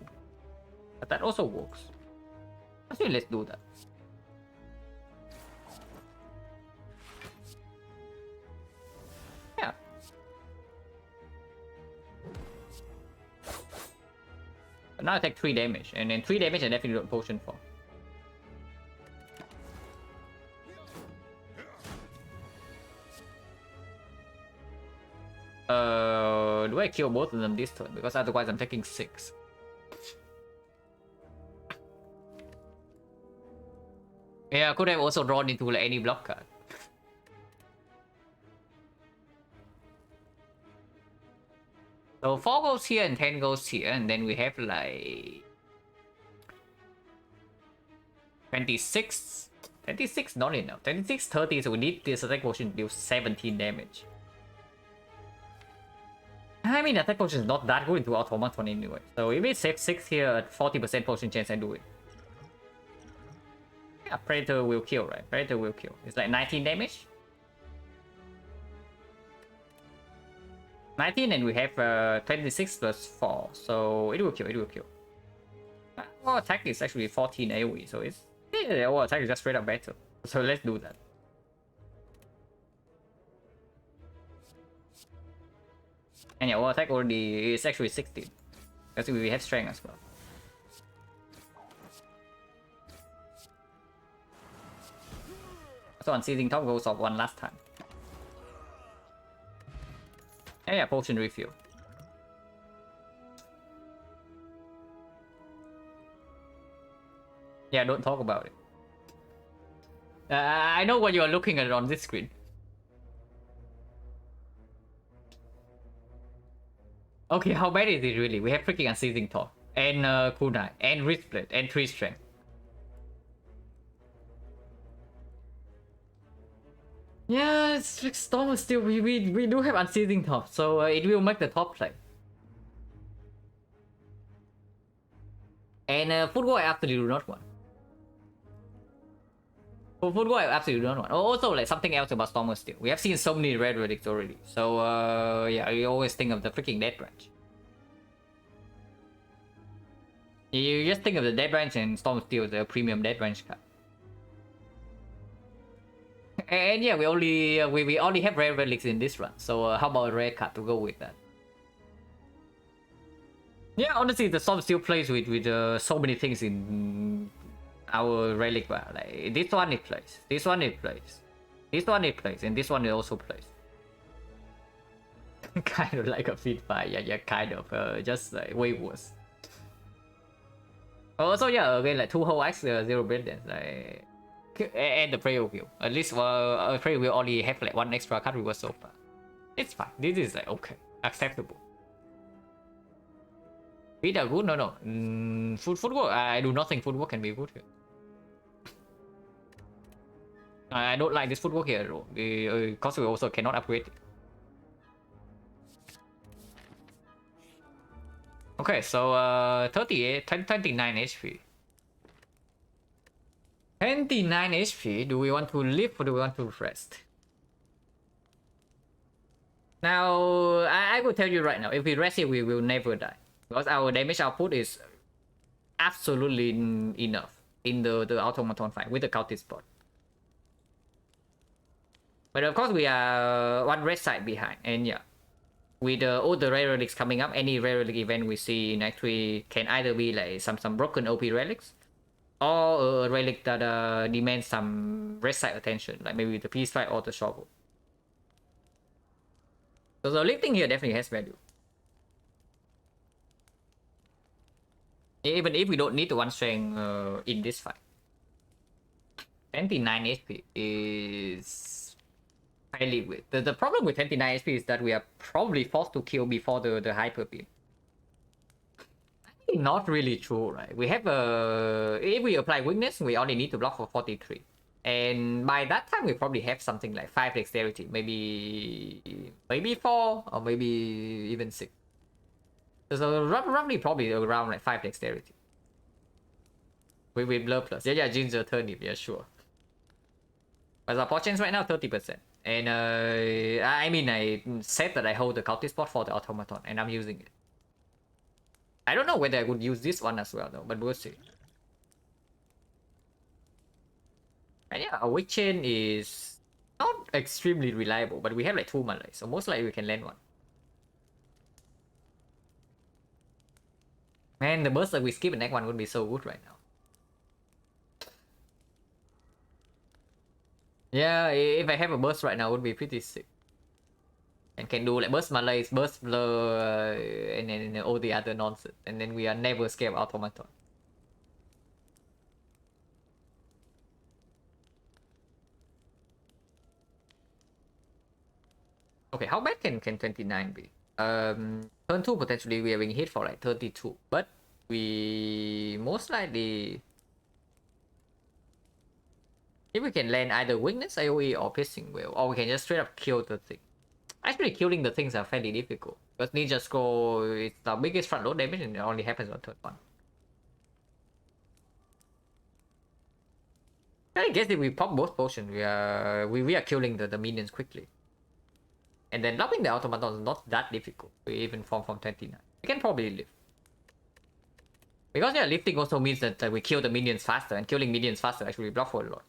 But that also works. Actually, let's do that. Yeah. But now I take 3 damage, and then 3 damage and definitely do potion for. Do I kill both of them this turn? Because otherwise I'm taking 6. Yeah, could have also drawn into like any block card. So 4 goes here and 10 goes here, and then we have like 26. 26 not enough. 26, 30, so we need this attack potion to deal 17 damage. I mean, attack potion is not that good into automaton anyway. So if we save 6 here at 40% potion chance, I do it. Yeah, Predator will kill, right? Predator will kill. It's like 19 damage. 19, and we have 26 plus 4, so it will kill, it will kill. Our attack is actually 14 AoE, so it's... Yeah, our attack is just straight up better. So let's do that. And yeah, our attack already is actually 16. Because we have strength as well. So Unseizing Top goes off one last time. And yeah, potion refill. Yeah, don't talk about it. I know what you are looking at on this screen. Okay, how bad is it really? We have freaking Unseizing Top, and Kunai, and Wristblade, and 3 strength. Yeah, it's like Storm still. We do have Unseizing Top, so it will make the top play. And Football I absolutely do not want. Football I absolutely do not want. Also, like something else about Stormer Steel. We have seen so many red relics already. So yeah, you always think of the freaking Dead Branch. You just think of the Dead Branch and Storm Steel, the premium Dead Branch card. And yeah, we only have rare relics in this run. So how about a rare card to go with that? Yeah, honestly, the Storm Steel plays with so many things in our relic bar. Like this one it plays, this one it plays, this one it plays, and this one it also plays. Kind of like a feed fight, yeah, kind of, just like way worse. Also, yeah, again, like 2 whole X, 0 brilliance, like, and the prayer wheel. At least, prayer wheel only have like 1 extra card reverse so far. It's fine. This is like okay, acceptable. Speed are good? No. Footwork? I do not think footwork can be good here. I don't like this footwork here at all. Because we also cannot upgrade it. Okay, so 38, 29 HP. 29 HP. Do we want to live or do we want to rest? Now, I will tell you right now, if we rest here, we will never die. Because our damage output is absolutely enough in the automaton fight with the cultist bot. But of course, we are 1 red side behind, and yeah. With all the rare relics coming up, any rare relic event we see in Act 3 can either be like some broken OP relics, or a relic that demands some red side attention, like maybe the Peace Fight or the Shovel. So the lifting here definitely has value. Even if we don't need the 1 strength in this fight. 29 HP is highly weak. The problem with 29 HP is that we are probably forced to kill before the Hyper Beam. Not really true, right? We have if we apply weakness, we only need to block for 43. And by that time, we probably have something like 5 dexterity, maybe 4, or maybe even 6. So roughly probably around like 5 dexterity. With Blur Plus. Yeah, Ginger Turnip, yeah, sure. But our chance right now, 30%. And I mean, I said that I hold the cultist spot for the automaton, and I'm using it. I don't know whether I would use this one as well, though, but we'll see. And yeah, our weak chain is not extremely reliable, but we have like 2 Malay, so most likely we can land one. Man, the burst that we skip in next one would be so good right now. Yeah, if I have a burst right now, it would be pretty sick. And can do like burst Malays, burst Blur, and then all the other nonsense. And then we are never scared of automaton. Okay, how bad can 29 be? Turn 2 potentially we are being hit for like 32, but we most likely, if we can land either weakness AoE or piercing whale, or we can just straight up kill the thing. Actually, killing the things are fairly difficult because Ninja Scroll is the biggest front load damage and it only happens on turn 1. I guess if we pop both potions, we are killing the minions quickly. And then lopping the automaton is not that difficult. We even form from 29. We can probably live. Because yeah, lifting also means that we kill the minions faster, and killing minions faster actually block for a lot.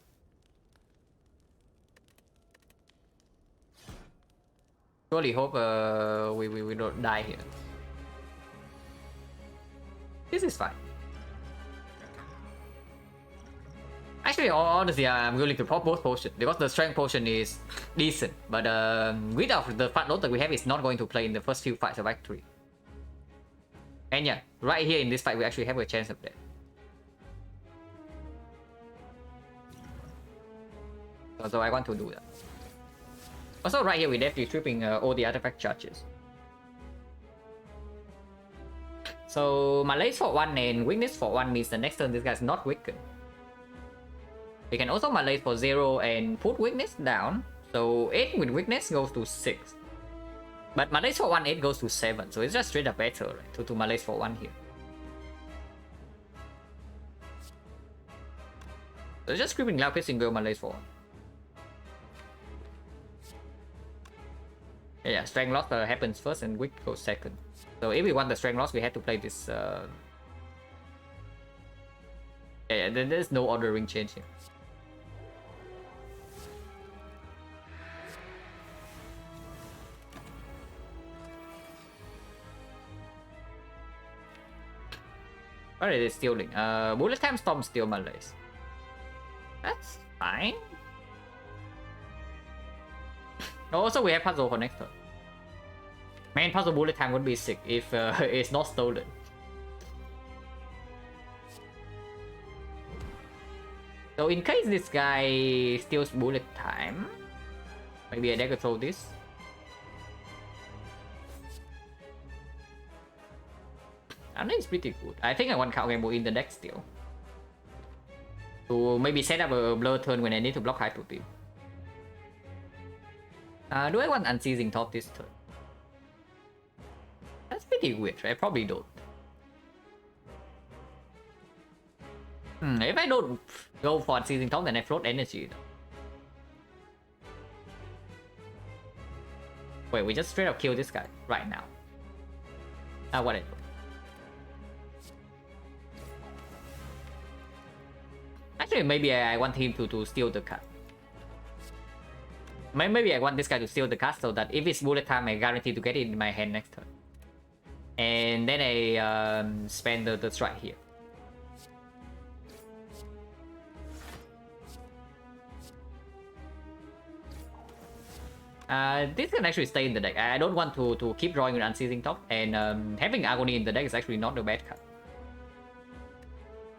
Surely hope we don't die here. This is fine. Actually, honestly, I'm willing to pop both potions because the strength potion is decent, but without the front load that we have, it's not going to play in the first few fights of Act 3. And yeah, right here in this fight, we actually have a chance of that. So I want to do that. Also, right here, we're definitely tripping all the artifact charges. So malaise for 1 and weakness for 1 means the next turn this guy's not weakened. We can also malaise for 0 and put weakness down. So 8 with weakness goes to 6. But malaise for 1, 8 goes to 7. So it's just straight up better, right? To malaise for 1 here. So just creeping loud piercing will malaise for 1. Yeah, strength loss happens first and weak goes second. So if we want the strength loss, we have to play this. Yeah, there's no ordering change here. What is it stealing? Bullet time storm steal malaise. That's fine. Also, we have puzzle for next turn. Man, puzzle bullet time would be sick if it's not stolen. So in case this guy steals bullet time, maybe I dare control this. I think it's pretty good. I think I want counter game in the deck still. To maybe set up a blur turn when I need to block Hyper Beam. Do I want Unceasing Top this turn? That's pretty weird, right? I probably don't. If I don't go for Unceasing Top, then I float energy. Wait, we just straight up kill this guy right now. Whatever. Actually, maybe I want him to steal the card. Maybe I want this guy to steal the card so that if it's bullet time, I guarantee to get it in my hand next turn. And then I spend the strike here. This can actually stay in the deck. I don't want to keep drawing with Unceasing Top, and having Agony in the deck is actually not a bad card.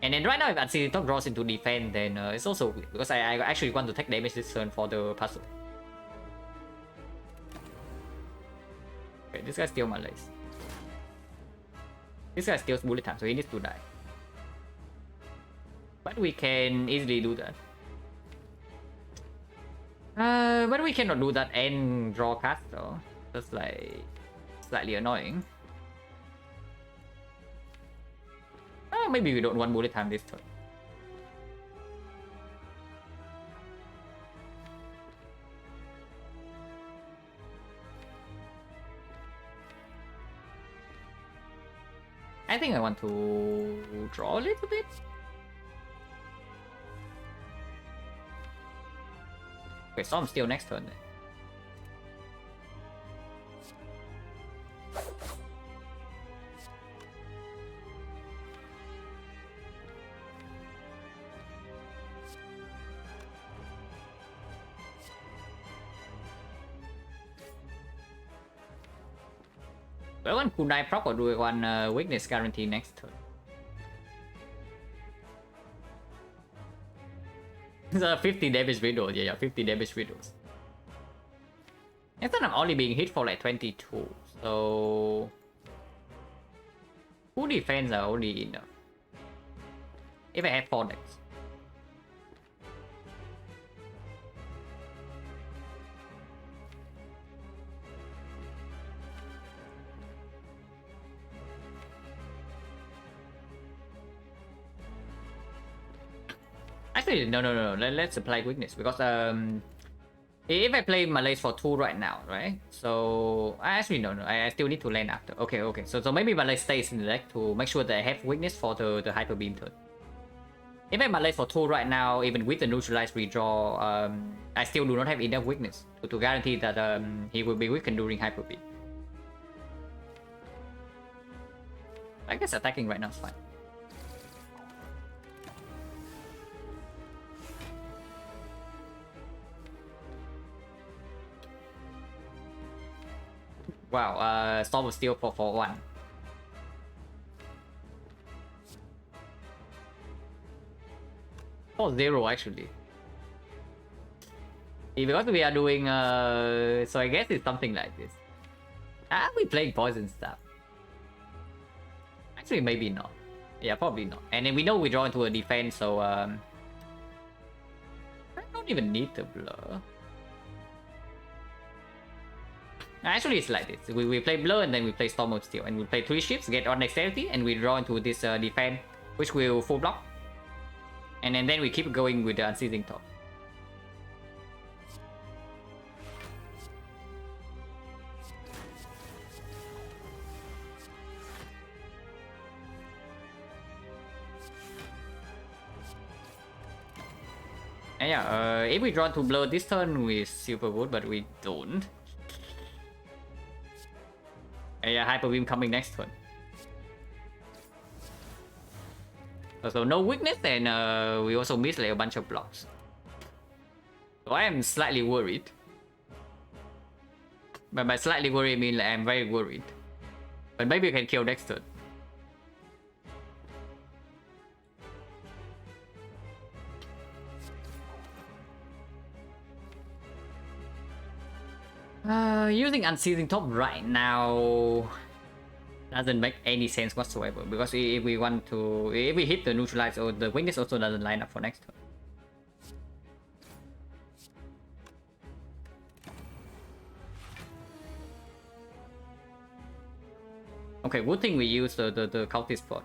And then right now, if Unceasing Top draws into defense, then it's also weird because I actually want to take damage this turn for the puzzle. Okay, this guy steals malaise. This guy steals bullet time, so he needs to die. But we can easily do that. But we cannot do that and draw cards though. That's like slightly annoying. Maybe we don't want bullet time this turn. I think I want to draw a little bit. Okay, so I'm still next turn then. Do I want Kunai proc or do I want weakness guarantee next turn? It's a 50 damage widow, yeah, 50 damage widows. Instead I'm only being hit for like 22, so full defense are only enough. If I have 4 decks. Actually, no. Let's apply weakness because if I play Malays for 2 right now, right? So actually no, I still need to land after. Okay. So maybe Malay stays in the deck to make sure that I have weakness for the hyper beam turn. If I Malay for 2 right now, even with the neutralized redraw, I still do not have enough weakness to guarantee that he will be weakened during hyper beam. I guess attacking right now is fine. Wow, Storm of Steel for 1. For 0 actually. Because we are doing so I guess it's something like this. Are we playing poison stuff? Actually maybe not. Yeah, probably not. And then we know we draw into a defense, so I don't even need the blur. Actually, it's like this. We play Blur and then we play Storm of Steel. And we play 3 ships, get on dexterity, and we draw into this defense, which will full block. And then we keep going with the Unceasing Top. And yeah, if we draw to Blur this turn with super good, but we don't. And yeah, Hyper Beam coming next turn. So no weakness, and we also miss like a bunch of blocks. So I am slightly worried. But by slightly worried, I mean like I'm very worried. But maybe we can kill next turn. Using Unceasing Top right now doesn't make any sense whatsoever, because if we want to, if we hit the neutralize, or the weakness also doesn't line up for next turn. Okay, good thing we use the cultist spot.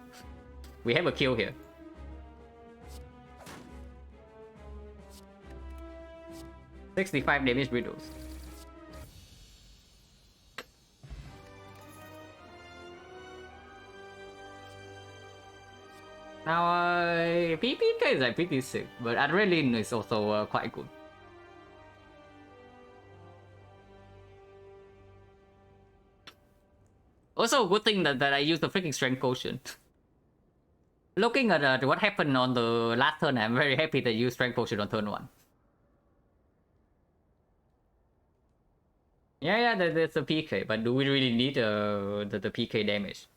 We have a kill here. $65 damage riddles. Now, PPK is like pretty sick, but Adrenaline is also quite good. Also, good thing that I used the freaking Strength Quotient. Looking at what happened on the last turn, I'm very happy that you used Strength Quotient on turn 1. Yeah, that's a PK, but do we really need the PK damage?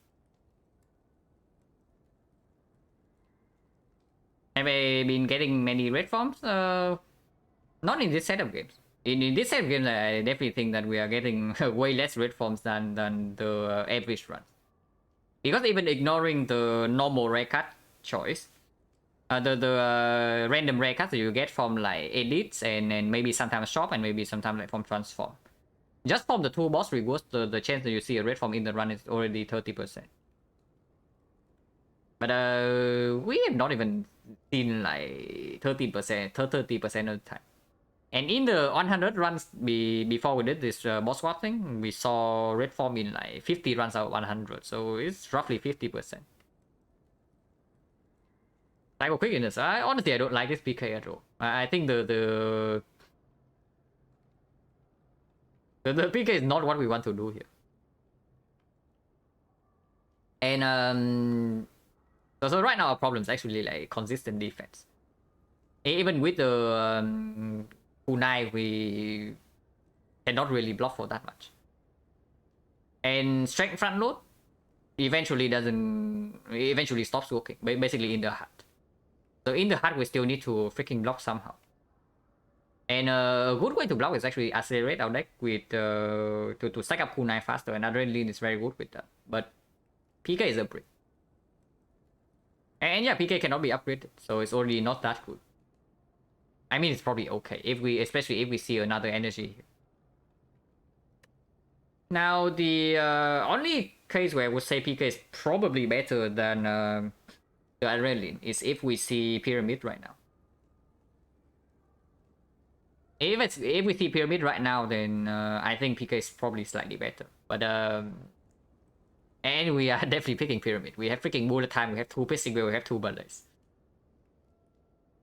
Have I been getting many red forms? Not in this set of games. In this set of games, I definitely think that we are getting way less red forms than the average run. Because even ignoring the normal rare card choice, the random rare cards that you get from like edits and maybe sometimes shop and maybe sometimes like from transform. Just from the 2 boss rewards, the chance that you see a red form in the run is already 30%. But we have not even seen like 30% of the time. And in the 100 runs before we did this boss swap thing, we saw red form in like 50 runs out of 100. So it's roughly 50%. Psycho Quickness, honestly I don't like this PK at all. I think the PK is not what we want to do here. And so right now our problem is actually like consistent defense. Even with the kunai, we cannot really block for that much. And strength front load eventually stops working, basically in the hut. So in the hut we still need to freaking block somehow. And a good way to block is actually accelerate our deck with to stack up cool 9 faster, and adrenaline is very good with that. But PK is a brick. And yeah, PK cannot be upgraded, so it's already not that good. I mean, it's probably okay if we, especially if we see another energy here. Now, the only case where I would say PK is probably better than the adrenaline is if we see pyramid right now. If we see pyramid right now, then I think PK is probably slightly better. But and we are definitely picking pyramid. We have freaking bullet time. We have 2 pissing wheel. We have 2 bullets.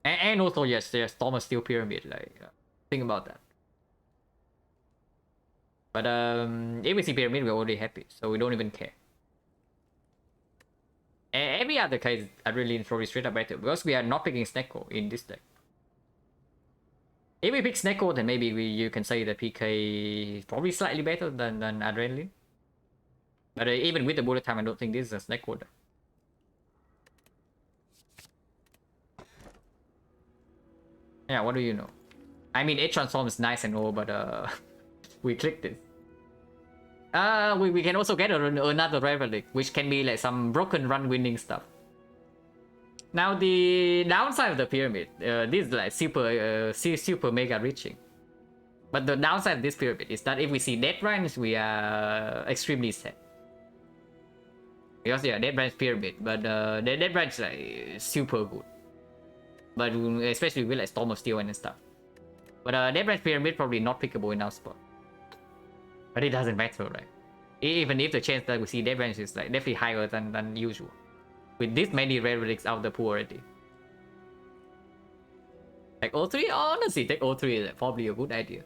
And also yes, there's Storm of Steel pyramid. Like think about that. But if we see pyramid, we're already happy, so we don't even care. And every other case, adrenaline is probably straight up better because we are not picking Snecko in this deck. If we pick Snecko, then maybe you can say that PK is probably slightly better than adrenaline. But even with the bullet time, I don't think this is a Snecko deck. Yeah, what do you know? I mean, Edge transform is nice and all, but we clicked it. We can also get another Relic, which can be like some broken run winning stuff. Now the downside of the pyramid, this is like super mega reaching. But the downside of this pyramid is that if we see dead branch, we are extremely sad. Because yeah, dead branch pyramid, but the dead branch is like super good. But especially with like Storm of Steel and stuff. But dead branch pyramid probably not pickable in our spot. But it doesn't matter, right? Even if the chance that we see dead branch is like definitely higher than usual. With this many rare relics out of the pool already. Like O3, honestly, take O3 is probably a good idea.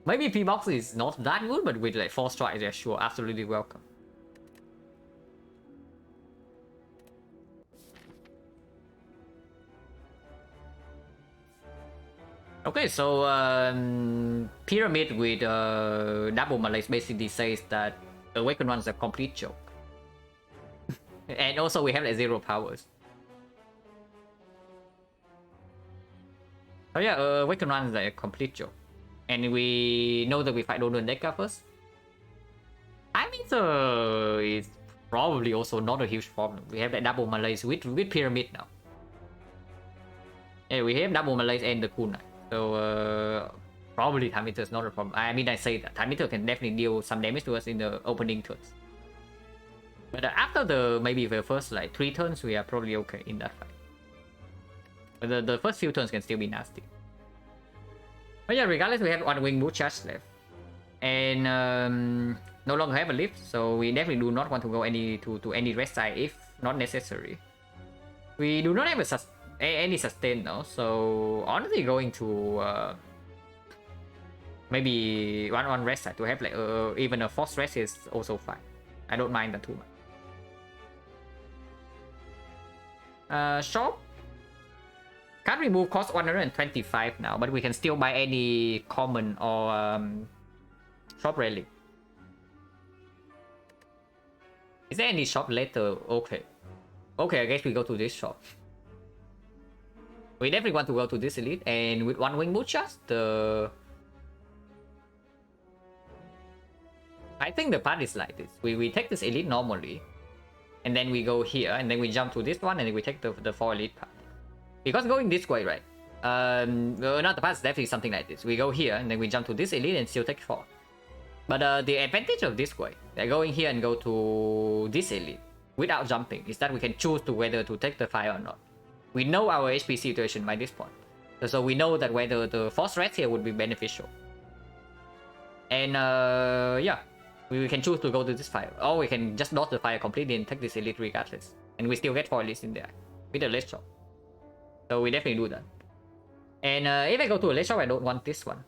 Maybe Pbox is not that good, but with like 4 strikes, yeah, sure, absolutely welcome. Okay, so pyramid with double malaise basically says that Awakened One is a complete joke. And also we have like 0 powers. So yeah, Awakened One is like a complete joke. And we know that we fight Golden Deca first. I mean, so it's probably also not a huge problem. We have like double malaise with pyramid now. Yeah, we have double malaise and the kunai. So probably Time Eater is not a problem. I mean, I say that Time Eater can definitely deal some damage to us in the opening turns. But after maybe the first like 3 turns, we are probably okay in that fight. But the first few turns can still be nasty. But yeah, regardless, we have 1 wing mood charge left. And no longer have a lift, so we definitely do not want to go to any rest side if not necessary. We do not have any sustain now, so honestly going to maybe one rest side to have like even a force rest is also fine. I don't mind that too much. Shop can't remove cost 125 now, but we can still buy any common or shop relic. Is there any shop later? Okay, I guess we go to this shop. We definitely want to go to this elite, and with 1 wing mood charge, I think the path is like this. We take this elite normally, and then we go here, and then we jump to this one, and then we take the 4 elite path. Because going this way, right? Not the path is definitely something like this. We go here, and then we jump to this elite and still take 4. But the advantage of this way, like going here and go to this elite without jumping, is that we can choose to whether to take the fire or not. We know our HP situation by this point, so we know that whether the force rest here would be beneficial. And yeah, we can choose to go to this fire, or we can just dodge the fire completely and take this elite regardless, and we still get 4 elites in there with a late shot. So we definitely do that. And if I go to a late shot, I don't want this one.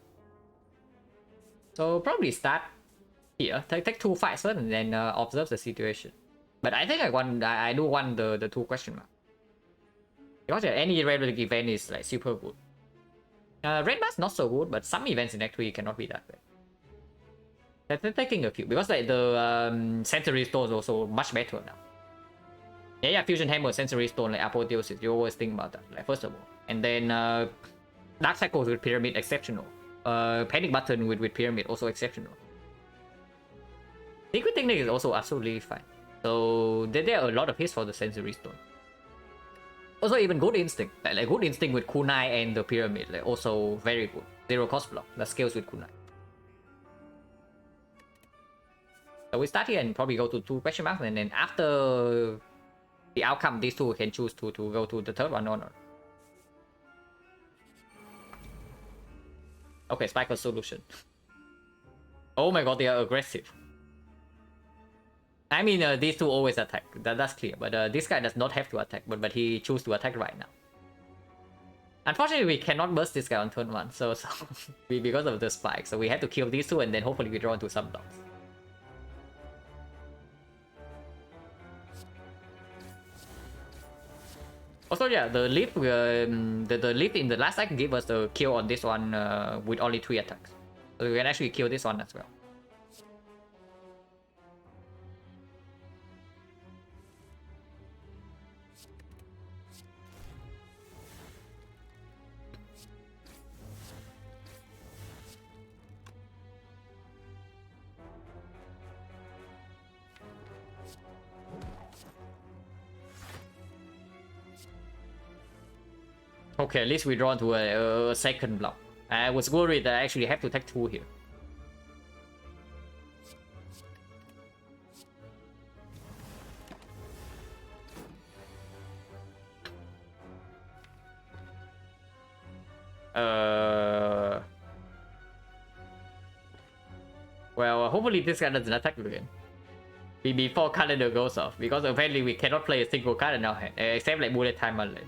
So probably start here, take 2 fights first, and then observe the situation. But I think I do want the 2 question mark. Because any red relic event is like super good. Red mask not so good, but some events in Act 3 cannot be that bad. They're taking a few because like the sensory stone is also much better now. Yeah, fusion hammer, sensory stone, like apotheosis. You always think about that, like first of all, and then Dark Cycles with Pyramid, exceptional. Panic Button with Pyramid, also exceptional. Secret Technique is also absolutely fine. So there are a lot of hits for the Sensory Stone. Also, even Good Instinct, like Good Instinct with Kunai and the Pyramid, like also very good. Zero cost block that scales with Kunai. So we start here and probably go to 2 question marks, and then after the outcome, these two can choose to go to the third one or not. Okay, Spike Solution. Oh my god, they are aggressive. I mean, these two always attack. That's clear. But this guy does not have to attack, but he chooses to attack right now. Unfortunately, we cannot burst this guy on turn 1, so because of the spike. So we have to kill these two, and then hopefully we draw into some blocks. Also, yeah, the leap, the leap in the last act gave us the kill on this one with only 3 attacks. So we can actually kill this one as well. Okay, at least we draw into a second block. I was worried that I actually have to take 2 here. Well, hopefully this guy doesn't attack again before calendar goes off, because apparently we cannot play a single card in our hand, except like bullet time unless.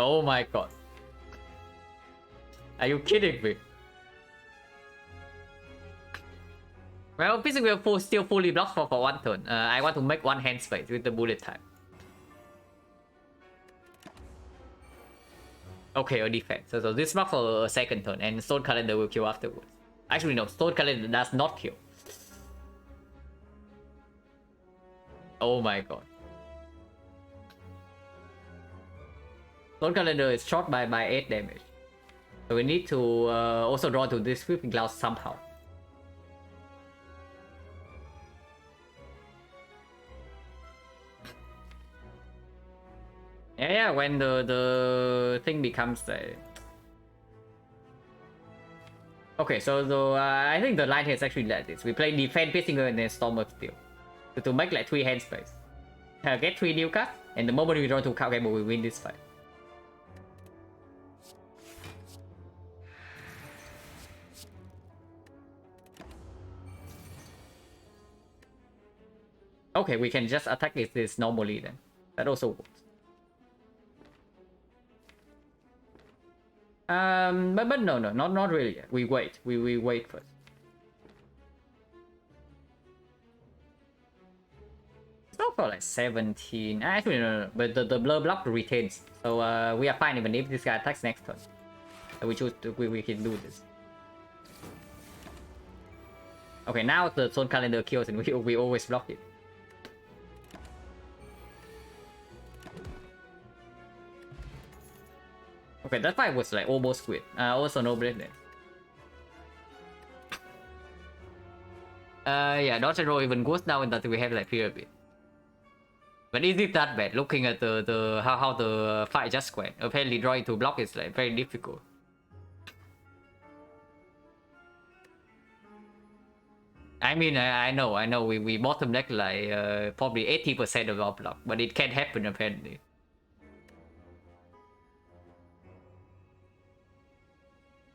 Oh my god. Are you kidding me? Well, basically we're still fully blocked for 1 turn. I want to make 1 hand space with the bullet time. Okay, a defense. So this blocks for a 2nd turn, and Stone Calendar will kill afterwards. Actually no, Stone Calendar does not kill. Oh my god. Stone Calendar is shot by 8 damage. So we need to also draw to this Sweeping Cloud somehow. Yeah, when the thing becomes the... Okay, so I think the line here is actually like this. We play Defend, Piercing and then Storm of Steel. So to make like 3 hand space. Get 3 new cards, and the moment we draw to card game, we win this fight. Okay, we can just attack this normally then. That also works. But no, not really yet. We wait. We wait first. It's not for like 17. Actually, no. But the blur block retains. So we are fine even if this guy attacks next turn. So we choose to we can do this. Okay, now the Stone Calendar kills and we always block it. Okay, that fight was like almost quit. Also no Blade. Yeah, dodge and roll even worse now in that we have like Pyramid. But is it that bad? Looking at the how the fight just went. Apparently drawing to block is like very difficult. I mean, I know we bottom deck like probably 80% of our block, but it can happen apparently.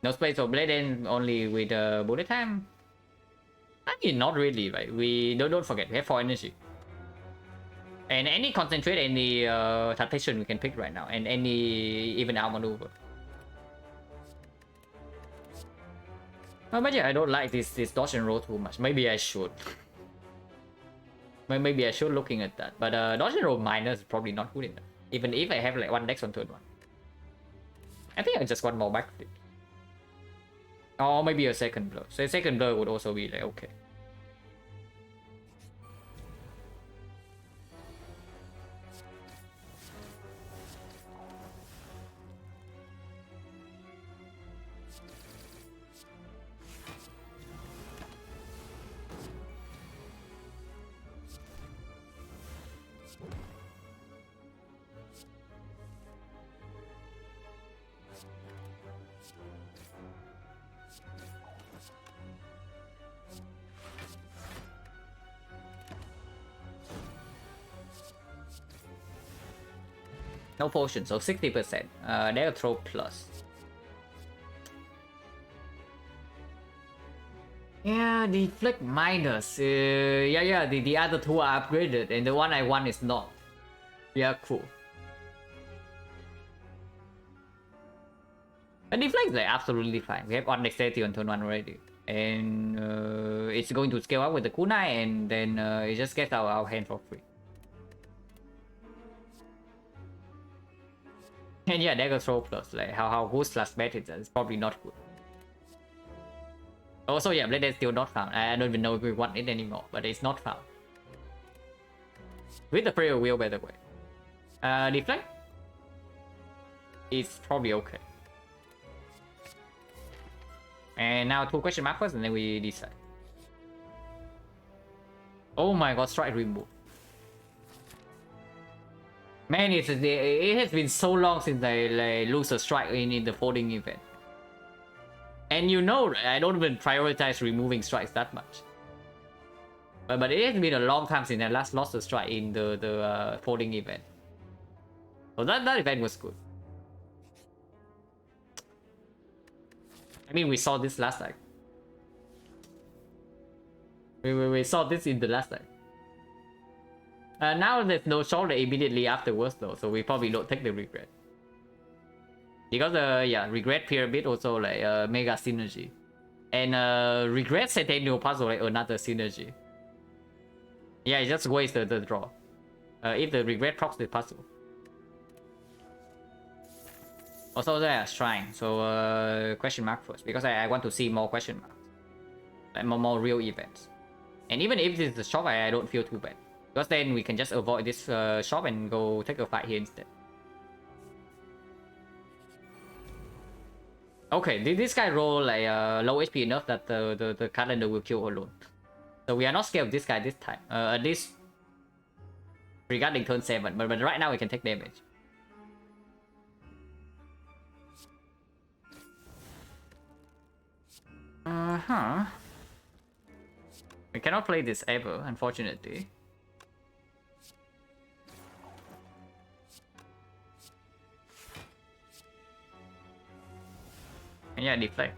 No space for Blade End, only with bullet time. I mean, not really, right? We don't forget we have 4 energy. And any concentrate, any temptation we can pick right now, and any even out maneuver. But yeah, I don't like this dodge and roll too much. Maybe I should. Maybe I should looking at that. But dodge and roll minus is probably not good enough. Even if I have like 1 dex on turn 1. I think I just want more back. Or maybe a second blur. So a second blur would also be like okay. No potion, so 60%. They'll throw plus. Yeah, deflect minus. Yeah, the other two are upgraded, and the one I want is not. Yeah, cool. And deflect is like absolutely fine. We have on dexterity on turn 1 already. And it's going to scale up with the kunai, and then it just gets our hand for free. And yeah, dagger throw plus, like how good slash bad it is, it's probably not good. Also, yeah, blade is still not found. I don't even know if we want it anymore, but it's not found. With the prayer wheel, by the way. Deflect is probably okay. And now 2 question mark first, and then we decide. Oh my god, strike remove. Man, it has been so long since I like, lose a strike in the folding event. And you know, I don't even prioritize removing strikes that much. But it has been a long time since I last lost a strike in the folding event. So that event was good. I mean, we saw this last time. We saw this in the last time. Now there's no shoulder immediately afterwards though, so we probably don't take the regret. Because yeah, regret pyramid also like mega synergy. And regret centennial puzzle like another synergy. Yeah, it just wastes the draw. If the regret procs the puzzle. Also there shrine, so question mark first, because I want to see more question marks. Like more real events. And even if this is a shop, I don't feel too bad. Because then we can just avoid this shop and go take a fight here instead. Okay, did this guy roll like low HP enough that the calendar will kill alone? So we are not scared of this guy this time. At least regarding turn 7, but right now we can take damage. We cannot play this ever, unfortunately. And yeah, deflect.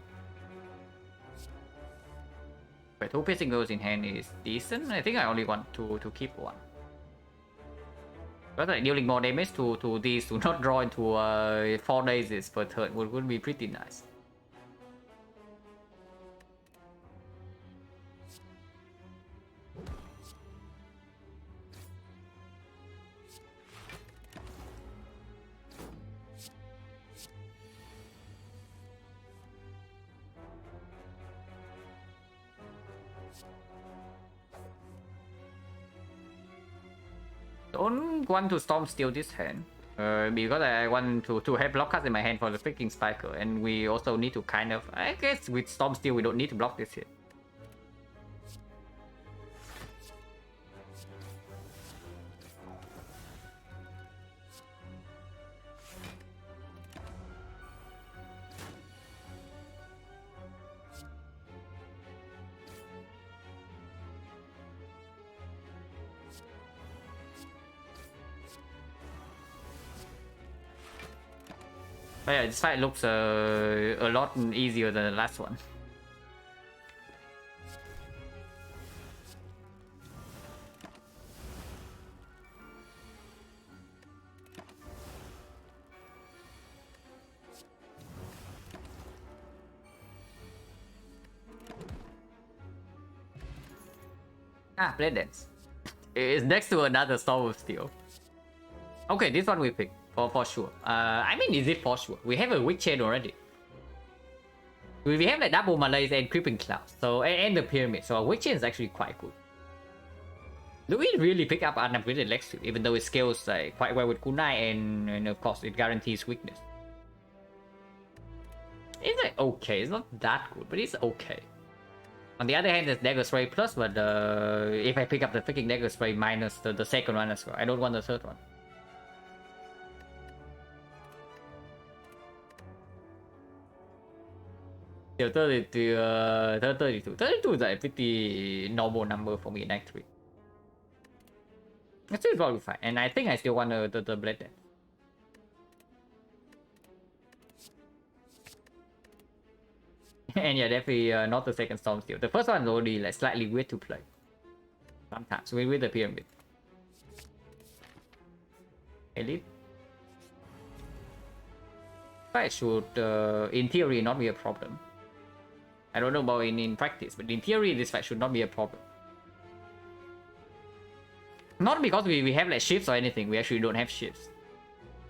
Wait, 2 piercing goes in hand is decent. I think I only want to keep 1. But like dealing more damage to these to not draw into 4 days per turn would be pretty nice. Don't want to storm steal this hand. Because I want to have block cards in my hand for the freaking spiker, and we also need to kind of, I guess with storm steal we don't need to block this hit. But yeah, this fight looks a lot easier than the last one. Ah, Blade Dance. It's next to another Storm of Steel. Okay, this one we pick. For sure. I mean, is it for sure? We have a Witch Chain already. We have like double malaise and creeping clouds. So and the pyramid. So a Witch Chain is actually quite good. Do we really pick up unupgraded Lex Suit, even though it scales quite well with kunai and of course it guarantees weakness? It's like okay. It's not that good, but it's okay. On the other hand, there's Dagger Spray plus, but if I pick up the freaking Dagger Spray minus the second one as well, I don't want the third one. Still 32, 32. 32 is a pretty normal number for me in Act 3. It's still probably fine, and I think I still want the Blade Dance. And yeah, definitely not the second Storm Steel. The first one is only like slightly weird to play. Sometimes with the Pyramid. Elite. That should, in theory, not be a problem. I don't know about in practice, but in theory, this fight should not be a problem. Not because we have like shifts or anything, we actually don't have shifts.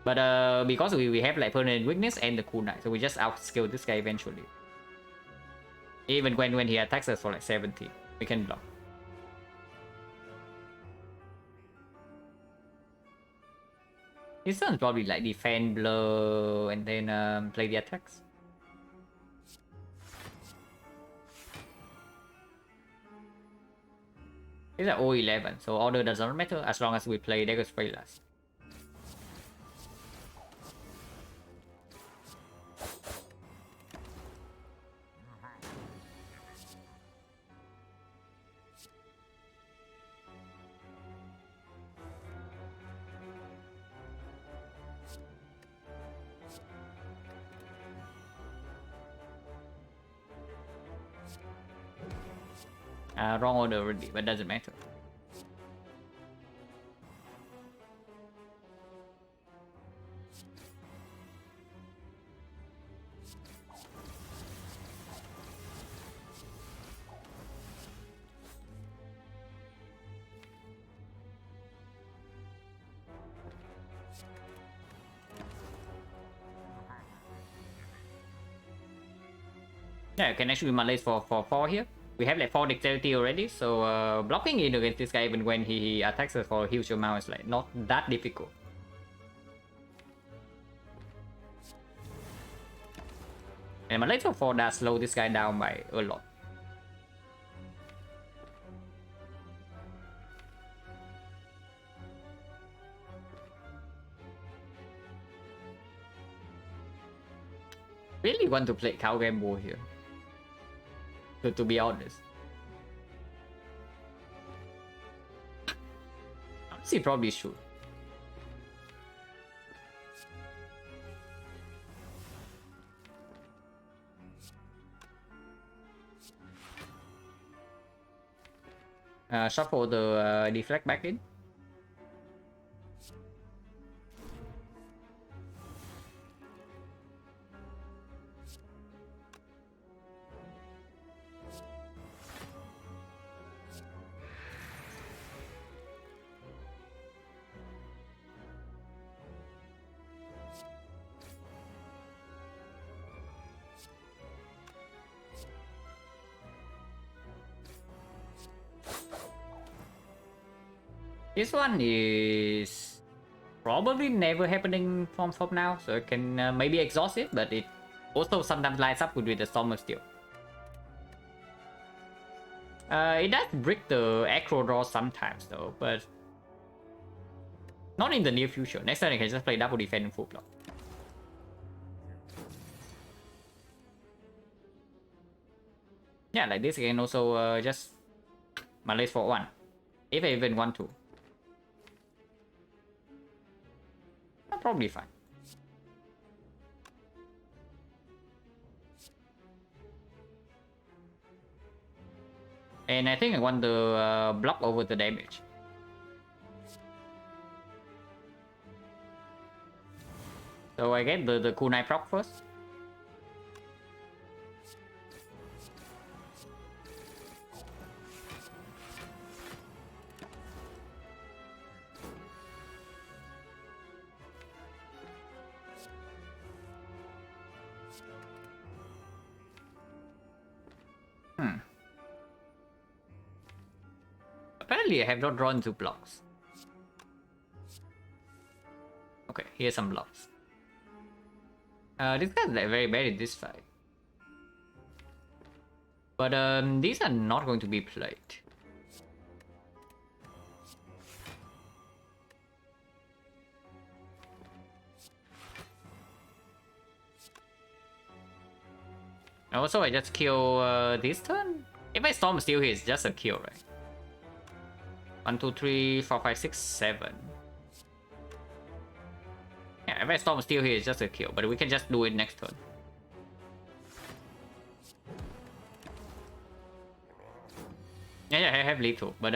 But because we have like permanent weakness and the cool knight, so we just outscale this guy eventually. Even when he attacks us for like 70, we can block. His turn probably like defend, blow, and then play the attacks. It's at 011, so order does not matter as long as we play Dagger Spray last. Wrong order already, but doesn't matter. Yeah, you can actually malaise for 4 here. We have like 4 dexterity already, so blocking in against this guy even when he attacks us for a huge amount is like not that difficult. And malaise for 4 does slow this guy down by a lot. Really want to play Cow Gamble here. To be honest. Honestly, probably should. Shuffle the deflect back in. This one is probably never happening from now, so I can maybe exhaust it, but it also sometimes lines up with the Storm of Steel. It does break the acro draw sometimes though, but not in the near future. Next time I can just play double defense and full block. Yeah, like this I can also just malaise for 1, if I even want to. Probably fine. And I think I want to block over the damage. So I get the kunai proc first. Apparently I have not drawn 2 blocks. Okay, here's some blocks. This guy's like very bad in this fight. But these are not going to be played. Also, I just kill this turn. If I Storm Steel here, it's just a kill, right? 1, 2, 3, 4, 5, 6, 7. Yeah, if I Storm Steel here, it's just a kill, but we can just do it next turn. Yeah, I have lethal, but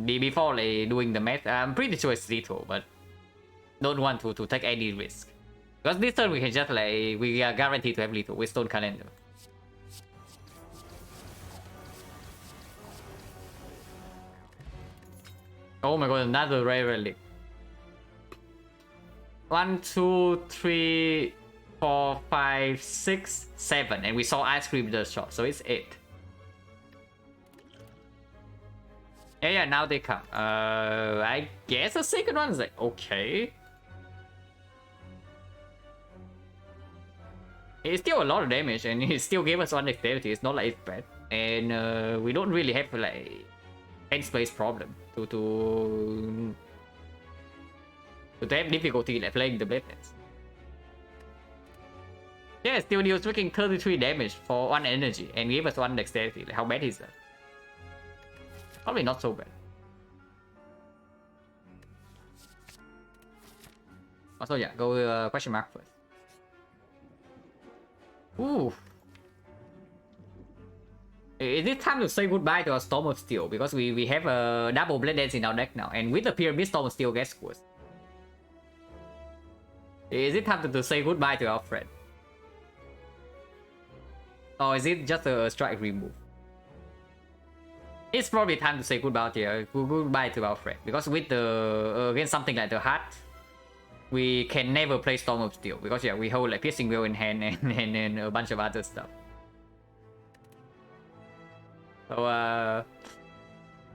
before like, doing the math, I'm pretty sure it's lethal, but don't want to take any risk. Because this turn we can just like, we are guaranteed to have lethal with Stone Calendar. Oh my god, another rare relic. 1, 2, 3, 4, 5, 6, 7, and we saw Ice Cream the shot, so it's 8. Yeah, now they come. I guess the second one's like, okay. It's still a lot of damage, and it still gave us 1 dexterity. It's not like it's bad. And we don't really have like hand space problem to have difficulty like playing the Bladelands. Yeah, still he was taking 33 damage for 1 energy and gave us 1 dexterity. Like, how bad is that? Probably not so bad. Also, yeah, go question mark first. Ooh. Is it time to say goodbye to our Storm of Steel? Because we have a double Blade Dance in our deck now, and with the Pyramid, Storm of Steel gets worse. Is it time to say goodbye to our friend? Or is it just a strike remove? It's probably time to say goodbye to our friend, because with the against something like the Heart, we can never play Storm of Steel, because yeah, we hold like Piercing Will in hand and a bunch of other stuff. So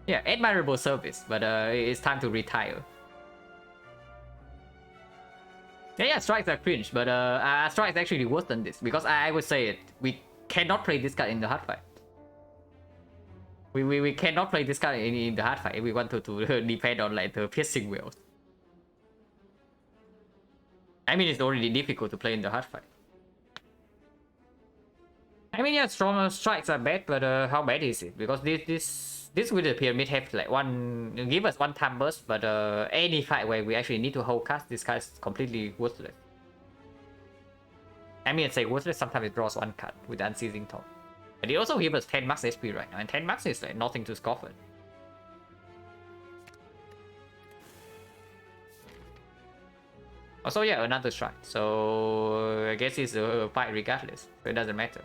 yeah, admirable service, but it's time to retire. Yeah, strikes are cringe, but strikes actually worse than this, because I would say it. We cannot play this card in the hard fight. We cannot play this card in the hard fight if we want to depend on like the Piercing Will. I mean, it's already difficult to play in the hard fight. I mean, yeah, stronger strikes are bad, but how bad is it? Because this with the Pyramid have like give us 1 time burst, but any fight where we actually need to hold cast, this card is completely worthless. I mean, I'd say worthless, sometimes it draws 1 card with Unceasing Talk. But it also gives us 10 max SP right now, and 10 max is like nothing to scoff at. Also, yeah, another strike. So I guess it's a fight regardless, so it doesn't matter.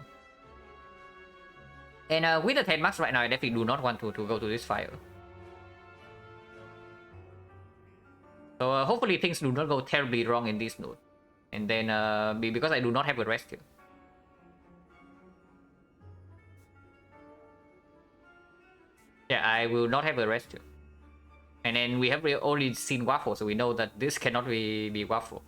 And with the 10 max right now, I definitely do not want to go to this fire. So hopefully things do not go terribly wrong in this node. And then because I do not have a rest here. Yeah, I will not have a rest here. And then we have only seen Waffle, so we know that this cannot be Waffle.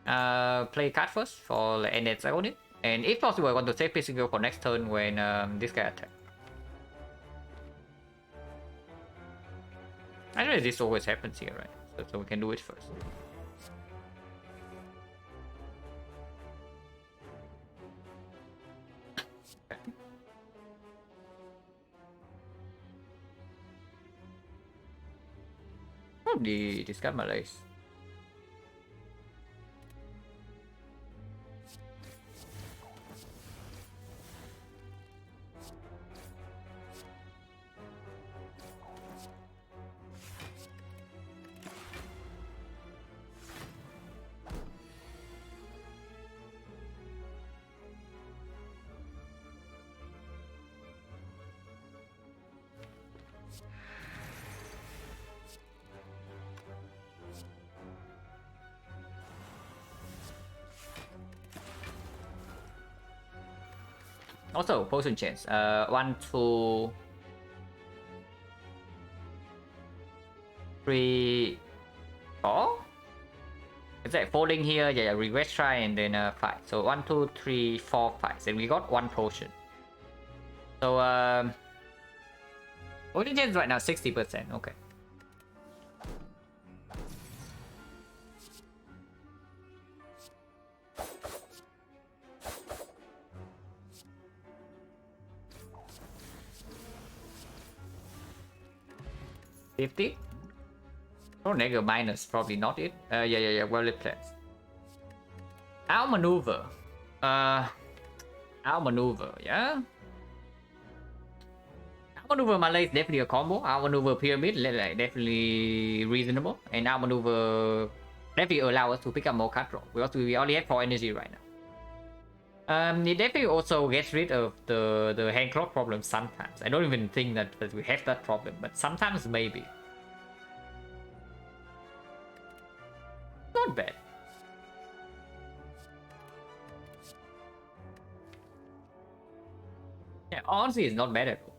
Play card first for like, end it. And if possible, I want to take Piercing Will for next turn when this guy attacks. I know this always happens here, right? So we can do it first. Oh, discard Malays. Also, potion chance. 1, 2, 3, 4. It's like folding here, yeah, reverse try, and then 5. So 1, 2, 3, 4, 5. And we got 1 potion. So intelligence right now 60%. Okay. $50. Oh, negative minus, probably not it. Yeah, well it plays. Outmaneuver. Outmaneuver, yeah. Outmaneuver Malay is definitely a combo. Outmaneuver Pyramid, like, definitely reasonable. And Outmaneuver definitely allow us to pick up more card draw. We only have 4 energy right now. It definitely also gets rid of the hand clock problem sometimes. I don't even think that we have that problem, but sometimes maybe. Not bad. Yeah, honestly, it's not bad at all.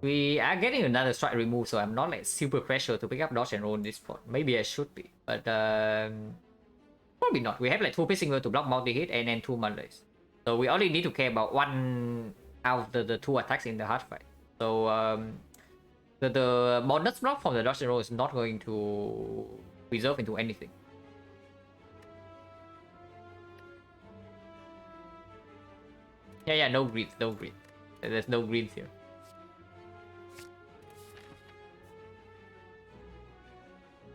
We are getting another strike remove, so I'm not like super pressured to pick up dodge and roll in this spot. Maybe I should be, but probably not. We have like 2 Pisinger to block multi-hit and then 2 Malays. So we only need to care about 1 out of the 2 attacks in the hard fight. So the bonus block from the dodge and roll is not going to resolve into anything. Yeah, no greens, no green. There's no greens here.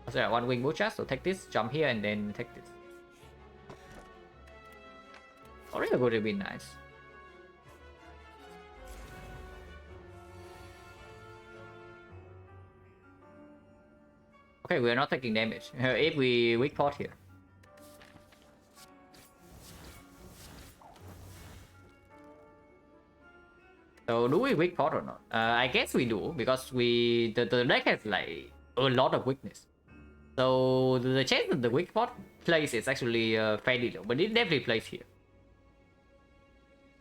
So 1 wing Mucha, so take this, jump here, and then take this. Already going to be nice. Okay, we're not taking damage. If we weak pot here. So do we weak pot or not? I guess we do, because the deck has like a lot of weakness. So the chance that the weak pot plays is actually fairly low, but it definitely plays here.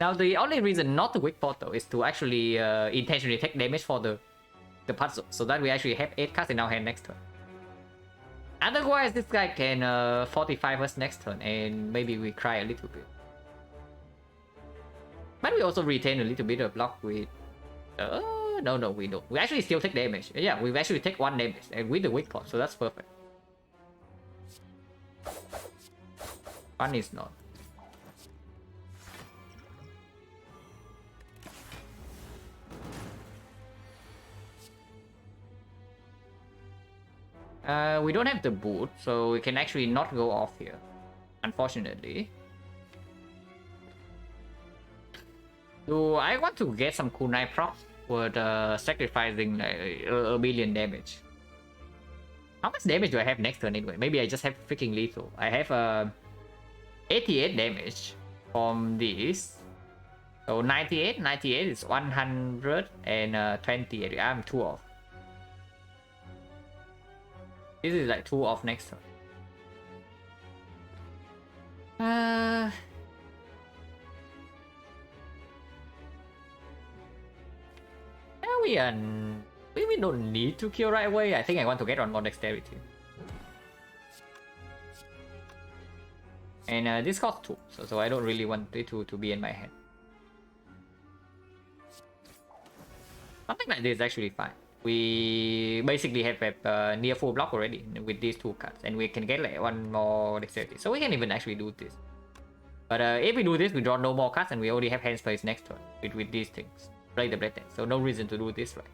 Now the only reason not to weak pot though is to actually intentionally take damage for the puzzle, so that we actually have 8 cards in our hand next turn. Otherwise, this guy can 45 us next turn, and maybe we cry a little bit. But we also retain a little bit of block with... no, we don't. We actually still take damage. Yeah, we actually take 1 damage, and with the weak pot, so that's perfect. 1 is not. We don't have the boot, so we can actually not go off here, unfortunately. Do I want to get some kunai procs with sacrificing like, a million damage? How much damage do I have next turn anyway? Maybe I just have freaking lethal. I have 88 damage from this. So 98 is 120. I'm 2 off. This is like 2 off next turn. We don't need to kill right away. I think I want to get on more dexterity. And this costs 2, so I don't really want it to be in my hand. Something like this is actually fine. We basically have a near full block already with these 2 cards, and we can get like 1 more dexterity, so we can even actually do this. But if we do this, we draw no more cards, and we already have hand space next turn with these things. Play the Blade Dance, so no reason to do this, right?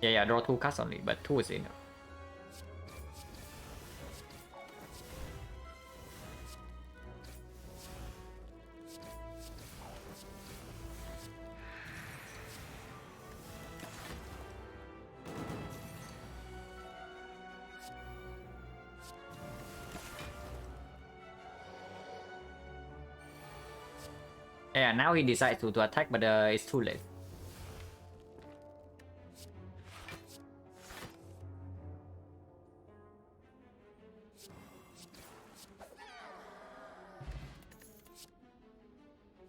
Yeah, draw 2 cards only, but 2 is enough. Yeah, now he decides to attack, but it's too late.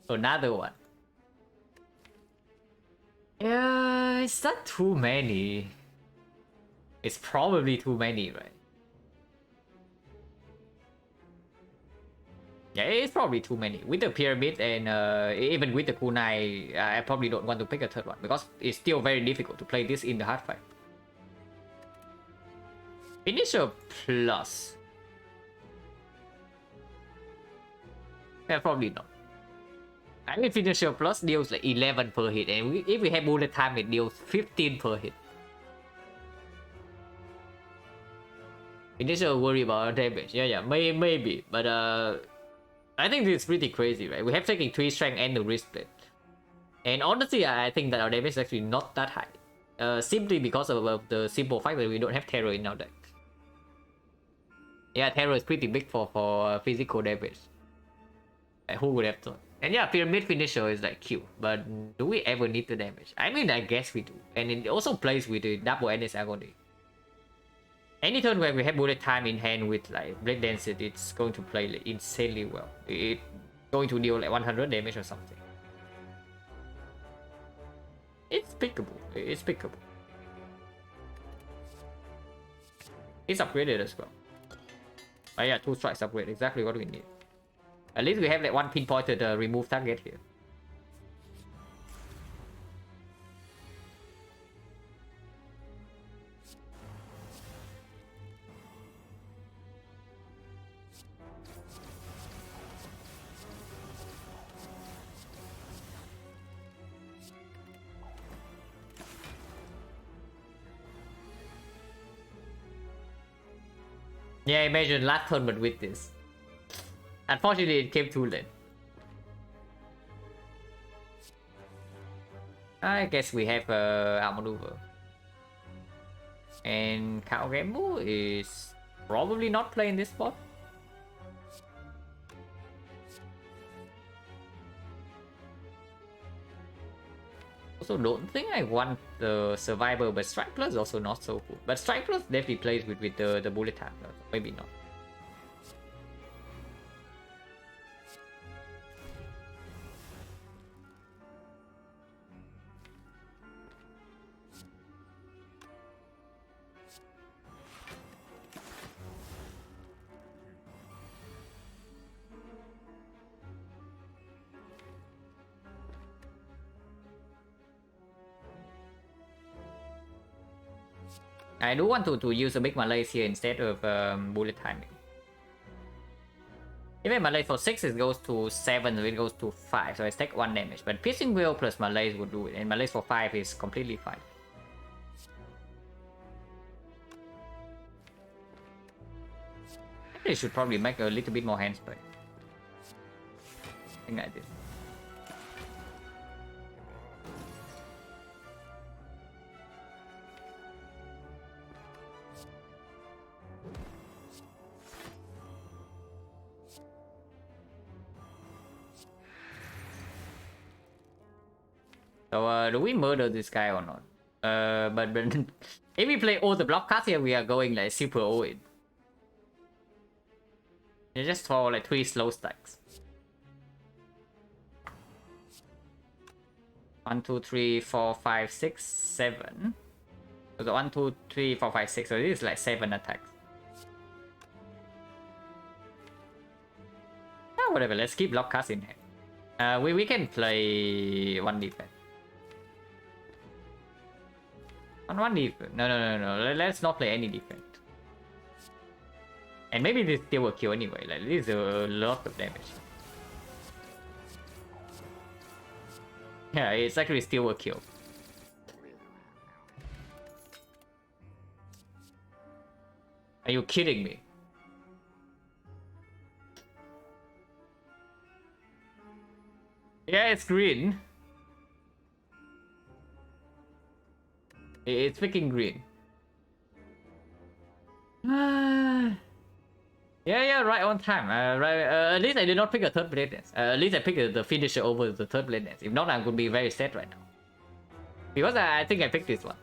Another one. Yeah. It's not too many. It's probably too many, right? Yeah, it's probably too many. With the pyramid and even with the kunai, I probably don't want to pick a third one because it's still very difficult to play this in the hard fight. Finisher plus. Yeah, probably not. I mean, Finisher plus deals like 11 per hit, and if we have bullet time, it deals 15 per hit. Finisher worry about damage. Yeah, maybe, but I think this is pretty crazy, right? We have taking 3 strength and the wrist plate. And honestly, I think that our damage is actually not that high. Simply because of the simple fact that we don't have terror in our deck. Yeah, terror is pretty big for physical damage. Who would have thought? And yeah, pyramid finisher is like cute, but do we ever need the damage? I mean, I guess we do. And it also plays with the double NS agony. Any turn where we have bullet time in hand with like blade density, it's going to play like insanely well. It's going to deal like 100 damage or something. It's pickable. It's pickable. It's upgraded as well. But yeah, 2 strikes upgrade, exactly what we need. At least we have like 1 pinpointed remove target here. Yeah, imagine last turn but with this. Unfortunately, it came too late. I guess we have outmaneuver. And Kao Gamble is probably not playing this spot. Also, don't think I want the survivor, but Strike Plus is also not so cool. But Strike Plus definitely plays with the bullet time, so maybe not. I do want to use a big Malays here instead of bullet timing. Even Malays for 6, it goes to 7, so it goes to 5, so I take 1 damage. But Piercing Wheel plus Malays would do it, and Malays for 5 is completely fine. I should probably make a little bit more hand spray. I think I did. So do we murder this guy or not? But if we play all the block cards here, we are going like super all-in. You just throw like 3 slow stacks. 1, 2, 3, 4, 5, 6, 7. So the 1, 2, 3, 4, 5, 6. So this is like 7 attacks. Oh, whatever. Let's keep block cards in hand. We can play 1 defense. On 1 defense. No. Let's not play any defense. And maybe this still will kill anyway. Like this is a lot of damage. Yeah, it's actually still a kill. Are you kidding me? Yeah, it's green. It's freaking green. Yeah, right on time. At least I did not pick a third blade dance. At least I picked the finisher over the third blade dance. If not, I would be very sad right now. Because I think I picked this one.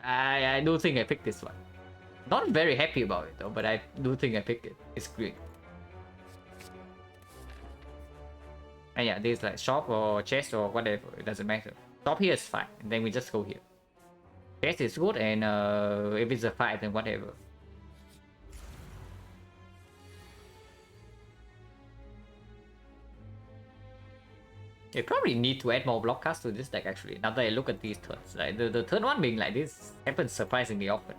I do think I picked this one. Not very happy about it though, but I do think I picked it. It's green. And yeah, this is like shop or chest or whatever. It doesn't matter. Stop here is fine, and then we just go here. Best is good, and if it's a fight, then whatever. You probably need to add more block cards to this deck actually, now that I look at these turns. Like the turn one being like this happens surprisingly often.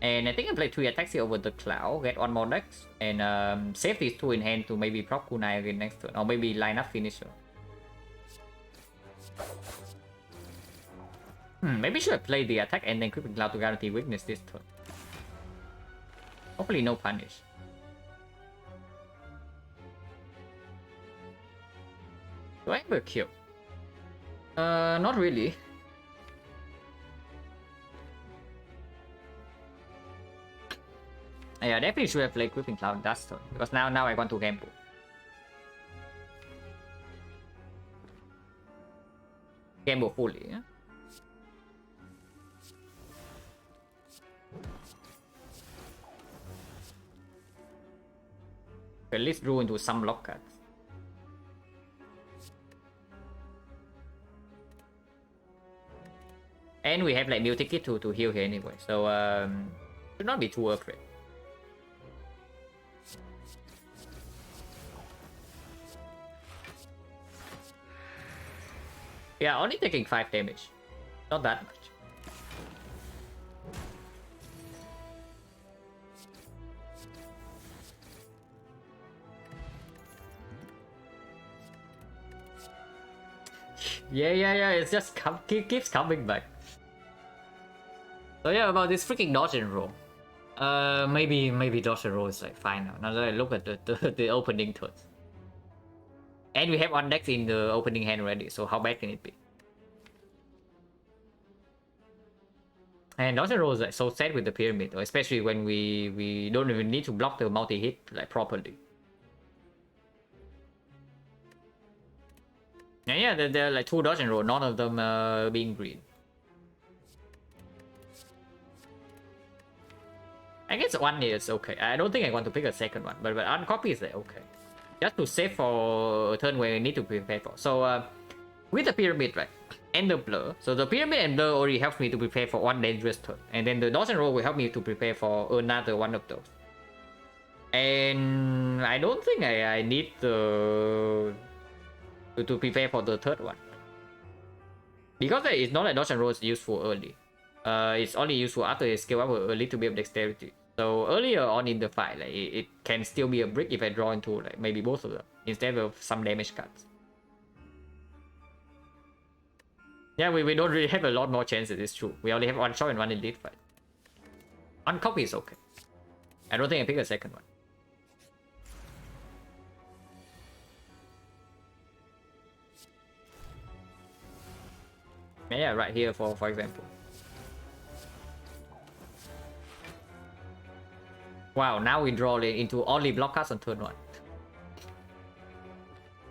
And I think I play 3 attacks here over the Cloud, get 1 more dex, and save these 2 in hand to maybe proc kunai again next turn, or maybe line up finisher. Maybe should have played the attack and then Creeping Cloud to guarantee weakness this turn. Hopefully no punish. Do I have a kill? Not really. Yeah, definitely should have played Creeping Cloud last turn, because now I want to gamble. Gamble fully, yeah? At least drew into some lock cards. And we have like new ticket to heal here anyway, so should not be too afraid. Yeah, only taking 5 damage. Not that much. Yeah, it's just keeps coming back. So yeah, about this freaking dodge and roll. Maybe dodge and roll is like fine now. Now that I look at the opening turns. And we have 1 deck in the opening hand already, so how bad can it be? And dodge and roll is like so sad with the pyramid, especially when we don't even need to block the multi-hit like properly. And yeah, there are like 2 dodge and roll, none of them being green. I guess 1 is okay. I don't think I want to pick a second one, but uncopy is like okay. Just to save for a turn where I need to prepare for. So with the pyramid, right, and the blur. So the pyramid and blur already helps me to prepare for 1 dangerous turn, and then the dodge and roll will help me to prepare for another one of those. And I don't think I need to prepare for the third one, because it's not like dodge and roll is useful early. It's only useful after it scale up a little bit of dexterity. So earlier on in the fight, like it can still be a brick if I draw into like maybe both of them instead of some damage cards. Yeah, we don't really have a lot more chances, it's true. We only have 1 shot and 1 elite fight. Uncopy is okay. I don't think I pick a second one. Yeah, right here for example. Wow, now we draw into only block cards on turn 1.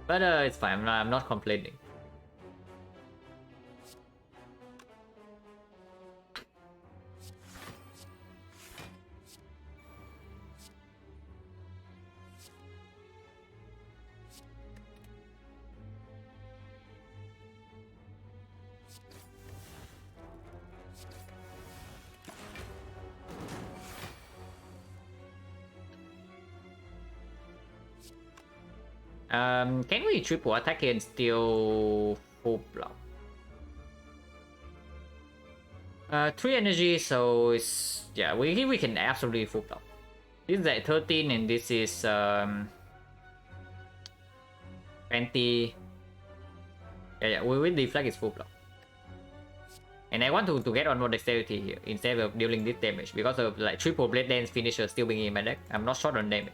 But it's fine, I'm not complaining. Can we triple attack and still full block? 3 energy, so it's yeah, we can absolutely full block. This is like 13 and this is 20. Yeah, with deflect is full block. And I want to get on more dexterity here instead of dealing this damage because of like triple blade dance finisher still being in my deck. I'm not short on damage.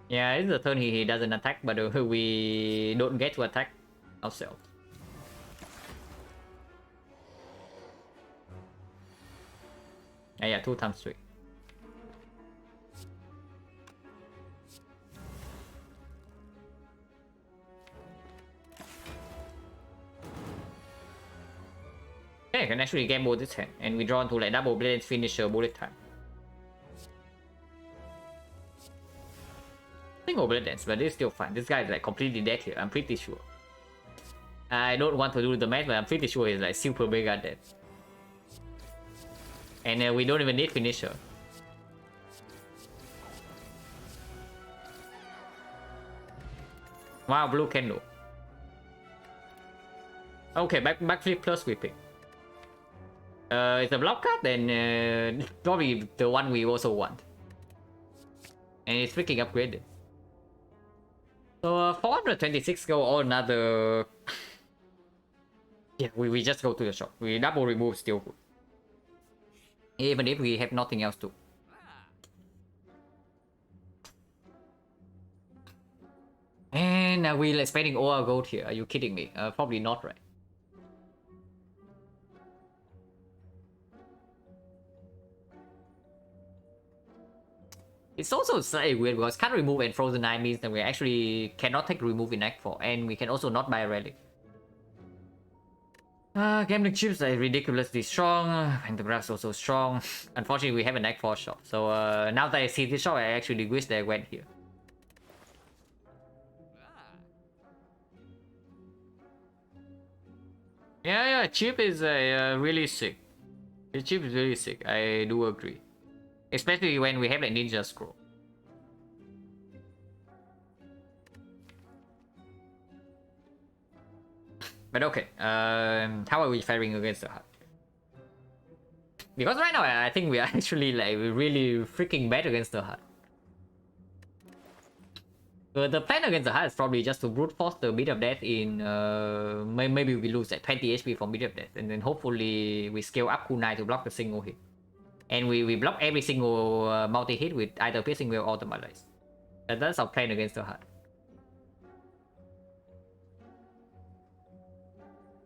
Yeah, it's the turn he doesn't attack, but we don't get to attack ourselves. Yeah, 2 times 3. can actually gamble this hand, and we draw into like double blade finisher bullet time. Single bullet dance, but it's still fine. This guy is like completely dead here, I'm pretty sure. I don't want to do the math, but I'm pretty sure he's like super mega dead. And we don't even need finisher. Wow, blue candle. Okay, backflip plus sweeping. It's a block card, and probably the one we also want. And it's freaking upgraded. So 426 go or another. Yeah, we just go to the shop. We double remove still good. Even if we have nothing else to. And we're spending all our gold here. Are you kidding me? Probably not, right? It's also slightly weird because can't remove and frozen 9 means that we actually cannot take remove in Act 4, and we can also not buy a relic. Gambling chips are ridiculously strong, Pentagraph's also strong. Unfortunately, we have an Act 4 shop, so now that I see this shop, I actually wish that I went here. Yeah, chip is really sick. The chip is really sick, I do agree. Especially when we have a ninja scroll. But okay, how are we faring against the HUD? Because right now I think we are actually like really freaking bad against the HUD. The plan against the HUD is probably just to brute force the Beat of Death in maybe we lose at 20 HP from Beat of Death, and then hopefully we scale up kunai to block the single hit. And we block every single multi-hit with either Piercing Whale or the Malaise. That's our plan against the HUD.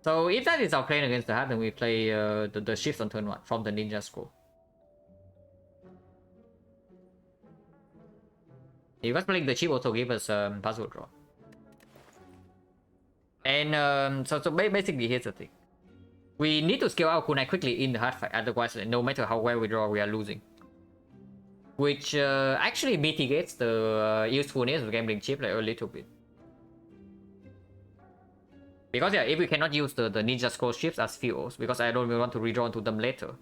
So if that is our plan against the HUD, then we play the shifts on turn 1 from the Ninja Scroll. Because playing the chip also give us puzzle draw. And so basically here's the thing. We need to scale out kunai quickly in the hard fight, otherwise no matter how well we draw, we are losing. Which actually mitigates the usefulness of gambling chip like a little bit. Because yeah, if we cannot use the ninja scroll chips as fuels, because I don't want to redraw into them later.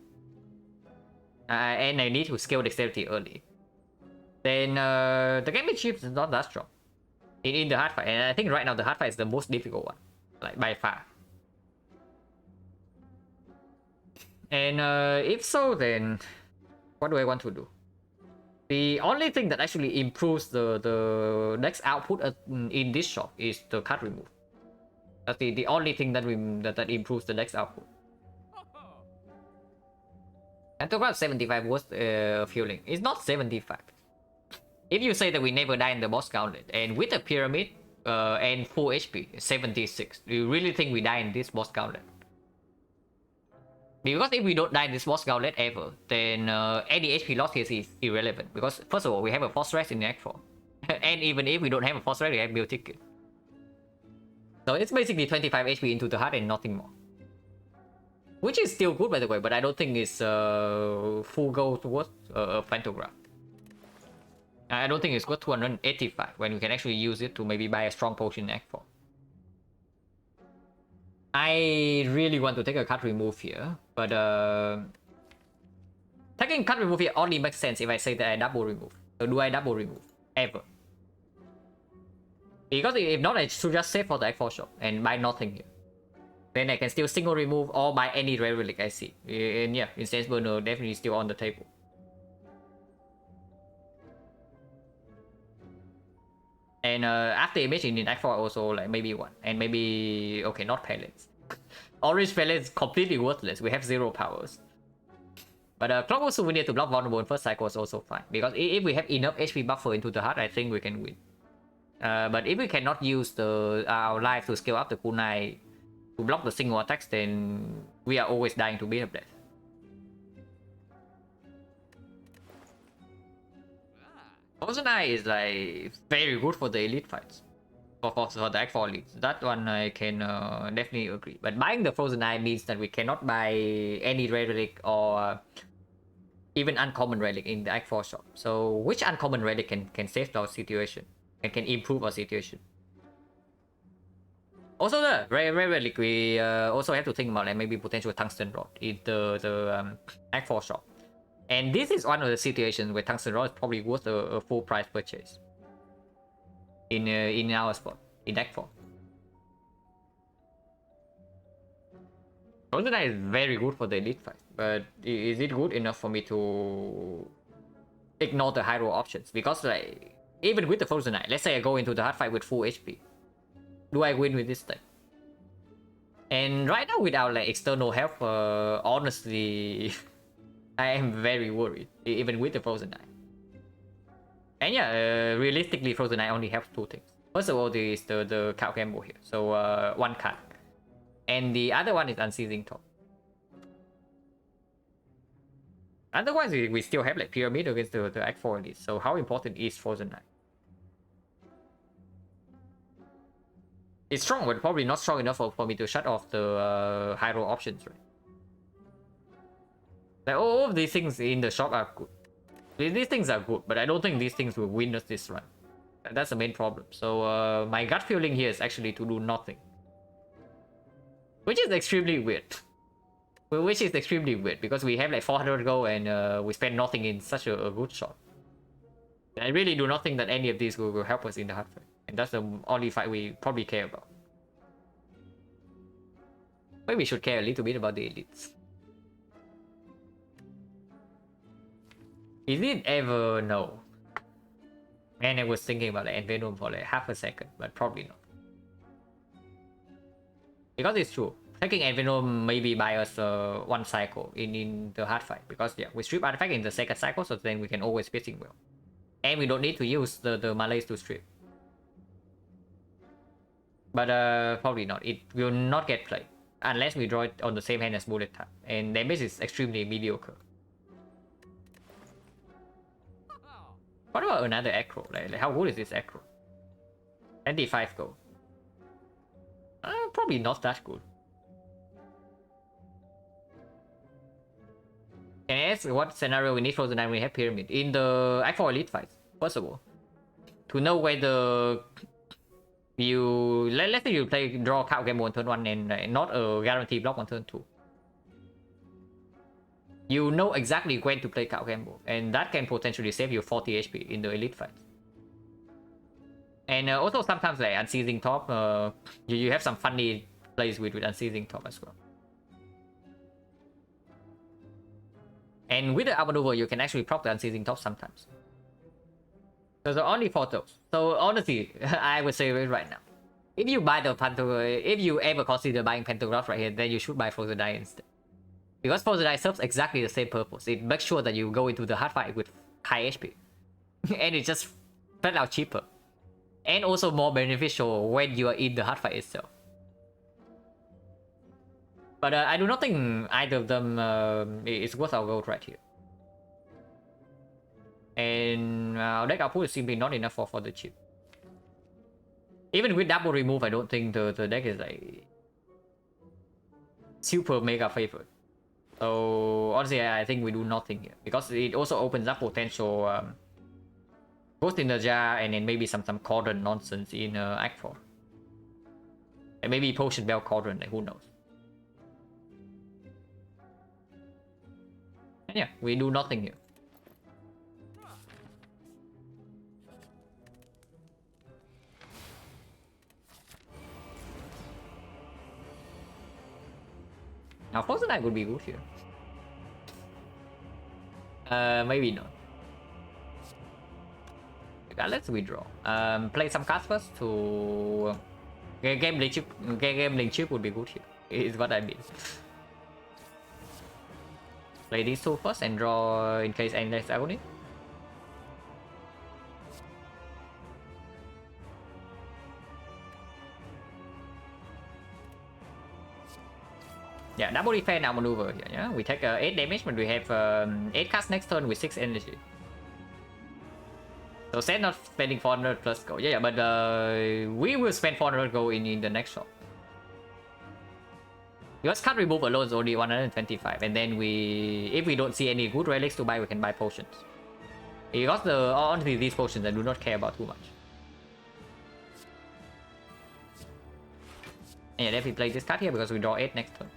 And I need to scale dexterity early. Then the gambling chips is not that strong. In the hard fight, and I think right now the hard fight is the most difficult one. Like by far. And if so, then what do I want to do? The only thing that actually improves the next output in this shop is the card remove. That's the only thing that improves the next output. And talk about 75 was fueling. It's not 75. If you say that we never die in the boss gauntlet, and with a pyramid and full HP, 76, do you really think we die in this boss gauntlet? Because if we don't die in this boss gauntlet ever, then any HP loss here is irrelevant. Because first of all, we have a force rest in the Act 4. And even if we don't have a force rest, we have build ticket. So it's basically 25 HP into the heart and nothing more. Which is still good by the way, but I don't think it's full gold towards a Pantograph. I don't think it's worth 285 when we can actually use it to maybe buy a strong potion in Act 4. I really want to take a card remove here, but taking card remove here only makes sense if I say that I double remove. So do I double remove? Ever? Because if not, I should just save for the Act 4 shop and buy nothing here. Then I can still single remove or buy any rare relic I see. And yeah, Instance Burner definitely still on the table. And after image in Act 4 also like maybe one. And maybe, okay, not pellets. Orange pellets completely worthless, we have 0 powers. But Clockwork Souvenir to block vulnerable in first cycle is also fine. Because if we have enough HP buffer into the heart, I think we can win. But if we cannot use our life to scale up the kunai to block the single attacks, then we are always dying to Beat of Death. Poison Eye is like very good for the elite fights. for the Act 4 elites. That one I can definitely agree. But buying the Frozen Eye means that we cannot buy any rare relic or even uncommon relic in the Act 4 shop. So which uncommon relic can save our situation and can improve our situation? Also the rare relic, we also have to think about like maybe potential tungsten rod in the Act 4 shop. And this is one of the situations where tungsten rod is probably worth a full price purchase in our spot in Act 4. Frozen Eye is very good for the elite fight, but is it good enough for me to ignore the high roll options? Because like even with the Frozen Eye, let's say I go into the hard fight with full HP, do I win with this thing? And right now without like external help, honestly, I am very worried, even with the Frozen Eye. And yeah, realistically, Frozen Eye only helps two things. First of all, there is the cow gamble here, so one card. And the other one is Unceasing Top. Otherwise, we still have like Pyramid against the Act 4 elite. So how important is Frozen Eye? It's strong, but probably not strong enough for me to shut off the high roll options, right? Like all of these things in the shop are good. These things are good, but I don't think these things will win us this run. That's the main problem. So my gut feeling here is actually to do nothing. Which is extremely weird. Which is extremely weird because we have like 400 gold and we spend nothing in such a good shot. I really do not think that any of these will help us in the hard fight. And that's the only fight we probably care about. Maybe we should care a little bit about the elites. Is it ever? No. And I was thinking about like Envenom for like half a second, but probably not. Because it's true. Taking Envenom maybe buy us one cycle in the hard fight. Because yeah, we strip artifact in the second cycle, so then we can always piercing well. And we don't need to use the malaise to strip. But probably not. It will not get played. Unless we draw it on the same hand as Bullet Type. And damage is extremely mediocre. What about another Acro? Like how good is this Acro? 25 gold. Probably not that good. Can I ask what scenario we need Frozen Eye when we have Pyramid? In the Act 4 Elite fights, first of all. To know whether you... Let's say you draw Cow Game on turn 1 and not a guarantee block on turn 2. You know exactly when to play Cow Gamble, and that can potentially save you 40 HP in the Elite fights. And also sometimes like Unceasing Top, you have some funny plays with Unceasing Top as well. And with the outmaneuver, you can actually proc the Unceasing Top sometimes. So there are only 4 those. So honestly, I would say right now, if you buy the if you ever consider buying Pantograph right here, then you should buy Frozen Eye instead. Because Frozen Eye serves exactly the same purpose. It makes sure that you go into the hard fight with high HP. And it's just flat out cheaper. And also more beneficial when you are in the hard fight itself. But I do not think either of them is worth our gold right here. And our deck output is simply not enough for the chip. Even with double remove, I don't think the deck is like super mega favored. So honestly, I think we do nothing here because it also opens up potential Ghost in the Jar and then maybe some Cauldron nonsense in Act 4. And maybe Potion Bell Cauldron, like who knows. And yeah, we do nothing here. Now Frozen Eye would be good here. Maybe not. Okay, let's withdraw. Play some cards first to gambling chip would be good here. Is what I mean. Play these two first and draw in case Endless Agony. Yeah, double defense now maneuver here. Yeah, we take 8 damage, but we have 8 cards next turn with 6 energy. So Seth not spending 400 plus gold. Yeah, but we will spend 400 gold in the next shop. Because card remove alone is only 125, and then if we don't see any good relics to buy, we can buy potions. Because honestly, these potions I do not care about too much. And if we play this card here because we draw 8 next turn.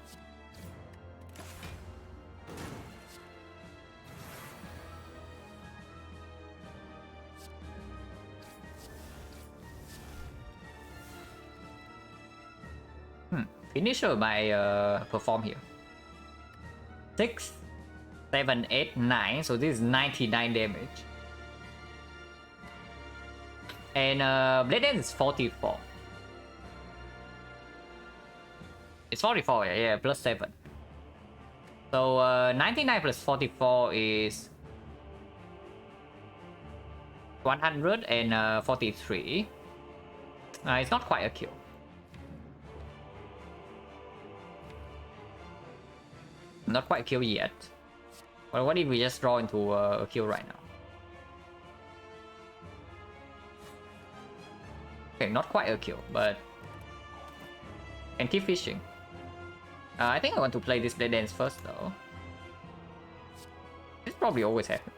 Finisher might perform here. 6, 7, 8, 9. So this is 99 damage. And Blade Dance is 44. It's 44, yeah, plus 7. So 99 plus 44 is 143. It's not quite a kill. Not quite a kill yet. Well, what if we just draw into a kill right now? Okay, not quite a kill, but can keep fishing. I think I want to play this Blade Dance first though. This probably always happens.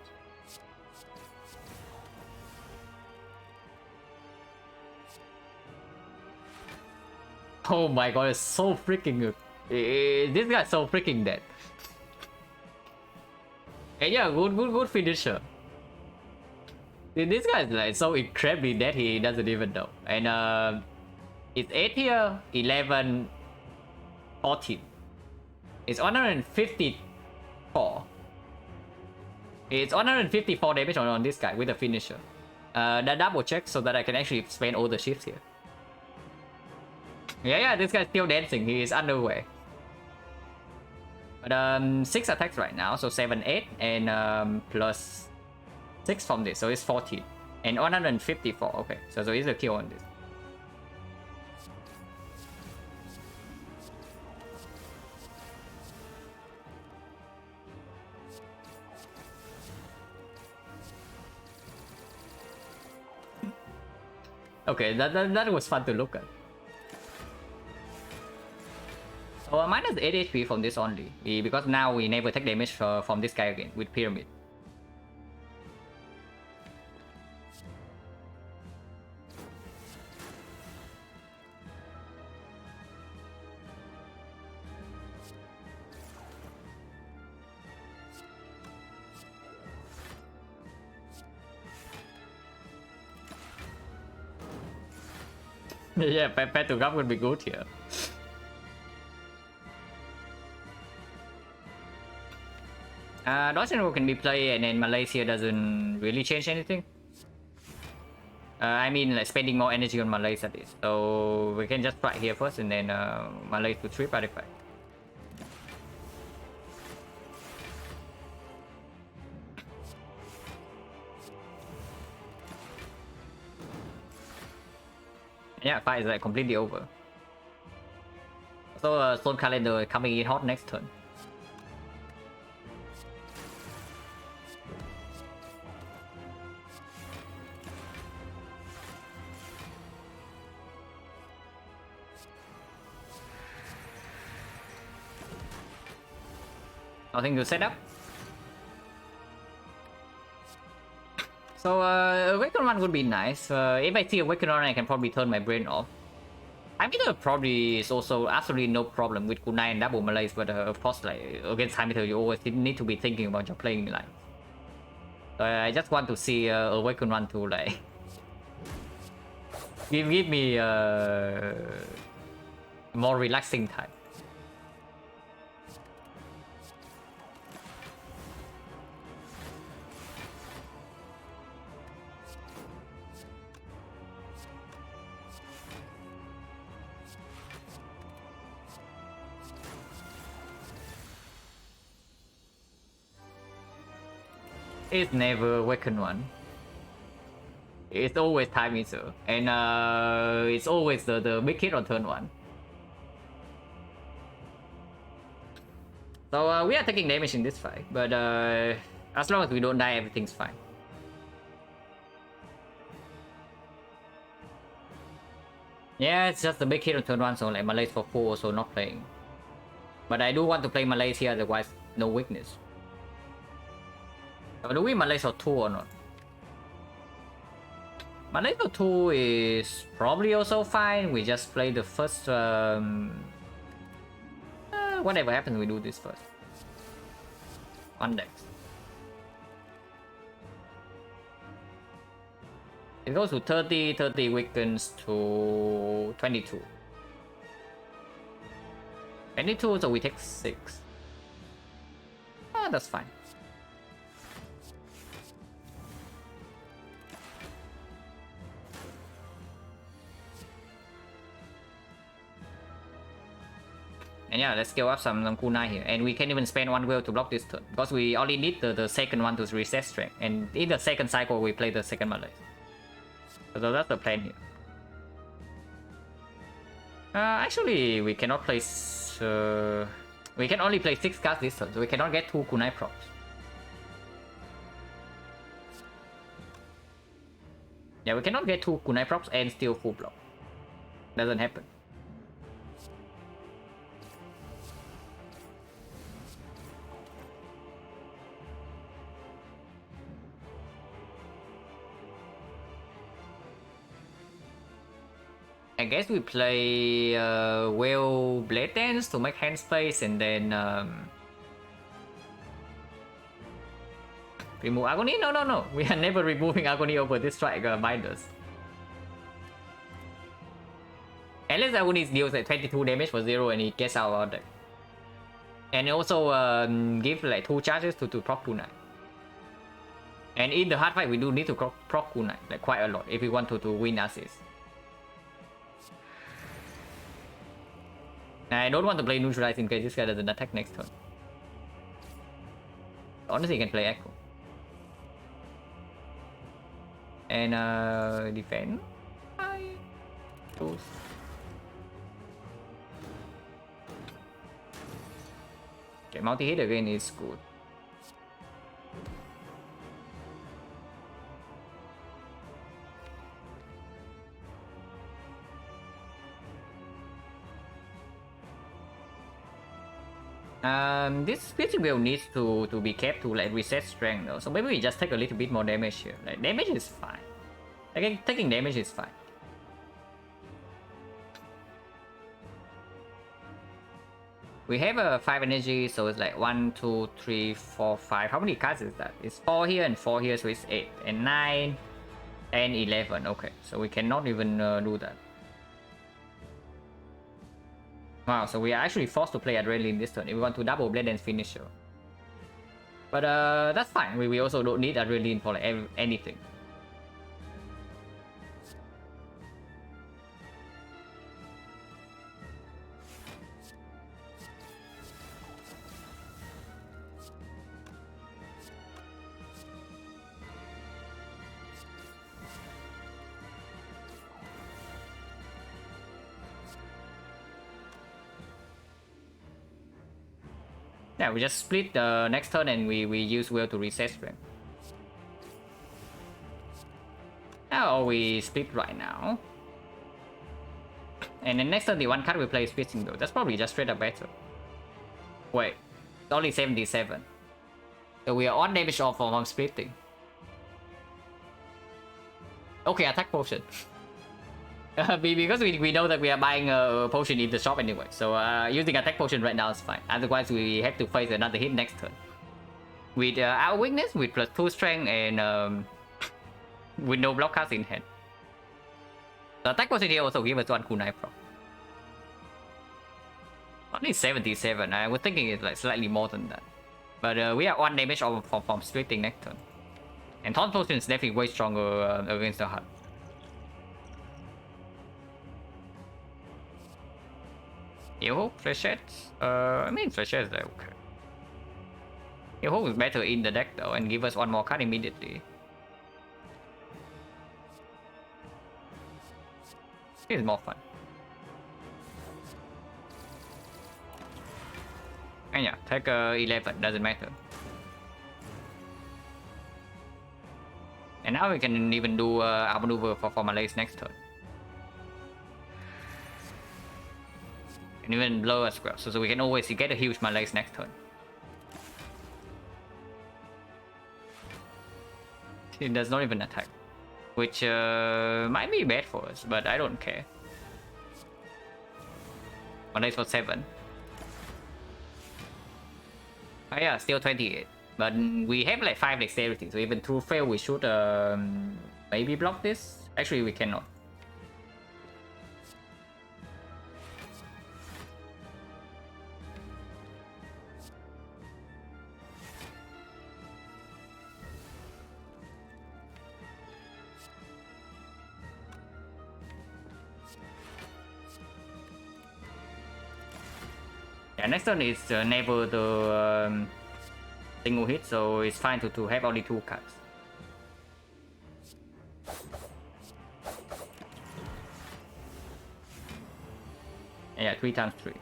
Oh my god, it's so freaking good. This guy's so freaking dead. And yeah, good finisher. This guy is like so incredibly dead he doesn't even know. And it's 8 here, 11, 14. It's 154. It's 154 damage on this guy with a finisher. That double check so that I can actually spend all the shifts here. Yeah, this guy's still dancing. He is underway. But 6 attacks right now, so 7, 8, and plus 6 from this, so it's 14. And 154, okay. So it's a kill on this. Okay, that was fun to look at. So minus 8 HP from this only, because now we never take damage from this guy again with Pyramid. Yeah, Pet to Gap would be good here. Dodge and roll can be played, and then Malaysia doesn't really change anything. I mean, like spending more energy on Malays at this. So we can just try here first, and then Malay to 3 artifact. Yeah, fight is like completely over. So Stone Calendar coming in hot next turn. Nothing to set up. So Awaken One would be nice. If I see Awaken One, I can probably turn my brain off. Time Eater probably is also absolutely no problem with Kunai and double Malays, but of course, like against Time Eater, you always need to be thinking about your playing line. So I just want to see Awaken One to like give me more relaxing time. It's never Awaken One. It's always Time Eater, and it's always the big hit on turn 1. So we are taking damage in this fight, but as long as we don't die, everything's fine. Yeah, it's just a big hit on turn 1, so like Malays for 4, so not playing. But I do want to play Malays here, otherwise no weakness. So do we Malays for 2 or not? Malays for 2 is probably also fine. We just play the first... whatever happens, we do this first. On decks. It goes to 30, 30 weakens to 22. 22, so we take 6. Ah, that's fine. And yeah, let's scale up some kunai here. And we can even spend 1 will to block this turn. Because we only need the second one to reset strength. And in the second cycle, we play the second Malay. So that's the plan here. Actually, we cannot place... we can only play 6 cards this turn, so we cannot get 2 kunai props. Yeah, we cannot get 2 kunai props and still full block. Doesn't happen. I guess we play Whale Blade Dance to make hand space and then remove Agony? No. We are never removing Agony over this strike binders. Unless Agony deals like 22 damage for 0 and he gets out of our deck. And also give like 2 charges to proc kunai. And in the hard fight we do need to proc kunai like quite a lot if we want to win assist. I don't want to play neutralize in case this guy doesn't attack next turn. Honestly, you can play Echo. And defend. Okay, multi-hit again is good. This Piercing Whale needs to be kept to like reset strength though, so maybe we just take a little bit more damage here. Like damage is fine. Again, taking damage is fine. We have a 5 energy, so it's like 1, 2, 3, 4, 5. How many cards is that? It's 4 here and 4 here, so it's 8 and 9 and 11. Okay, so we cannot even do that. Wow, so we are actually forced to play Adrenaline this turn if we want to double Blade Dance finisher. But that's fine. We also don't need Adrenaline for like anything. Yeah, we just split the next turn and we use Will to reset strength. Or we split right now. And then next turn the one card we play is Piercing though. That's probably just straight up better. Wait, it's only 77. So we are on damage off from splitting. Okay, attack potion. Because we know that we are buying a potion in the shop anyway, so using attack potion right now is fine. Otherwise we have to face another hit next turn. With our weakness, with plus 2 strength and with no block cards in hand. The attack potion here also gives us 1 kunai pro. Only 77, I was thinking it's like slightly more than that. But we are 1 damage off from splitting next turn. And Taunt potion is definitely way stronger against the HUD. Yo, Flechettes? I mean Flechettes are okay. Yo is better in the deck though and give us 1 more card immediately. This is more fun. And yeah, take 11, doesn't matter. And now we can even do our maneuver for Malays next turn. and even blur as well, so we can always get a huge malaise next turn. It does not even attack, which might be bad for us, but I don't care. Malaise for 7. Oh yeah, still 28. But we have like 5 dexterity, so even through fail we should maybe block this. Actually, we cannot. Yeah, next turn is never the single hit, so it's fine to have only 2 cards. Yeah, 3 times 3.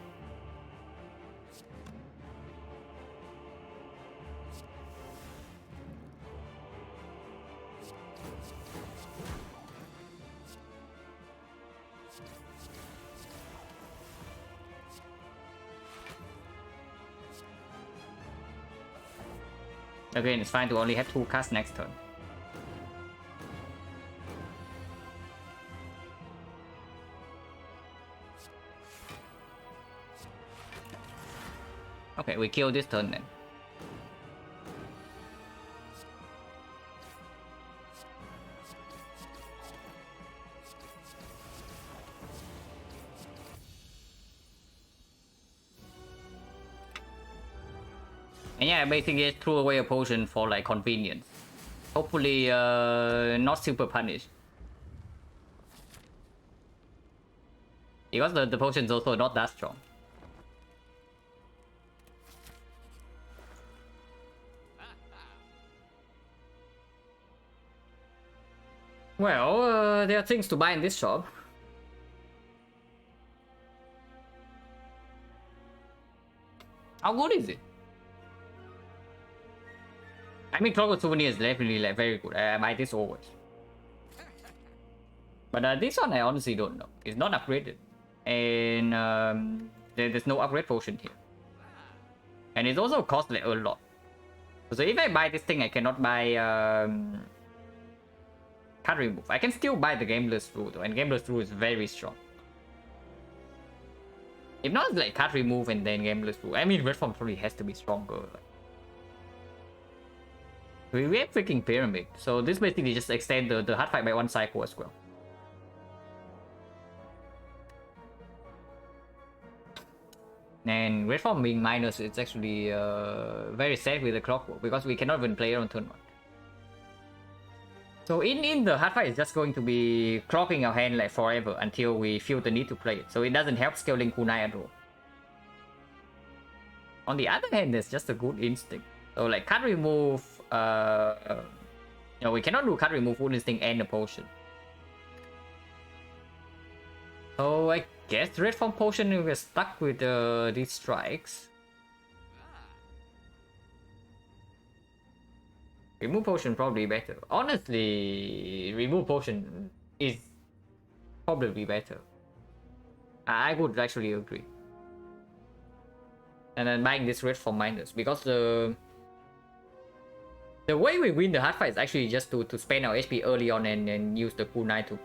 Again, it's fine to only have 2 cards next turn. Okay, we kill this turn then. And yeah, basically just threw away a potion for like convenience. Hopefully not super punished. Because the potion's also not that strong. Well, there are things to buy in this shop. How good is it? I mean, Clockwork Souvenir is definitely like very good. I buy this always. But this one I honestly don't know. It's not upgraded. And there's no upgrade potion here. And it also costs like a lot. So if I buy this thing, I cannot buy card remove. I can still buy the Gambler's Rule though, and Gambler's Rule is very strong. If not, like card remove and then Gambler's Rule. I mean, Red Form probably has to be stronger. Like. We have freaking Pyramid, so this basically just extend the hard fight by 1 cycle as well. And Red Form being minus, it's actually very sad with the Clockwork because we cannot even play it on turn 1. So in the hard fight, it's just going to be clocking our hand like forever until we feel the need to play it. So it doesn't help scaling kunai at all. On the other hand, there's just a good instinct. So like card remove, we cannot do card remove, Wood Instinct, and a potion. So I guess Red Form Potion, we're stuck with these strikes. Remove Potion probably better. Honestly, Remove Potion is probably better. I would actually agree. And then buying this Red Form minus because the way we win the hard fight is actually just to spend our HP early on and use the kunai to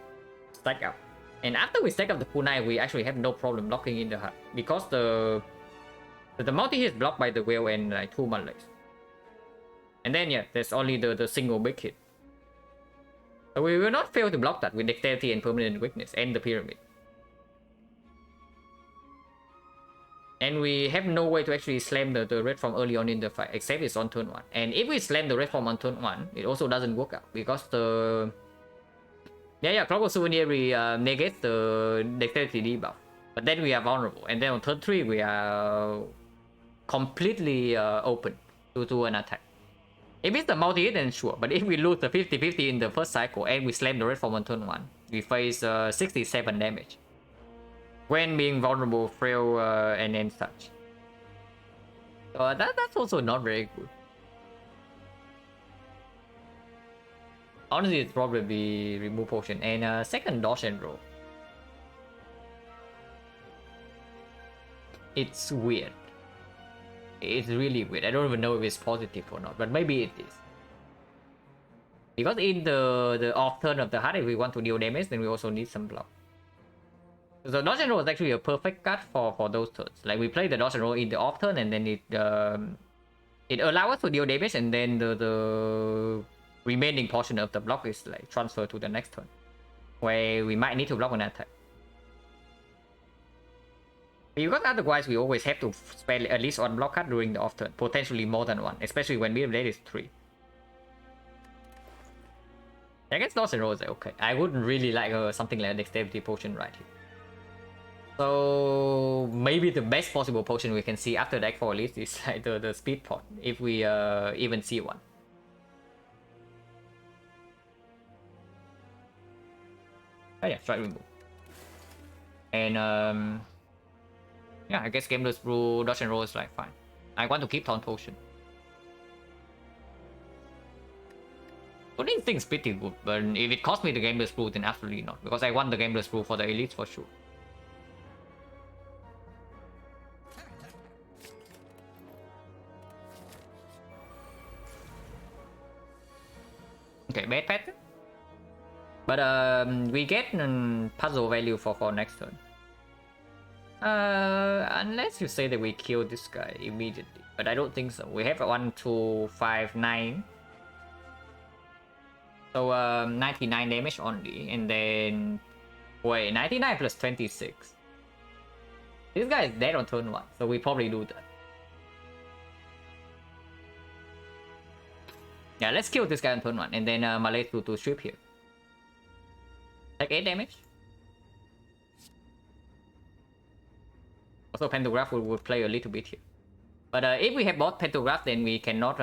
stack up. And after we stack up the kunai, we actually have no problem locking in the hard because the multi-hit is blocked by the whale and like 2 malaise. And then yeah, there's only the single big hit. So we will not fail to block that with dexterity and permanent weakness and the pyramid. And we have no way to actually slam the red form early on in the fight, except it's on turn 1. And if we slam the red form on turn 1, it also doesn't work out because the Clockwork Souvenir negates the dexterity debuff. But then we are vulnerable, and then on turn 3 we are completely open to an attack. If it's the multi-hit, then sure. But if we lose the 50-50 in the first cycle and we slam the red form on turn 1, we face 67 damage. When being vulnerable, frail, and such. So that's also not very good. Honestly, it's probably remove potion and second dodge and roll. It's weird. It's really weird. I don't even know if it's positive or not, but maybe it is. Because in the off turn of the heart, if we want to deal damage, then we also need some block. So dodge and roll is actually a perfect card for those turns. Like we play the dodge and roll in the off turn, and then it allows us to deal damage, and then the remaining portion of the block is like transferred to the next turn, where we might need to block an attack. Because otherwise we always have to spend at least one block card during the off turn, potentially more than one, especially when we blade is 3. I guess dodge and roll is okay. I wouldn't really like something like a dexterity potion right here. So maybe the best possible potion we can see after the Act 4 release is like the speed pot, if we even see one. Oh yeah, strike remove. And yeah, I guess Gameless Brew, dodge and roll is like fine. I want to keep Taunt Potion. So this thing's pretty good, but if it costs me the Gameless Brew, then absolutely not, because I want the Gameless Brew for the elites for sure. Okay, bad pattern. But we get puzzle value for next turn. Unless you say that we kill this guy immediately, but I don't think so. We have 1, 2, 5, 9. So 99 damage only, and then wait, 99 plus 26. This guy is dead on turn 1, so we probably do that. Yeah, let's kill this guy on turn 1, and then Malay to strip here. Take 8 damage. Also, Pantograph would play a little bit here. But if we have both Pantograph, then we cannot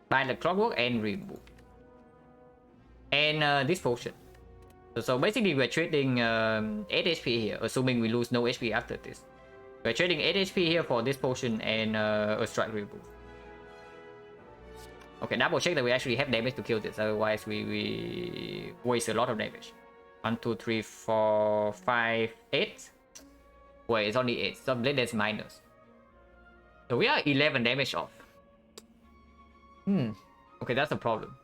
buy the Clockwork and remove. And this potion. So basically, we're trading 8 HP here, assuming we lose no HP after this. We're trading 8 HP here for this potion and a strike remove. Okay, double check that we actually have damage to kill this, otherwise we waste a lot of damage. 1, 2, 3, 4, 5, 8. Wait, it's only 8, so that's minus. So we are 11 damage off. Okay, that's a problem.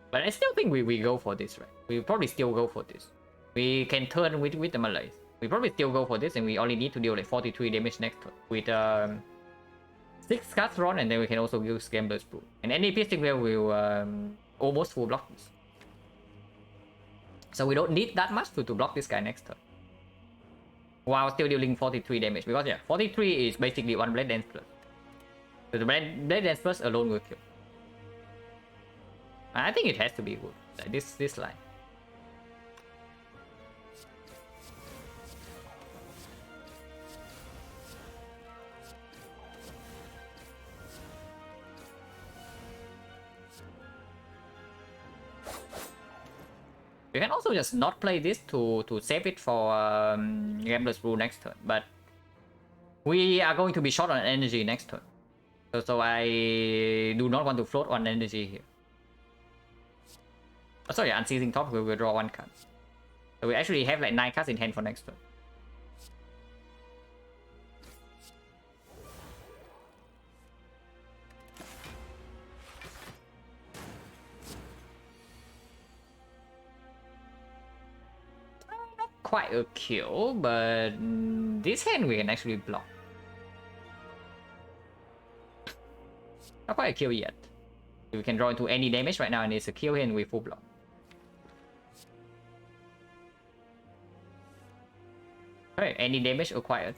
But I still think we go for this, right? We probably still go for this. We can turn with the Malays. We probably still go for this, and we only need to deal like 43 damage next turn with 6 cards run, and then we can also use Gambler's Brew. And any piercing wheel will almost full block this. So we don't need that much to block this guy next turn, while still dealing 43 damage, because yeah, 43 is basically 1 Blade Dance plus. So the Blade Dance plus alone will kill. I think it has to be good, like this line. You can also just not play this to save it for Gambler's Brew next turn, but we are going to be short on energy next turn. So I do not want to float on energy here. Oh, sorry, Unceasing Top, we will draw 1 card. So we actually have like 9 cards in hand for next turn. Quite a kill, but this hand we can actually block. Not quite a kill yet. We can draw into any damage right now, and it's a kill here, and we full block. Alright, any damage acquired.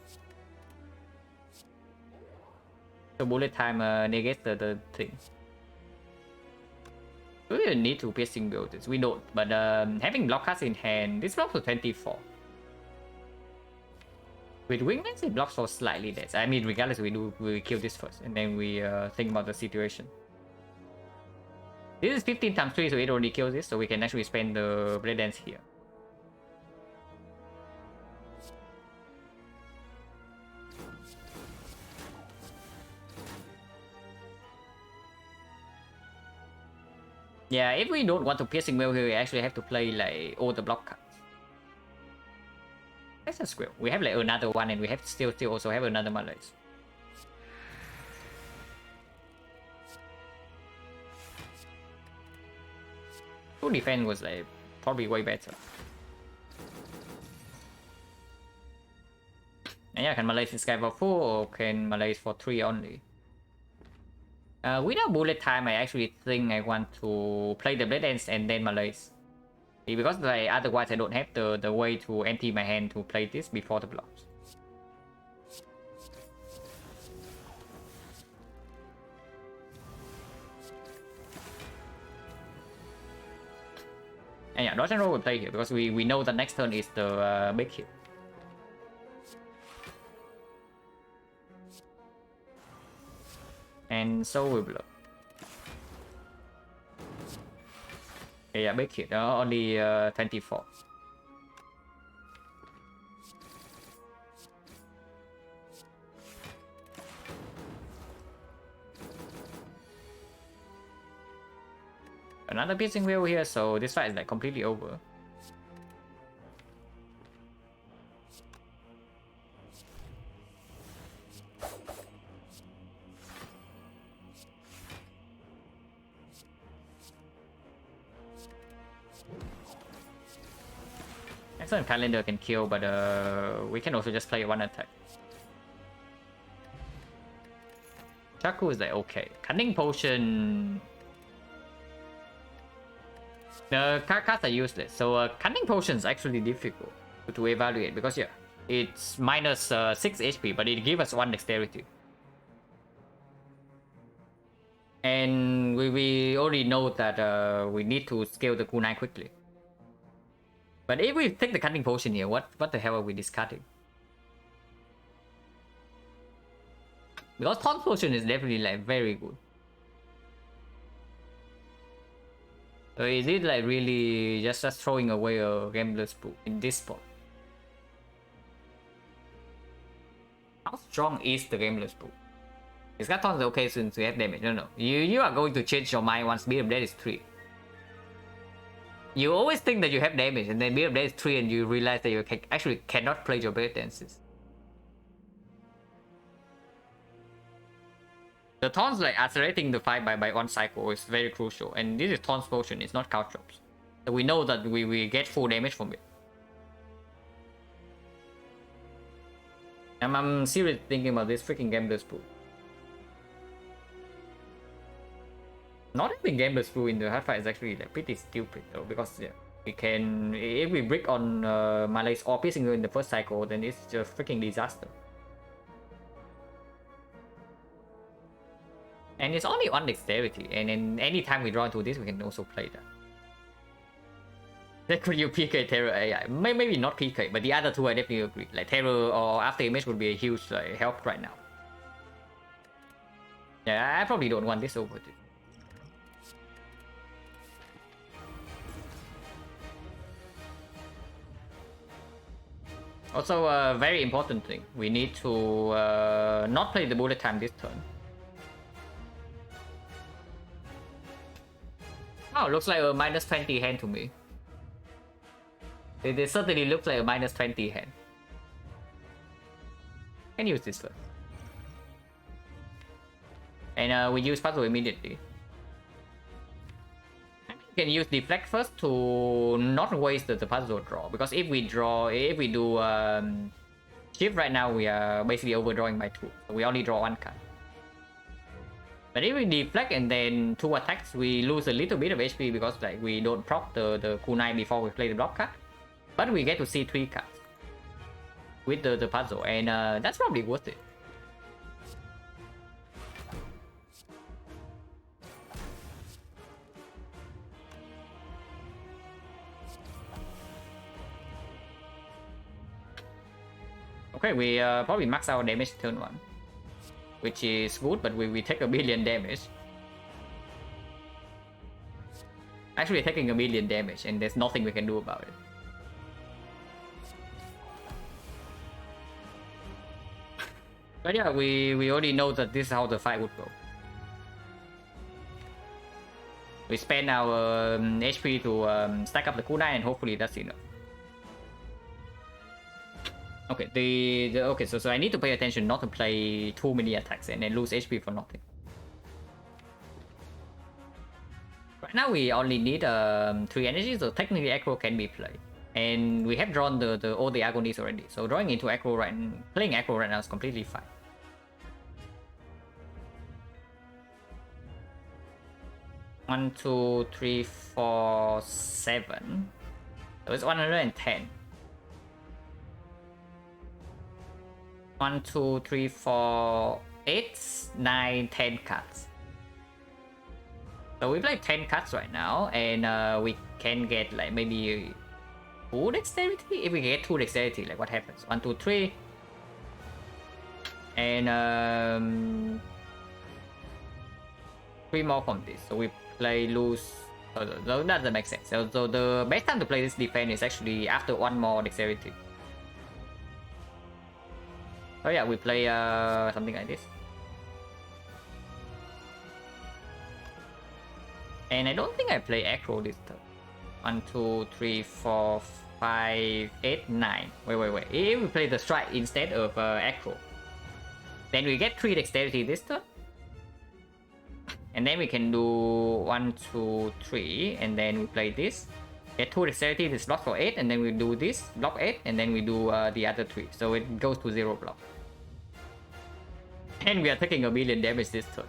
So bullet time negates the thing. We don't need to piercing build this, we don't, but having block cards in hand, this blocks for 24. With Wingless, it blocks for slightly less. I mean, regardless, we kill this first, and then we think about the situation. This is 15 times 3, so it already kills this, so we can actually spend the Blade Dance here. Yeah, if we don't want to piercing well here, we actually have to play like all the block cards. let's just scroll. We have like another one, and we have still also have another Malays. Full defense was like probably way better. And yeah, can Malays this guy for 4 or can Malays for 3 only? Without bullet time, I actually think I want to play the Blade Ends and then Malays. Because like, otherwise I don't have the way to empty my hand to play this before the blocks. And yeah, dodge and roll will play here because we know the next turn is the big hit. And so we blow. Yeah, big hit, only 24. Another piercing wheel here, so this fight is like completely over. Excellent calendar can kill, but we can also just play one attack. Chaku is like okay. Cunning Potion. The cards are useless, so Cunning Potion is actually difficult to evaluate because yeah, it's minus 6 HP, but it gives us 1 dexterity. And we already know that we need to scale the kunai quickly. But if we take the Cunning Potion here, what the hell are we discarding? Because Taunt Potion is definitely like very good. So is it like really just throwing away a Gambler's Pool in this spot? How strong is the Gambler's Pool? It's got tons of okay since we have damage. No. You are going to change your mind once Beat of Death is 3. You always think that you have damage and then Beat of Death is 3 and you realize that you actually cannot play your Blade Dances. The taunts like accelerating the fight by 1 cycle is very crucial, and this is Taunt's Potion, it's not Couch Drops. So we know that we get full damage from it. I'm seriously thinking about this freaking Gambler's Pool. Not having Gambler's Pool in the hard fight is actually like pretty stupid though, because yeah, we can, if we brick on Malays or piercing in the first cycle, then it's just freaking disaster. And it's only 1 dexterity, and then anytime we draw into this, we can also play that. Then could you PK Terror AI? Maybe not PK, but the other two I definitely agree. Like Terror or After Image would be a huge help right now. Yeah, I probably don't want this over this. Also, a very important thing, we need to not play the bullet time this turn. Oh, looks like a minus 20 hand to me. It certainly looks like a minus 20 hand. Can use this first. And we use puzzle immediately. We can use deflect first to not waste the puzzle draw, because if we do shift right now, we are basically overdrawing by 2. So we only draw 1 card. But if we deflect and then 2 attacks, we lose a little bit of HP because like we don't proc the kunai before we play the block card. But we get to see 3 cards with the puzzle, and that's probably worth it. Okay, we probably max our damage turn 1. Which is good, but we take a billion damage. Actually, we're taking a million damage, and there's nothing we can do about it. But yeah, we already know that this is how the fight would go. We spend our HP to stack up the kunai, and hopefully that's enough. Okay, okay, so I need to pay attention not to play too many attacks and then lose HP for nothing. Right now we only need 3 energy, so technically aggro can be played. And we have drawn all the agonies already, so drawing into aggro playing aggro right now is completely fine. One, two, three, four, 7. So it's 110. 1, 2, 3, 4, 8, 9, 10 cards. So we play 10 cards right now, and we can get like maybe 2 dexterity. If we get 2 dexterity, like what happens? 1, 2, 3, and 3 more from this. So we play lose. So that doesn't make sense. So the best time to play this defense is actually after 1 more dexterity. Oh yeah, we play something like this. And I don't think I play aggro this turn. 1, 2, 3, 4, 5, 8, 9. Wait. If we play the strike instead of aggro, then we get 3 dexterity this turn. And then we can do 1, 2, 3, and then we play this. Get 2 dexterity, this block for 8, and then we do this, block 8, and then we do the other 3. So it goes to 0 block. And we are taking 1 million damage this turn.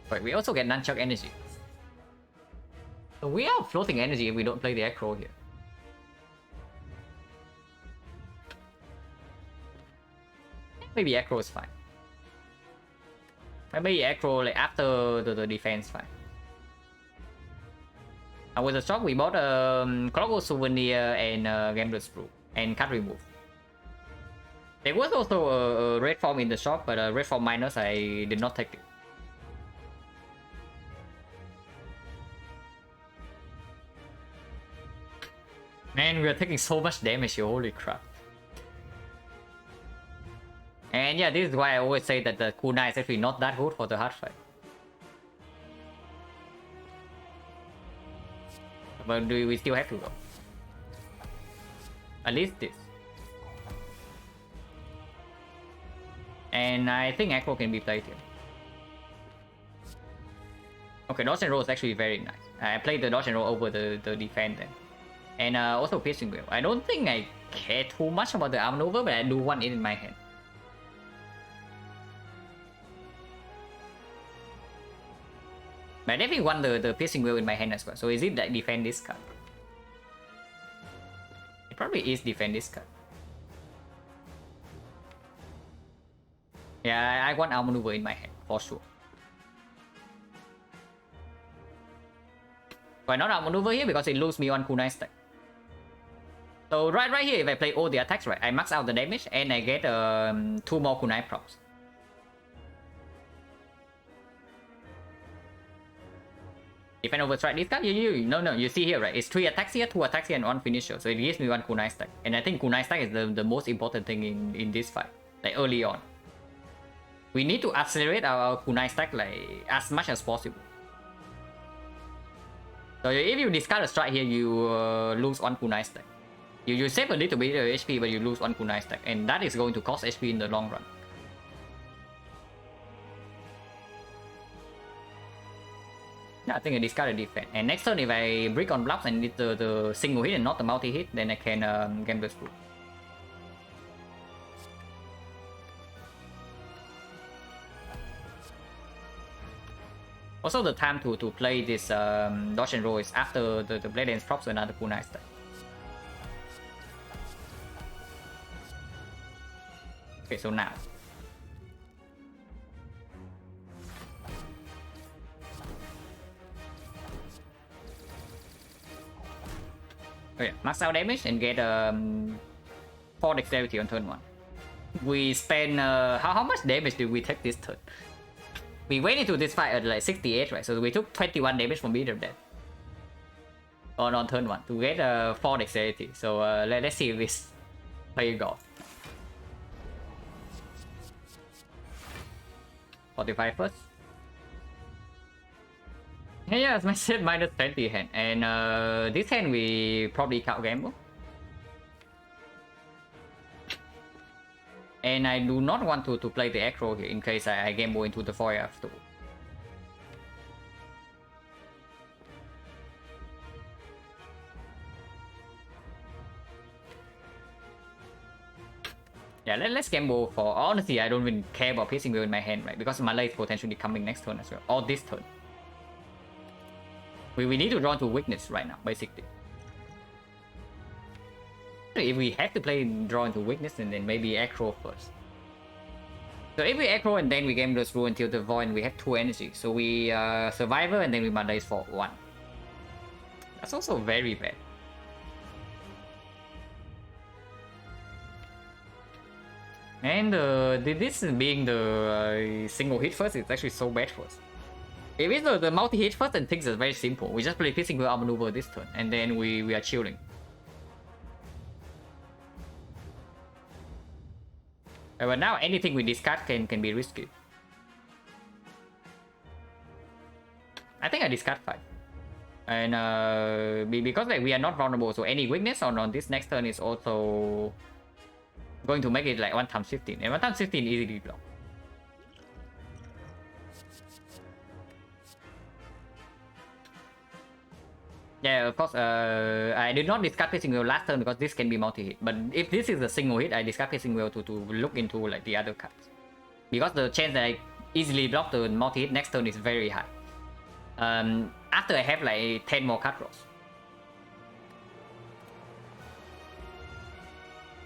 But we also get nunchuck energy. So we are floating energy if we don't play the aggro here. Maybe aggro is fine. Maybe aggro like after the defense fine. With the shop we bought Clockwork Souvenir and Gambler's Brew and card remove. There was also a red form in the shop, but red form minus I did not take it. Man, we are taking so much damage here, holy crap. And yeah, this is why I always say that the kunai is actually not that good for the hard fight. But do we still have to go? At least this. And I think aggro can be played here. Okay, dodge and roll is actually very nice. I played the dodge and roll over the defense then. And also piercing wheel. I don't think I care too much about the arm maneuver, but I do want it in my hand. But I definitely want the piercing wheel in my hand as well. So is it like defend this card? It probably is defend this card. Yeah, I want arm maneuver in my hand for sure. Why not arm maneuver here? Because it loses me 1 kunai stack. So right here, if I play all the attacks, right, I max out the damage and I get 2 more kunai props. If I overstrike this card, no, you see here, right? It's 3 attacks here, 2 attacks here, and 1 finisher. So it gives me 1 kunai stack. And I think kunai stack is the most important thing in this fight, like early on. We need to accelerate our kunai stack like as much as possible. So if you discard a strike here, you lose 1 kunai stack. You save a little bit of HP, but you lose 1 kunai stack, and that is going to cost HP in the long run. Yeah, I think I discard a defense. And next turn, if I break on blocks and need the single hit and not the multi hit, then I can Gambler's Brew. Also, the time to play this dodge and roll is after the blade ends props another kunai stack. Okay, so now. Okay, max out damage and get 4 dexterity on turn 1. We spend how much damage did we take this turn? We went into this fight at like 68, right? So we took 21 damage from either of them on turn 1 to get 4 dexterity. So let's see if this play golf. 45 first. Yeah, as I said, minus 20 hand. And this hand we probably count gamble. And I do not want to play the aggro here in case I gamble into the void after. Yeah, let's gamble for... Honestly, I don't even care about piercing wheel in my hand, right? Because Malay is potentially coming next turn as well. Or this turn. We need to draw into weakness right now, basically. If we have to play draw into weakness, then maybe aggro first. So if we aggro and then we game those through until the void, we have 2 energy. So we survivor and then we Malays for 1. That's also very bad. And this being the single hit first, it's actually so bad for us. If it's the multi-hit first, then things are very simple. We just play piercing wheel outmaneuver this turn, and then we are chilling. But now anything we discard can be risky. I think I discard 5. And because like we are not vulnerable, so any weakness on this next turn is also going to make it like 1 times 15. And 1 times 15 easily blocked. Yeah, of course, I did not discard piercing wheel last turn because this can be multi-hit. But if this is a single hit, I discard piercing wheel to look into like the other cards. Because the chance that I easily block the multi-hit next turn is very high. After I have like 10 more card draws.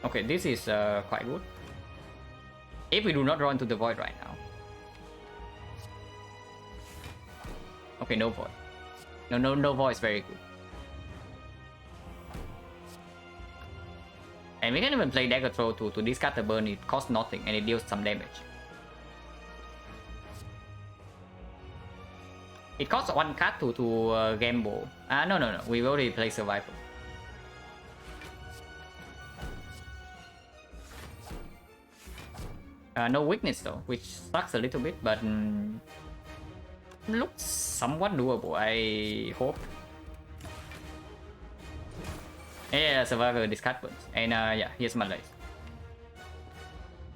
Okay, this is quite good. If we do not draw into the void right now. Okay, no void. No void is very good. And we can even play dagger throw to discard the burn. It costs nothing and it deals some damage. It costs 1 card to gamble. No. We already play survival. No weakness though, which sucks a little bit, but looks somewhat doable, I hope. Yeah, survivor discard burns. And yeah, here's Malays.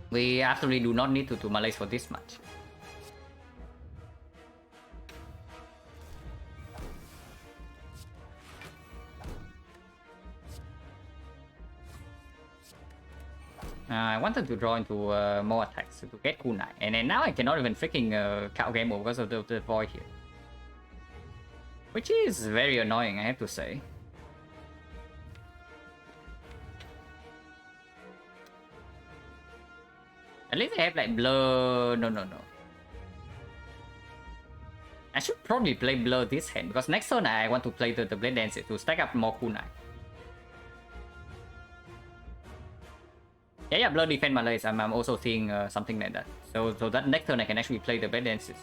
We absolutely do not need to Malays for this much. I wanted to draw into more attacks to get kunai, and then now I cannot even freaking counter game over because of the void here, which is very annoying, I have to say. At least I have like blur. No. I should probably play blur this hand because next turn I want to play the blade dancer to stack up more kunai. Yeah, blur defend Malays. I'm also seeing something like that. So that next turn I can actually play the blade dances.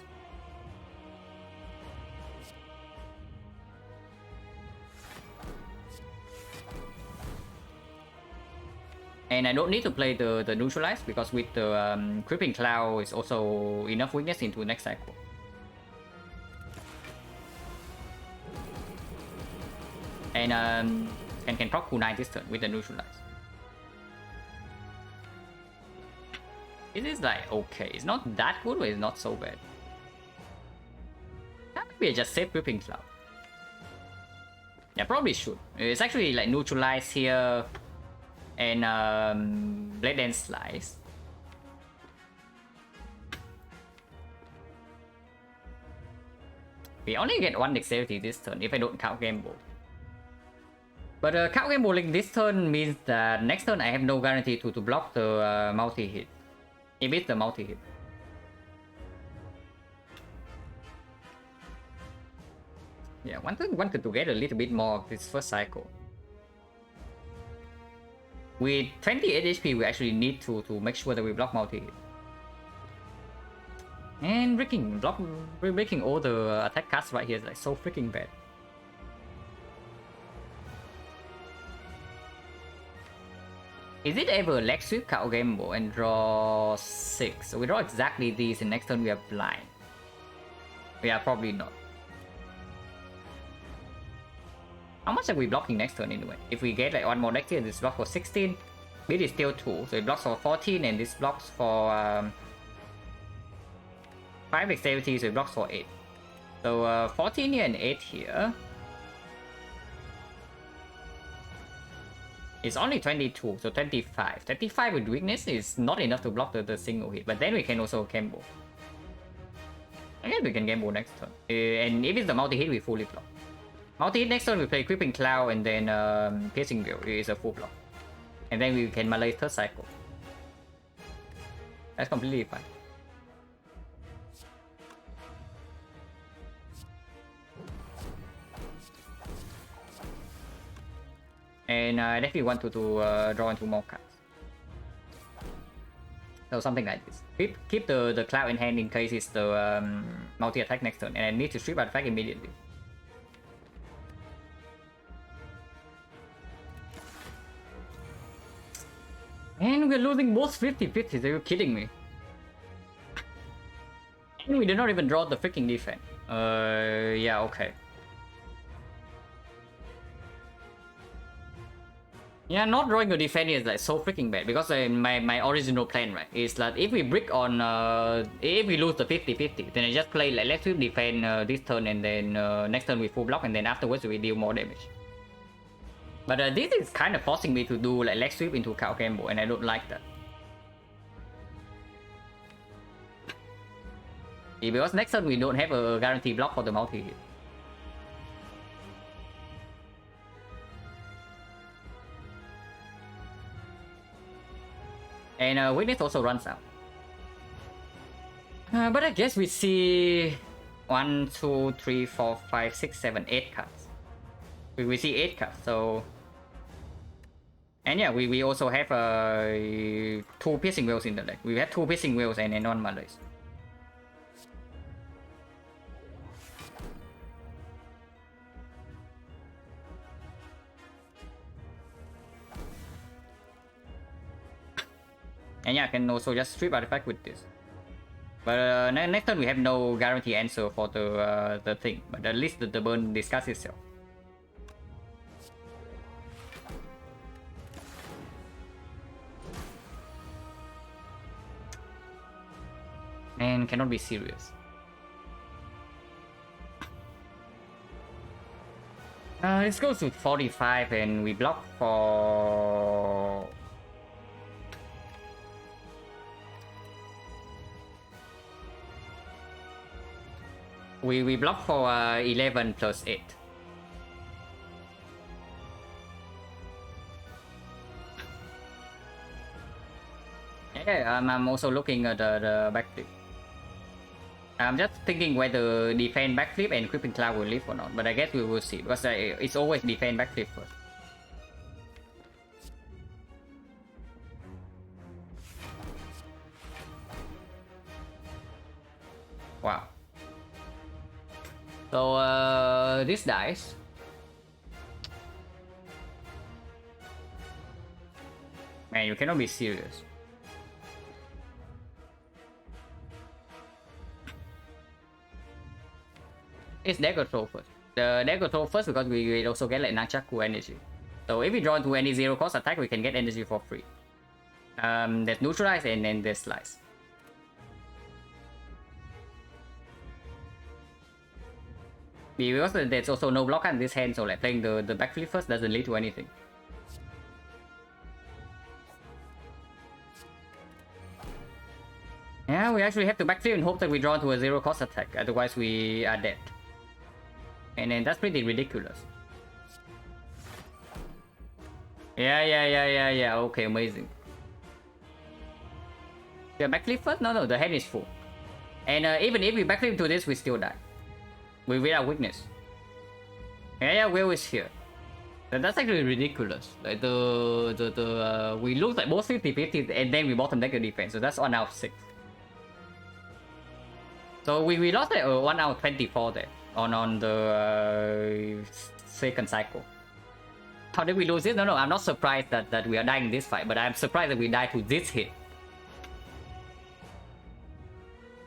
And I don't need to play the neutralize because with the creeping cloud is also enough weakness into next cycle. And can proc kunai this turn with the neutralize. It is like okay, it's not that good, but it's not so bad. Maybe I just save creeping cloud. Yeah, probably should. It's actually like neutralize here. And blade and slice. We only get 1 dexterity this turn if I don't count gamble. But count gambling this turn means that next turn I have no guarantee to block the multi-hit. If it's the multi-hit. Yeah, wanted to get a little bit more of this first cycle. With 28 HP, we actually need to make sure that we block multi-hit. And breaking all the attack cards right here is like so freaking bad. Is it ever leg sweep, counter gamble, and draw 6? So we draw exactly these, and next turn we are blind. Yeah, probably not. How much are we blocking next turn anyway? If we get like 1 more next turn, this block for 16. Beat is still 2, so it blocks for 14, and this blocks for 5 dexterity, so it blocks for 8. So 14 here and 8 here. It's only 22, so 25. 25 with weakness is not enough to block the single hit, but then we can also gamble. I guess we can gamble next turn. And if it's the multi-hit, we fully block. Multi-hit next turn, we play Creeping Cloud and then Piercing Veil is a full block. And then we can melee third cycle. That's completely fine. And I definitely want to draw into more cards. So something like this. Keep the cloud in hand in case it's the multi-attack next turn, and I need to strip artifact immediately. And we're losing both 50-50s, are you kidding me? And we did not even draw the freaking defense. Yeah, okay. Yeah, not drawing a defense is like so freaking bad because my original plan, right, is that if we brick on if we lose the 50-50, then I just play like let's sweep defend this turn, and then next turn we full block, and then afterwards we deal more damage. But this is kind of forcing me to do like leg sweep into cow combo, and I don't like that. Yeah, because next turn we don't have a guarantee block for the multi-hit. And weakness also runs out. But I guess we see 1, 2, 3, 4, 5, 6, 7, 8 cards. We see 8 cards, so... And yeah, we also have 2 Piercing Veils in the deck. We have 2 Piercing Veils and 1 Malaise. And yeah, I can also just strip artifact with this. But next turn we have no guarantee answer for the thing. But at least the burn discuss itself. And cannot be serious. Let's go to 45 and we block for... We block for 11 plus 8. Yeah, I'm also looking at the backflip. I'm just thinking whether defend backflip and Creeping Cloud will live or not, but I guess we will see because it's always defend backflip first. Wow. So this dies. Man, you cannot be serious. It's dagger throw first. The dagger throw first because we will also get like Nunchaku energy. So if we draw into any 0 cost attack, we can get energy for free. There's neutralize and then there's slice. Because there's also no block in this hand, so like playing the backflip first doesn't lead to anything. Yeah, we actually have to backflip and hope that we draw into a 0 cost attack, otherwise we are dead. And then that's pretty ridiculous. Yeah, okay, amazing. Yeah, backflip first? No, the hand is full. And even if we backflip to this, we still die. We without weakness. Yeah, Will is here. That's actually ridiculous. Like we look like both 50-50 and then we bottom deck a defense, so that's 1 out of 6. So we lost like 1 out of 24 there on the second cycle. How did we lose this? No, I'm not surprised that we are dying in this fight, but I'm surprised that we died to this hit.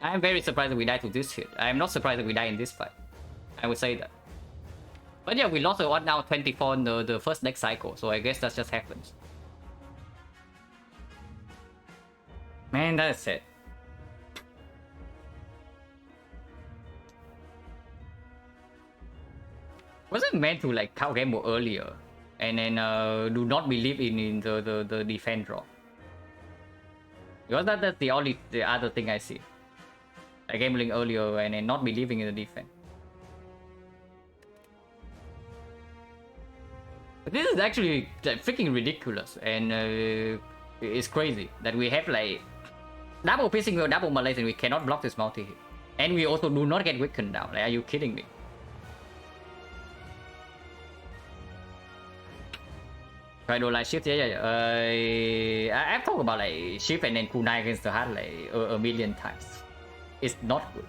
I'm very surprised that we died to this hit. I'm not surprised that we died in this fight. I would say that. But yeah, we lost a 1 out of 24 in the first next cycle, so I guess that just happens. Man, that's it. Wasn't meant to like count game more earlier, and then do not believe in the defense draw. Because that's the other thing I see. Like gambling earlier and then not believing in the defense. But this is actually like freaking ridiculous, and it's crazy that we have like double piercing or double malaise and we cannot block this multi-hit. And we also do not get weakened down. Like, are you kidding me? Try to like shift, yeah. I've talked about like shift and then kunai against the heart like a million times. It's not good.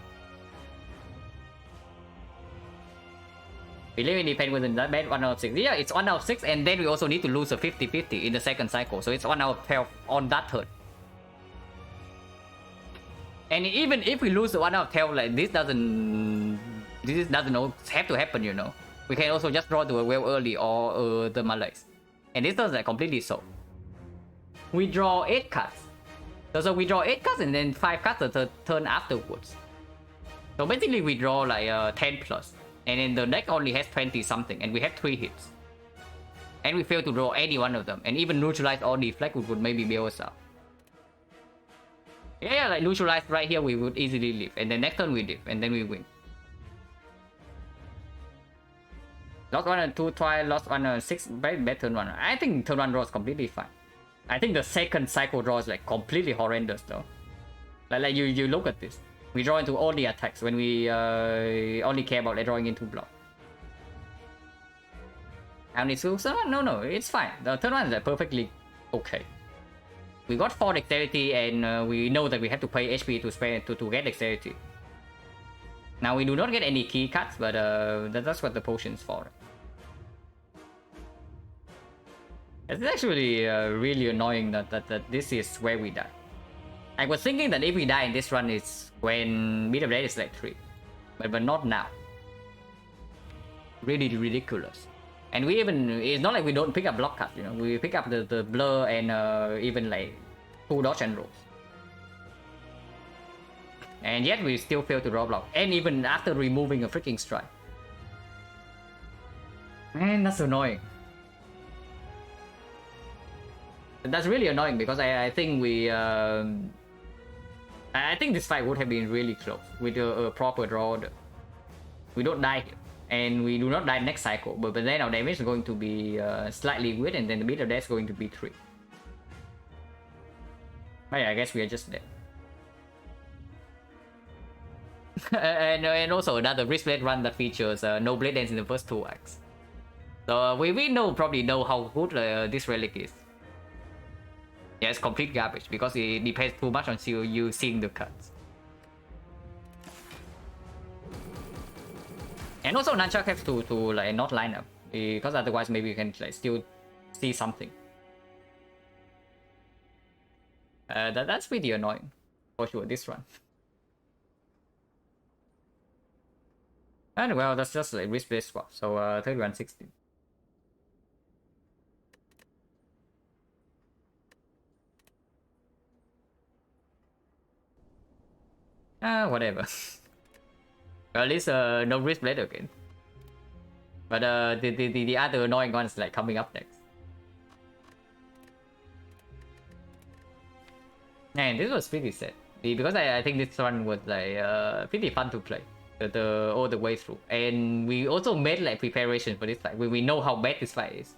We live in defense within that bad 1 out of 6. Yeah, it's 1 out of 6, and then we also need to lose a 50-50 in the second cycle. So it's 1 out of 12 on that turn. And even if we lose the 1 out of 12, like this doesn't have to happen, you know. We can also just draw the well early or the malaise. And this does like completely so. We draw 8 cards. So we draw 8 cards and then 5 cards the turn afterwards. So basically we draw like 10 plus. And then the deck only has 20 something and we have 3 hits. And we fail to draw any one of them. And even neutralize or deflect would maybe bail us out. Yeah, like neutralize right here we would easily live. And then next turn we live and then we win. Lost 1 and 2 twice, lost 1 and 6, very bad turn 1. I think turn 1 draw is completely fine. I think the second cycle draw is like completely horrendous though. Like you look at this. We draw into all the attacks when we only care about like, drawing into block. And it's so no, it's fine. The turn 1 is like perfectly okay. We got 4 dexterity and we know that we have to pay HP to spend to get dexterity. Now we do not get any key cards, but that's what the potion's for. It's actually really annoying that this is where we die. I was thinking that if we die in this run, it's when Beat of Death is like 3. But not now. Really ridiculous. And we even, it's not like we don't pick up block cards, you know. We pick up the blur and even like 2 dodge and rolls. And yet we still fail to draw block. And even after removing a freaking strike. Man, that's annoying. That's really annoying because I think we I think this fight would have been really close with a proper draw order. We don't die here, and we do not die next cycle, but then our damage is going to be slightly weird, and then the Beat of Death is going to be 3. But yeah, I guess we are just dead. and also another wrist blade run that features no blade dance in the first 2 acts. So we probably know how good this relic is. Yeah, it's complete garbage because it depends too much on you seeing the cards. And also Nunchuck has to like not line up because otherwise maybe you can like still see something. That's pretty annoying for sure this run. And well, that's just like wrist blade swap. So 31-16. Whatever. Well, at least no wrist blade again. But the other annoying ones like coming up next. And this was pretty sad because I think this one was like pretty fun to play all the way through, and we also made like preparation for this fight. We know how bad this fight is.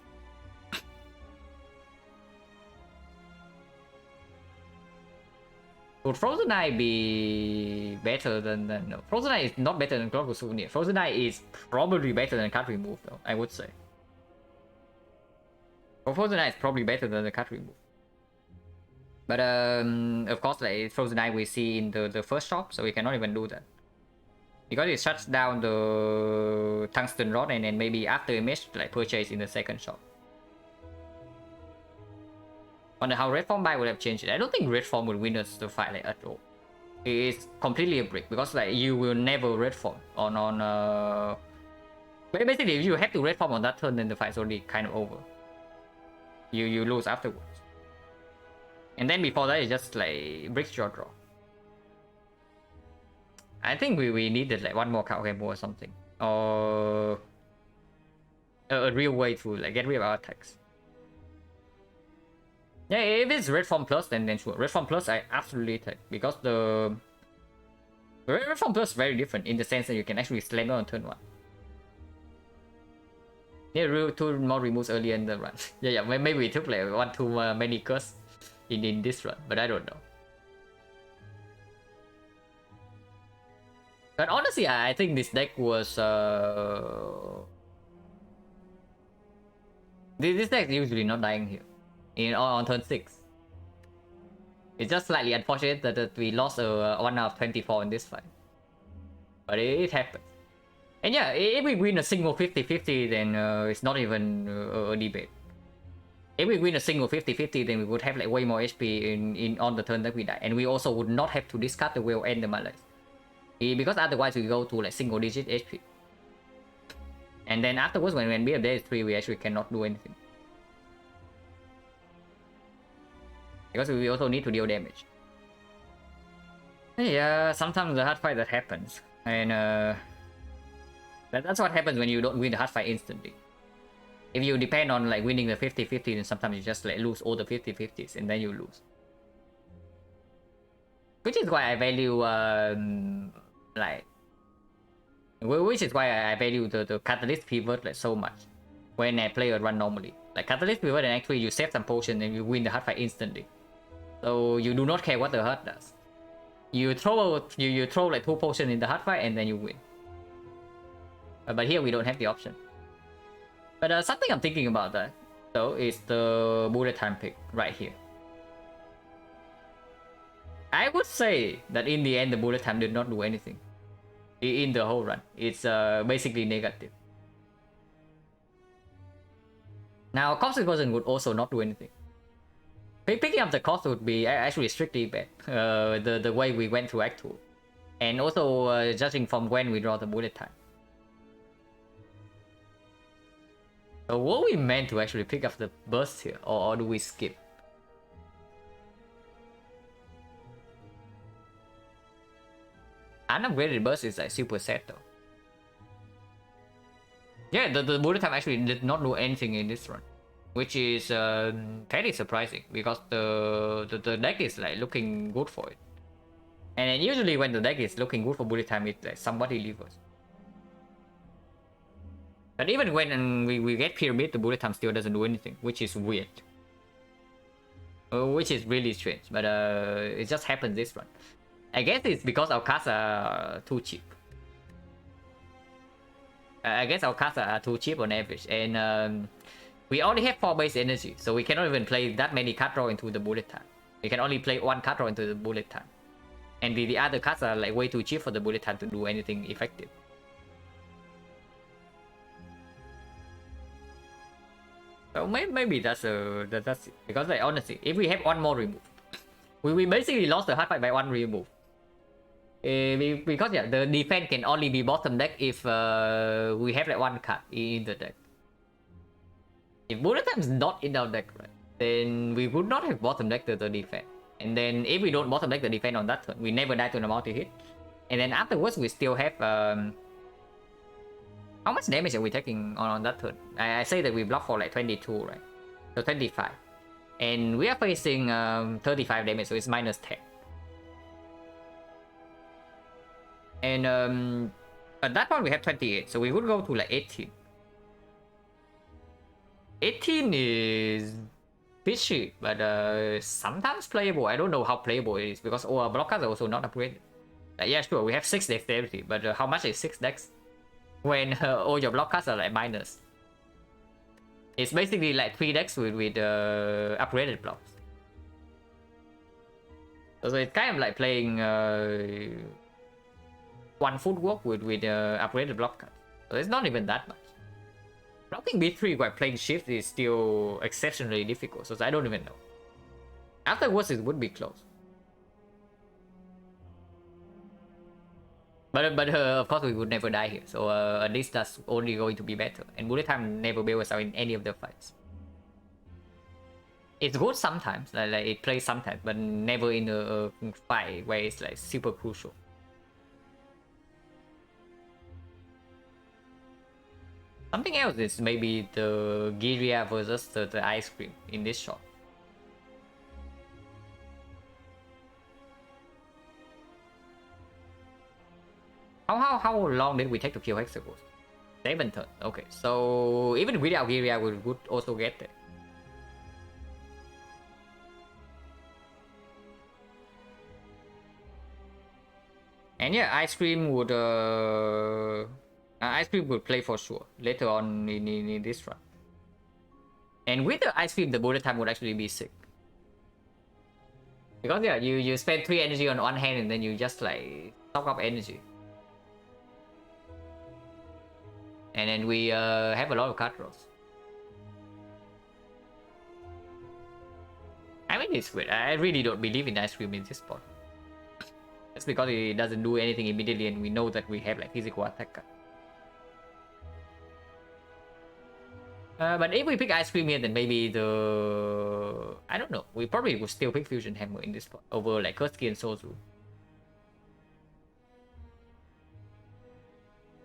Would Frozen Eye be better than no? Frozen Eye is not better than Clockwork Souvenir. Frozen Eye is probably better than card remove though, I would say. Frozen Eye is probably better than the card remove. But of course like Frozen Eye we see in the first shop, so we cannot even do that. Because it shuts down the tungsten rod and then maybe after image like purchase in the second shop. Wonder how Red Form buy would have changed it. I don't think Red Form would win us the fight like at all. It's completely a brick because like you will never Red Form on basically if you have to Red Form on that turn, then the fight's already kind of over. You lose afterwards. And then before that, it's just like bricks draw. I think we needed like one more card game or something, or a real way to like get rid of our attacks. Yeah, if it's red form plus, then sure. Red form plus, I absolutely take, because the red form plus is very different in the sense that you can actually slam on turn 1. Yeah, 2 more removes earlier in the run. yeah, maybe we took like 1 too many curse in this run, but I don't know. But honestly, I think this deck was this deck is usually not dying here on turn 6. It's just slightly unfortunate that we lost 1 out of 24 in this fight, but it happens. And yeah, if we win a single 50-50, then it's not even a debate. If we win a single 50-50, then we would have like way more HP in on the turn that we die, and we also would not have to discard the whale and the malaise, because otherwise we go to like single digit HP. And then afterwards, when we have day 3, we actually cannot do anything, because we also need to deal damage. Yeah, sometimes the hard fight that happens, and that's what happens when you don't win the hard fight instantly. If you depend on like winning the 50-50, then sometimes you just like lose all the 50-50s and then you lose. Which is why I value which is why I value the catalyst pivot like so much when I play a run normally. Like catalyst pivot, and actually you save some potion and you win the hard fight instantly. So you do not care what the hard does. You throw like 2 potions in the hard fight and then you win. But here we don't have the option. But something I'm thinking about that though is the bullet time pick right here. I would say that in the end the bullet time did not do anything in the whole run. It's basically negative. Now cost explosion would also not do anything. Picking up the cost would be actually strictly bad. The way we went through Act 2, and also judging from when we draw the bullet time. So were we meant to actually pick up the burst here, or do we skip? Unupgraded burst is like super sad though. Yeah, the bullet time actually did not do anything in this run, which is fairly surprising, because the deck is like looking good for it. And usually when the deck is looking good for bullet time, it like somebody delivers. But even when we get pyramid, the bullet time still doesn't do anything, which is weird. Which is really strange, but it just happens this run. I guess it's because our cards are too cheap. I guess our cards are too cheap on average, and we only have 4 base energy, so we cannot even play that many card draw into the bullet time. We can only play 1 card draw into the bullet time, and the other cards are like way too cheap for the bullet time to do anything effective. So maybe that's it. Because like honestly, if we have 1 more remove, we basically lost the hard fight by 1 remove. Because yeah, the defense can only be bottom deck if we have like 1 card in the deck. If bullet time is not in our deck, right, then we would not have bottom deck the defense. And then if we don't bottom deck the defense on that turn, we never die to the multi hit. And then afterwards we still have how much damage are we taking on that turn? I say that we block for like 22, right? So 25. And we are facing 35 damage, so it's minus 10. And at that point we have 28, so we would go to like 18. 18 is fishy, but sometimes playable. I don't know how playable it is, because our blockers are also not upgraded. Yeah, sure, we have 6 dexterity, but how much is 6 dex when all your blockers are like minus? It's basically like 3 decks with upgraded blocks. So it's kind of like playing 1 footwork with upgraded blockers. So it's not even that much. Blocking B3 while playing shift is still exceptionally difficult, so I don't even know. Afterwards it would be close. But of course we would never die here, so at least that's only going to be better. And bullet time never bails us out in any of the fights. It's good sometimes, like it plays sometimes, but never in a fight where it's like super crucial. Something else is maybe the Giria versus the ice cream in this shot. How long did we take to kill Hexagons? 7 turns. Okay, so even without Giria, we would also get there. And yeah, ice cream would play for sure later on in this run. And with the ice cream, the bullet time would actually be sick. Because yeah, you spend 3 energy on one hand and then you just like stock up energy. And then we have a lot of card draws. I mean, it's weird. I really don't believe in ice cream in this spot. That's because it doesn't do anything immediately and we know that we have like physical attack card. But if we pick ice cream here, then maybe I don't know. We probably would still pick fusion hammer in this spot over like Kurski and Sozu.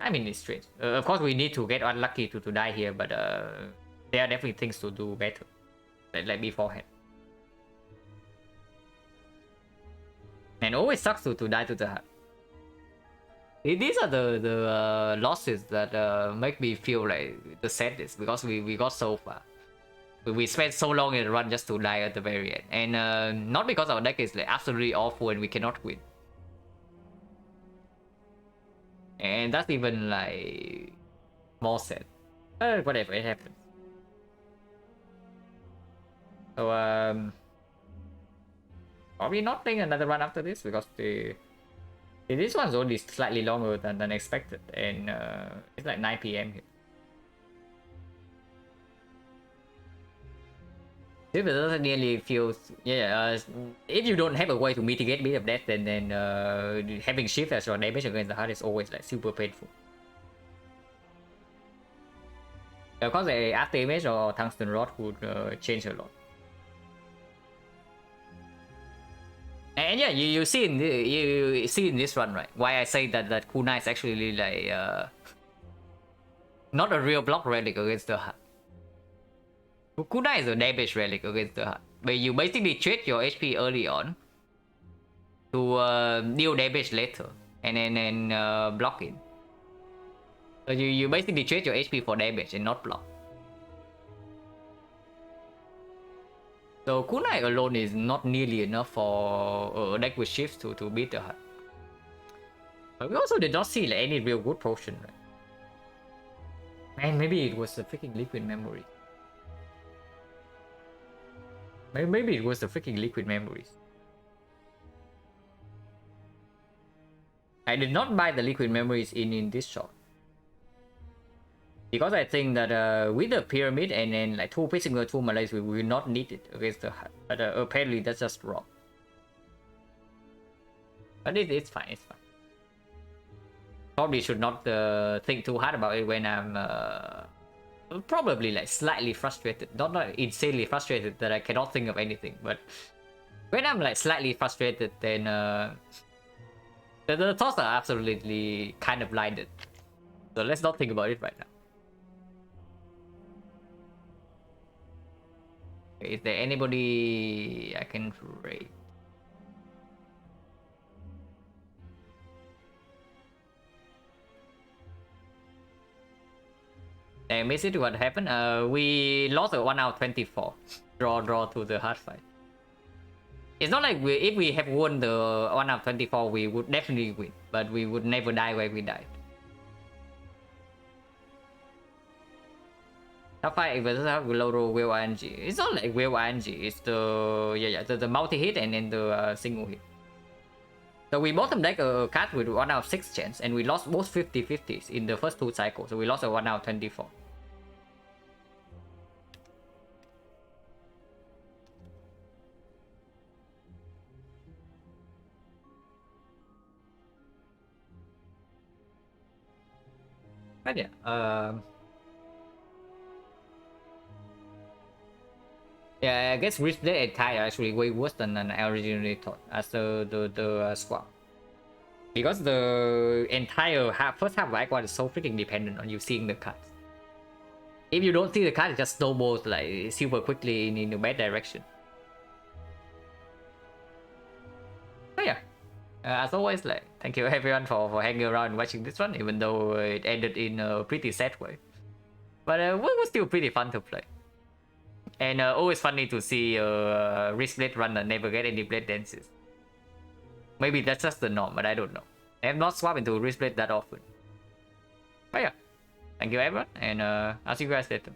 I mean, it's strange. Of course, we need to get unlucky to die here, but there are definitely things to do better, like beforehand. And always sucks to die to the heart. These are the losses that make me feel like the saddest because we got so far. We spent so long in the run just to die at the very end, and not because our deck is like absolutely awful and we cannot win. And that's even like more sad. Whatever, it happens. So probably not playing another run after this because this one's only slightly longer than expected, and it's like 9 PM here. If it doesn't nearly feels, if you don't have a way to mitigate bit of death, then having shift as your damage against the heart is always like super painful. Of course, the after image or tungsten rod would change a lot. And yeah, you see in this run, right? Why I say that Kuna is actually like not a real block relic against the heart. Kuna is a damage relic against the heart, where you basically trade your HP early on to deal damage later, and then block it. So you basically trade your HP for damage and not block. So Kunai alone is not nearly enough for a deck with shifts to beat the heart. But we also did not see like, any real good potion, right? Man, maybe it was the freaking liquid memory. Maybe it was the freaking liquid memories. I did not buy the liquid memories in this shot. Because I think that with the pyramid and then like 2 pissing or 2 malays, we will not need it against the heart. But apparently that's just wrong. But it's fine, it's fine. Probably should not think too hard about it when I'm probably like slightly frustrated. Not insanely frustrated that I cannot think of anything, but when I'm like slightly frustrated, then the thoughts are absolutely kind of blinded. So let's not think about it right now. Is there anybody I can raid? I missed it. What happened? We lost a 1 out of 24. Draw to the hard fight. It's not like if we have won the 1 out of 24, we would definitely win, but we would never die where we died. Top 5 versus Gloro Will RNG. It's not like Will RNG, it's the multi hit and then the single hit. So we bottom deck a card with 1 out of 6 chance, and we lost both 50-50s in the first 2 cycles. So we lost a 1 out of 24. But yeah, Yeah, I guess Rift Blade entire actually way worse than I originally thought as the swap. Because the entire first half of Act 1 is so freaking dependent on you seeing the cards. If you don't see the card, it just snowballs like super quickly in a bad direction. So yeah, as always, like thank you everyone for hanging around and watching this one, even though it ended in a pretty sad way. But it was still pretty fun to play. And always funny to see Risk Blade runner never get any blade dances. Maybe that's just the norm, but I don't know. I have not swapped into Risk Blade that often. But yeah, thank you everyone, and I'll see you guys later.